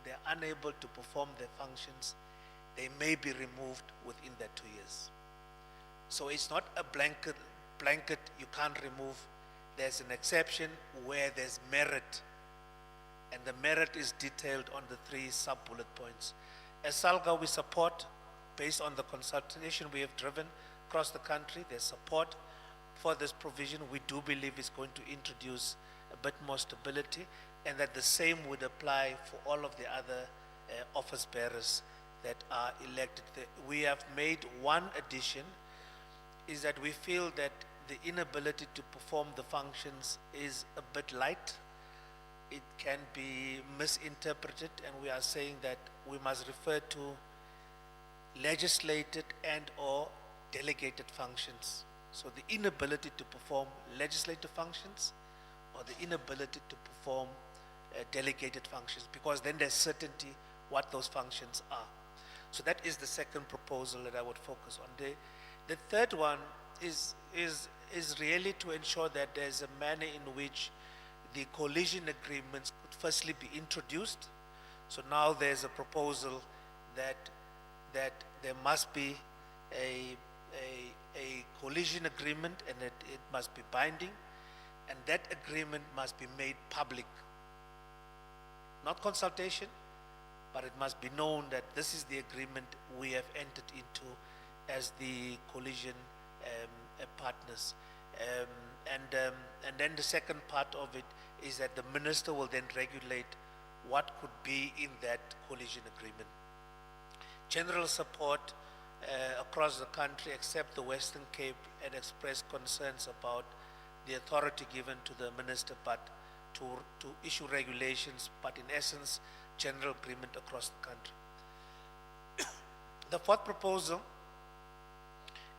they're unable to perform their functions, they may be removed within that 2 years. So it's not a blanket you can't remove. There's an exception where there's merit, and the merit is detailed on the 3 sub-bullet points. As SALGA, we support, based on the consultation we have driven across the country, there's support for this provision. We do believe it's going to introduce a bit more stability, and that the same would apply for all of the other office bearers that are elected. We have made one addition, is that we feel that the inability to perform the functions is a bit light. It can be misinterpreted, and we are saying that we must refer to legislated and or delegated functions. So the inability to perform legislative functions or the inability to perform delegated functions, because then there's certainty what those functions are. So that is the second proposal that I would focus on. The third one is really to ensure that there's a manner in which the coalition agreements could firstly be introduced. So now there's a proposal that there must be a coalition agreement, and it must be binding, and that agreement must be made public. Not consultation, but it must be known that this is the agreement we have entered into as the coalition partners. And then the second part of it is that the minister will then regulate what could be in that coalition agreement. General support across the country, except the Western Cape, had expressed concerns about the authority given to the minister, but to issue regulations, but in essence, general agreement across the country. The fourth proposal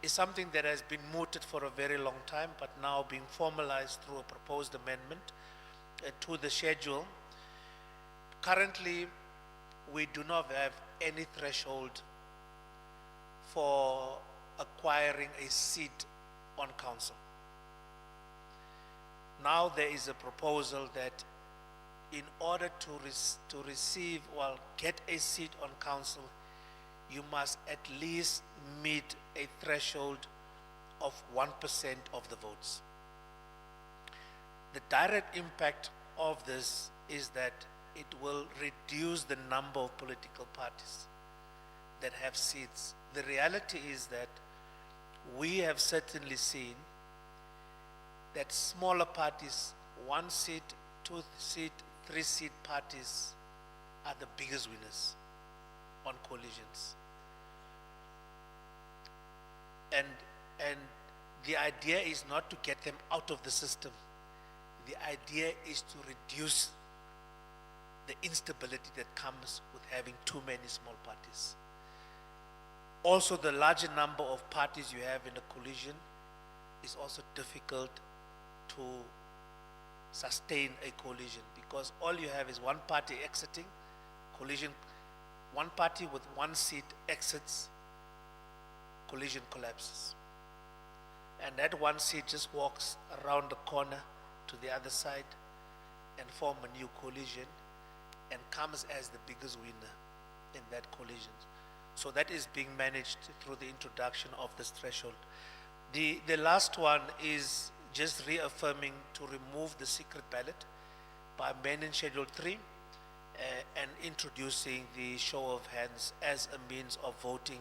is something that has been mooted for a very long time, but now being formalized through a proposed amendment to the schedule. Currently, we do not have any threshold for acquiring a seat on council. Now there is a proposal that in order to receive, well, get a seat on council, you must at least meet a threshold of 1% of the votes. The direct impact of this is that it will reduce the number of political parties that have seats. The reality is that we have certainly seen that smaller parties, 1 seat, 2 seat, 3 seat parties are the biggest winners on coalitions. And the idea is not to get them out of the system. The idea is to reduce the instability that comes with having too many small parties. Also, the larger number of parties you have in a coalition is also difficult to sustain a coalition, because all you have is one party exiting, coalition, one party with 1 seat exits, coalition collapses. And that 1 seat just walks around the corner to the other side and form a new coalition and comes as the biggest winner in that coalition. So that is being managed through the introduction of this threshold. The last one is just reaffirming to remove the secret ballot by amending Schedule 3 and introducing the show of hands as a means of voting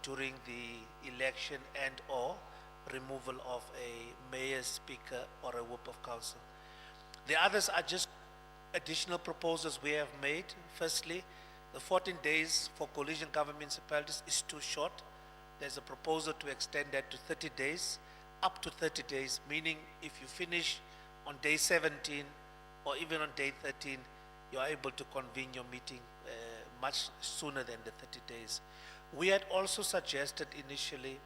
during the election and or removal of a mayor, speaker, or a whip of council. The others are just additional proposals we have made. Firstly, the 14 days for coalition government municipalities is too short. There's a proposal to extend that to 30 days, up to 30 days, meaning if you finish on day 17 or even on day 13, you are able to convene your meeting much sooner than the 30 days. We had also suggested initially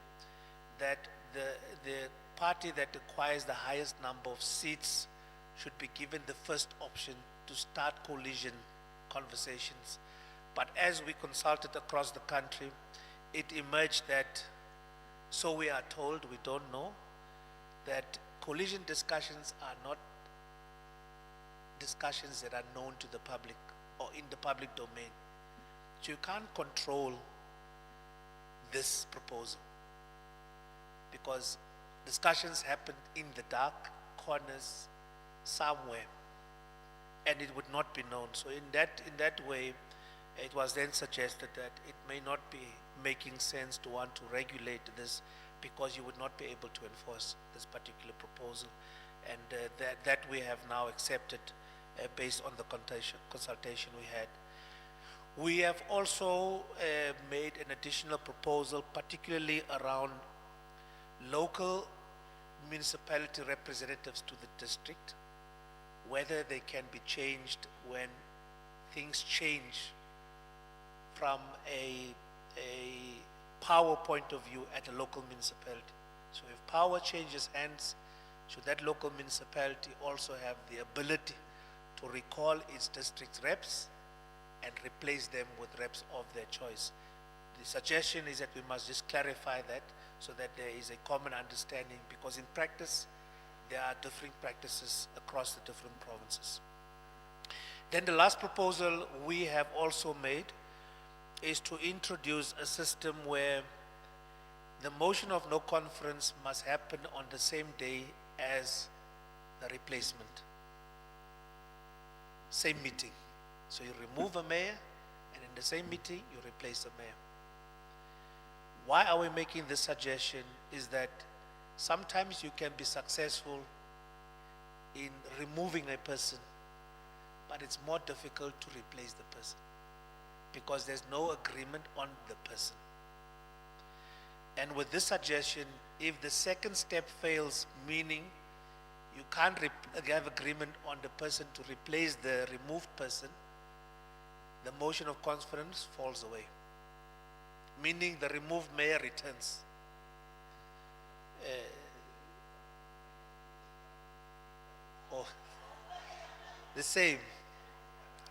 that the party that acquires the highest number of seats should be given the first option to start coalition conversations. But as we consulted across the country, it emerged that, so we are told, we don't know, that coalition discussions are not discussions that are known to the public or in the public domain. So you can't control this proposal because discussions happen in the dark corners somewhere and it would not be known. So in that way, it was then suggested that it may not be making sense to want to regulate this because you would not be able to enforce this particular proposal, and that we have now accepted based on the consultation we had. We have also made an additional proposal, particularly around local municipality representatives to the district, whether they can be changed when things change from a power point of view at a local municipality. So if power changes hands, should that local municipality also have the ability to recall its district reps and replace them with reps of their choice? The suggestion is that we must just clarify that so that there is a common understanding, because in practice there are differing practices across the different provinces. Then the last proposal we have also made is to introduce a system where the motion of no conference must happen on the same day as the replacement. Same meeting. So you remove a mayor and in the same meeting you replace a mayor. Why are we making this suggestion is that sometimes you can be successful in removing a person, but it's more difficult to replace the person because there's no agreement on the person. And with this suggestion, if the second step fails, meaning you can't have agreement on the person to replace the removed person, the motion of conference falls away, meaning the removed mayor returns.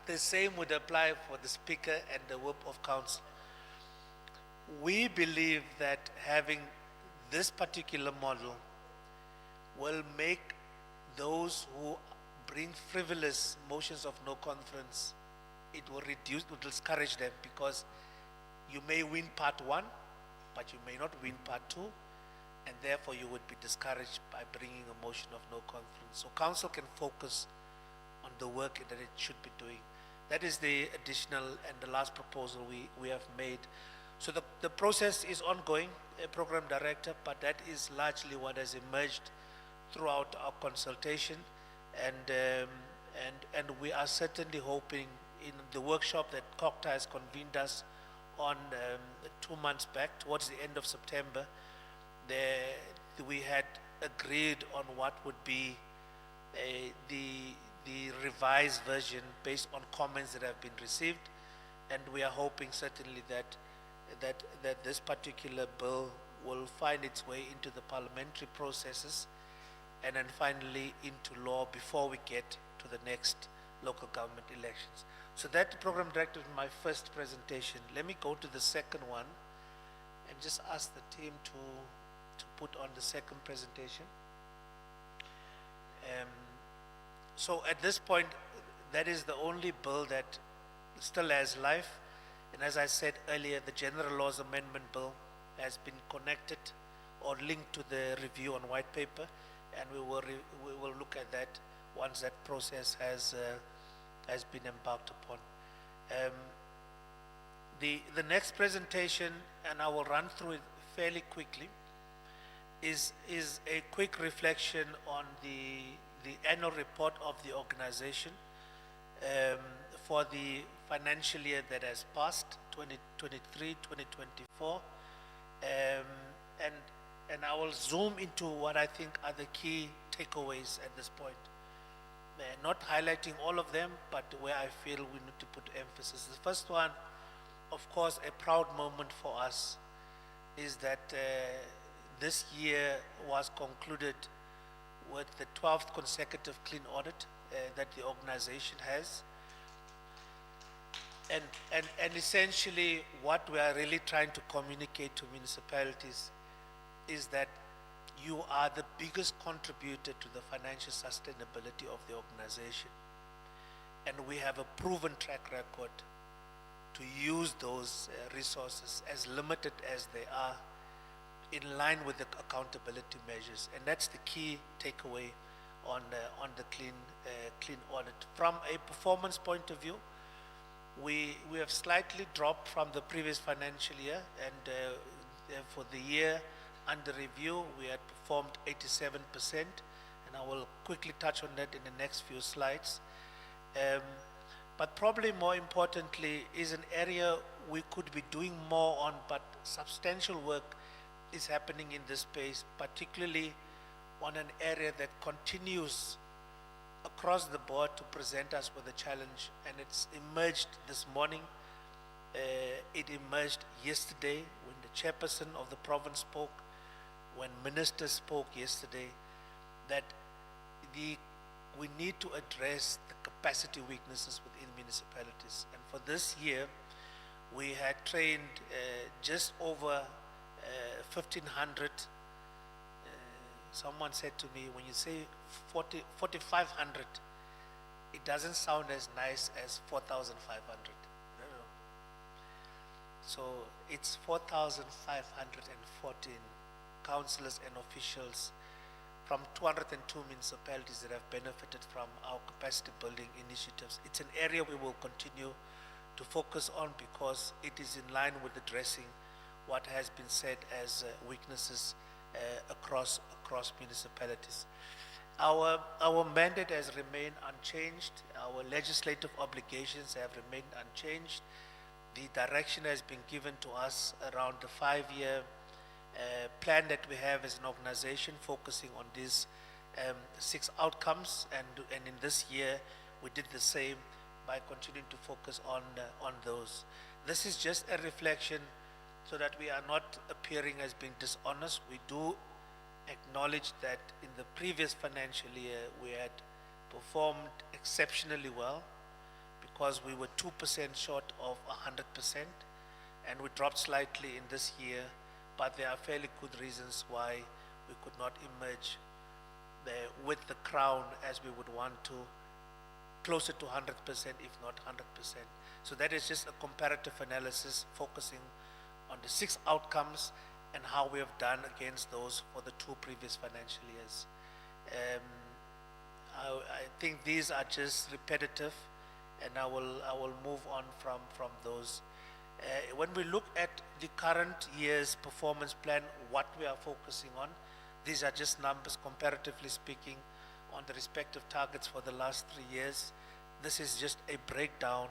The same would apply for the speaker and the whip of council. We believe that having this particular model will make those who bring frivolous motions of no conference, it will discourage them, because you may win part one, but you may not win part two, and therefore you would be discouraged by bringing a motion of no conference. So council can focus on the work that it should be doing. That is the additional and the last proposal we have made. So the process is ongoing, program director, but that is largely what has emerged throughout our consultation, and we are certainly hoping in the workshop that COCTA has convened us on 2 months back, towards the end of September, we had agreed on what would be the revised version based on comments that have been received, and we are hoping certainly that this particular bill will find its way into the parliamentary processes and then finally into law before we get to the next local government elections. So that, program director, is my first presentation. Let me go to the second one and just ask the team to put on the second presentation. So at this point, that is the only bill that still has life. And as I said earlier, the General Laws Amendment Bill has been connected or linked to the review on white paper, and we will look at that once that process has been embarked upon. The next presentation, and I will run through it fairly quickly, is a quick reflection on the annual report of the organization for the financial year that has passed, 2023, 2024. And I will zoom into what I think are the key takeaways at this point. Not highlighting all of them, but where I feel we need to put emphasis. The first one, of course, a proud moment for us is that this year was concluded with the 12th consecutive clean audit that the organization has. And essentially what we are really trying to communicate to municipalities is that you are the biggest contributor to the financial sustainability of the organization. And we have a proven track record to use those resources, as limited as they are, in line with the accountability measures. And that's the key takeaway on the clean audit. From a performance point of view, we have slightly dropped from the previous financial year, and for the year under review, we had performed 87%, and I will quickly touch on that in the next few slides. But probably more importantly is an area we could be doing more on, but substantial work is happening in this space, particularly on an area that continues across the board to present us with a challenge, and it's emerged this morning. It emerged yesterday when the chairperson of the province spoke, when ministers spoke yesterday, that we need to address the capacity weaknesses within municipalities. And for this year, we had trained just over 1,500. Someone said to me, when you say 4,500, it doesn't sound as nice as 4,500. No. So it's 4,514 councillors and officials from 202 municipalities that have benefited from our capacity building initiatives. It's an area we will continue to focus on because it is in line with addressing what has been said as weaknesses across municipalities. Our mandate has remained unchanged. Our legislative obligations have remained unchanged. The direction has been given to us around the 5-year plan that we have as an organization, focusing on these 6 outcomes, and in this year we did the same by continuing to focus on those. This is just a reflection so that we are not appearing as being dishonest. We do acknowledge that in the previous financial year we had performed exceptionally well because we were 2% short of 100%, and we dropped slightly in this year, but there are fairly good reasons why we could not emerge with the crown as we would want to, closer to 100% if not 100%. So that is just a comparative analysis focusing on the 6 outcomes and how we have done against those for the 2 previous financial years. I think these are just repetitive, and I will move on from those. When we look at the current year's performance plan, what we are focusing on, these are just numbers comparatively speaking on the respective targets for the last 3 years. This is just a breakdown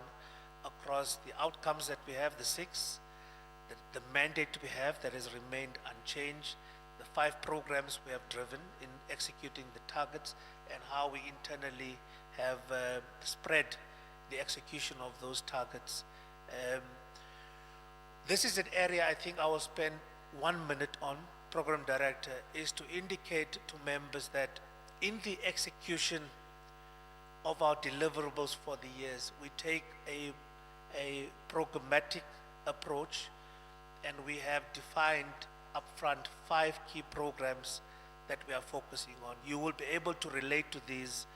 across the outcomes that we have, the 6, the mandate we have that has remained unchanged, the 5 programs we have driven in executing the targets, and how we internally have spread the execution of those targets. This is an area I think I will spend 1 minute on, Program Director, is to indicate to members that in the execution of our deliverables for the years, we take a programmatic approach, and we have defined upfront 5 key programs that we are focusing on. You will be able to relate to these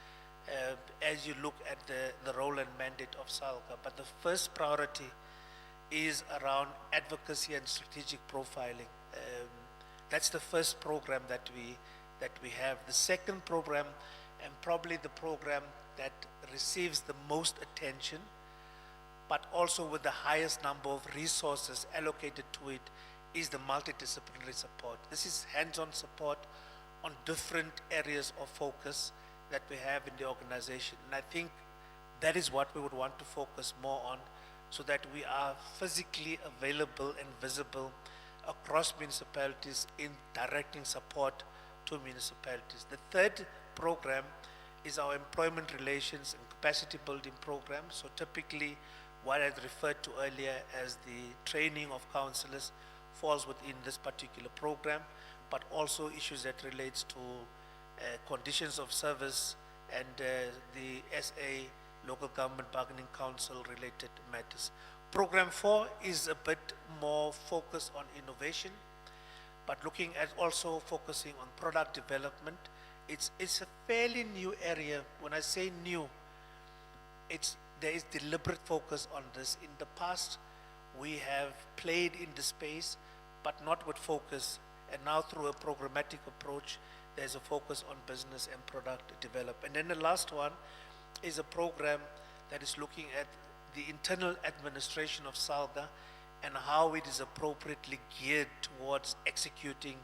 as you look at the role and mandate of SALGA. But the first priority is around advocacy and strategic profiling. That's the first program that we have. The second program, and probably the program that receives the most attention, but also with the highest number of resources allocated to it, is the multidisciplinary support. This is hands-on support on different areas of focus that we have in the organization. And I think that is what we would want to focus more on, so that we are physically available and visible across municipalities in directing support to municipalities. The third program is our employment relations and capacity building program. So typically what I referred to earlier as the training of councillors falls within this particular program, but also issues that relates to conditions of service and the SA Local Government Bargaining Council related matters. Program 4 is a bit more focused on innovation, but looking at also focusing on product development. It's a fairly new area. When I say new, there is deliberate focus on this. In the past, we have played in the space, but not with focus. And now through a programmatic approach, there's a focus on business and product development. And then the last one is a program that is looking at the internal administration of SALGA and how it is appropriately geared towards executing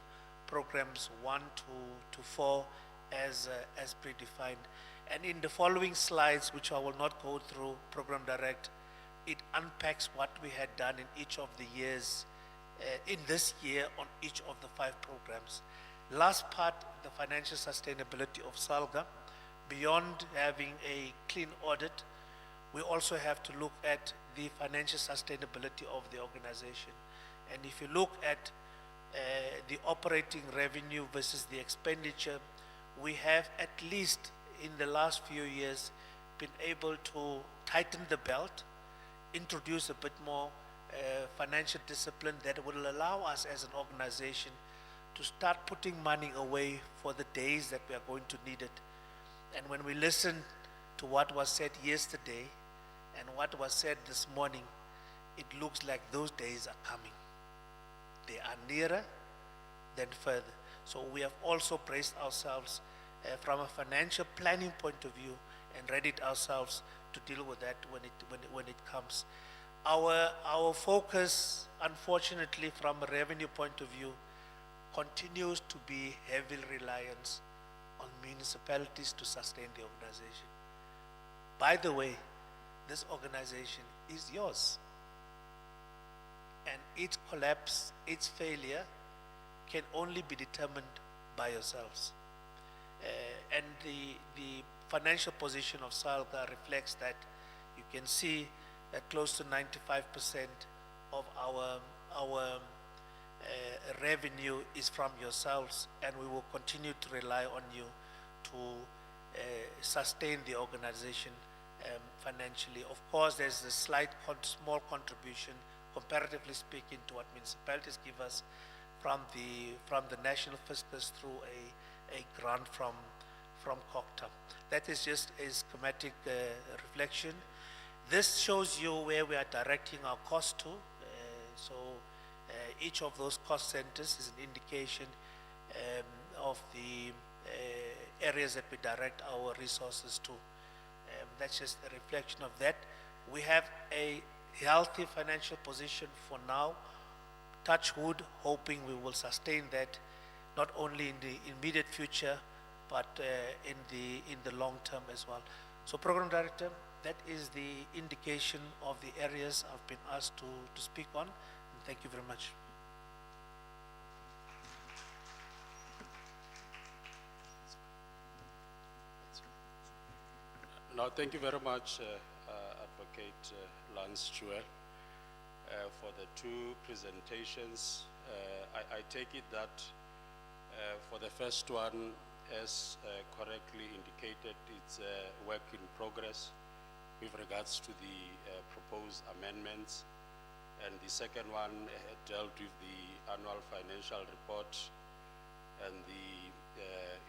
programs 1 to 4 as predefined. And in the following slides, which I will not go through, Program Direct, it unpacks what we had done in each of the years, in this year on each of the 5 programs. Last part, the financial sustainability of SALGA. Beyond having a clean audit, we also have to look at the financial sustainability of the organization. And if you look at the operating revenue versus the expenditure, we have at least in the last few years been able to tighten the belt, introduce a bit more financial discipline that will allow us as an organization to start putting money away for the days that we are going to need it. And when we listen to what was said yesterday and what was said this morning, it looks like those days are coming. They are nearer than further. So we have also braced ourselves from a financial planning point of view and readied ourselves to deal with that when it comes. Our focus, unfortunately, from a revenue point of view, continues to be heavy reliance on municipalities to sustain the organization. By the way, this organization is yours. And its collapse, its failure, can only be determined by yourselves. And the financial position of SALGA reflects that. You can see that close to 95% of our revenue is from yourselves, and we will continue to rely on you to sustain the organization financially. Of course, there's a small contribution, comparatively speaking, to what municipalities give us from the national fiscus through a grant from COCTA. That is just a schematic reflection. This shows you where we are directing our cost to. Each of those cost centers is an indication of the areas that we direct our resources to. That's just a reflection of that. We have a healthy financial position for now. Touch wood, hoping we will sustain that, not only in the immediate future, but in the long term as well. So, Program Director, that is the indication of the areas I've been asked to speak on. And thank you very much. No, thank you very much, Advocate Lance Jewel, for the 2 presentations. I take it that for the first one, as correctly indicated, it's a work in progress with regards to the proposed amendments. And the second one dealt with the annual financial report and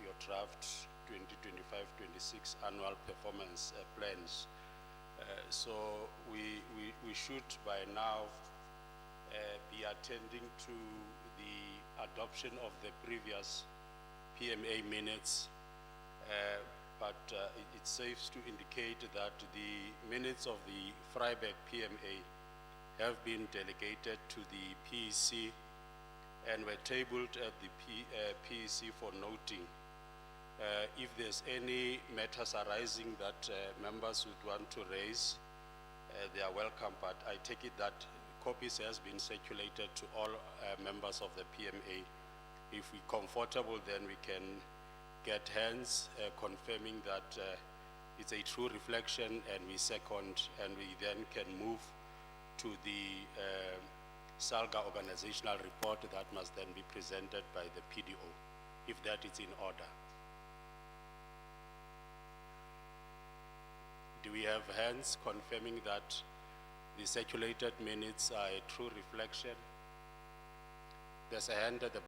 your draft 2025-26 annual performance plans. So we should by now be attending to the adoption of the previous PMA minutes, but it's safe to indicate that the minutes of the Freiburg PMA have been delegated to the PEC and were tabled at the PEC for noting. If there's any matters arising that members would want to raise, they are welcome, but I take it that copies has been circulated to all members of the PMA. If we're comfortable, then we can get hands confirming that it's a true reflection, and we second, and we then can move to the SALGA organizational report that must then be presented by the PDO, if that is in order. Do we have hands confirming that the circulated minutes are a true reflection? There's a hand at the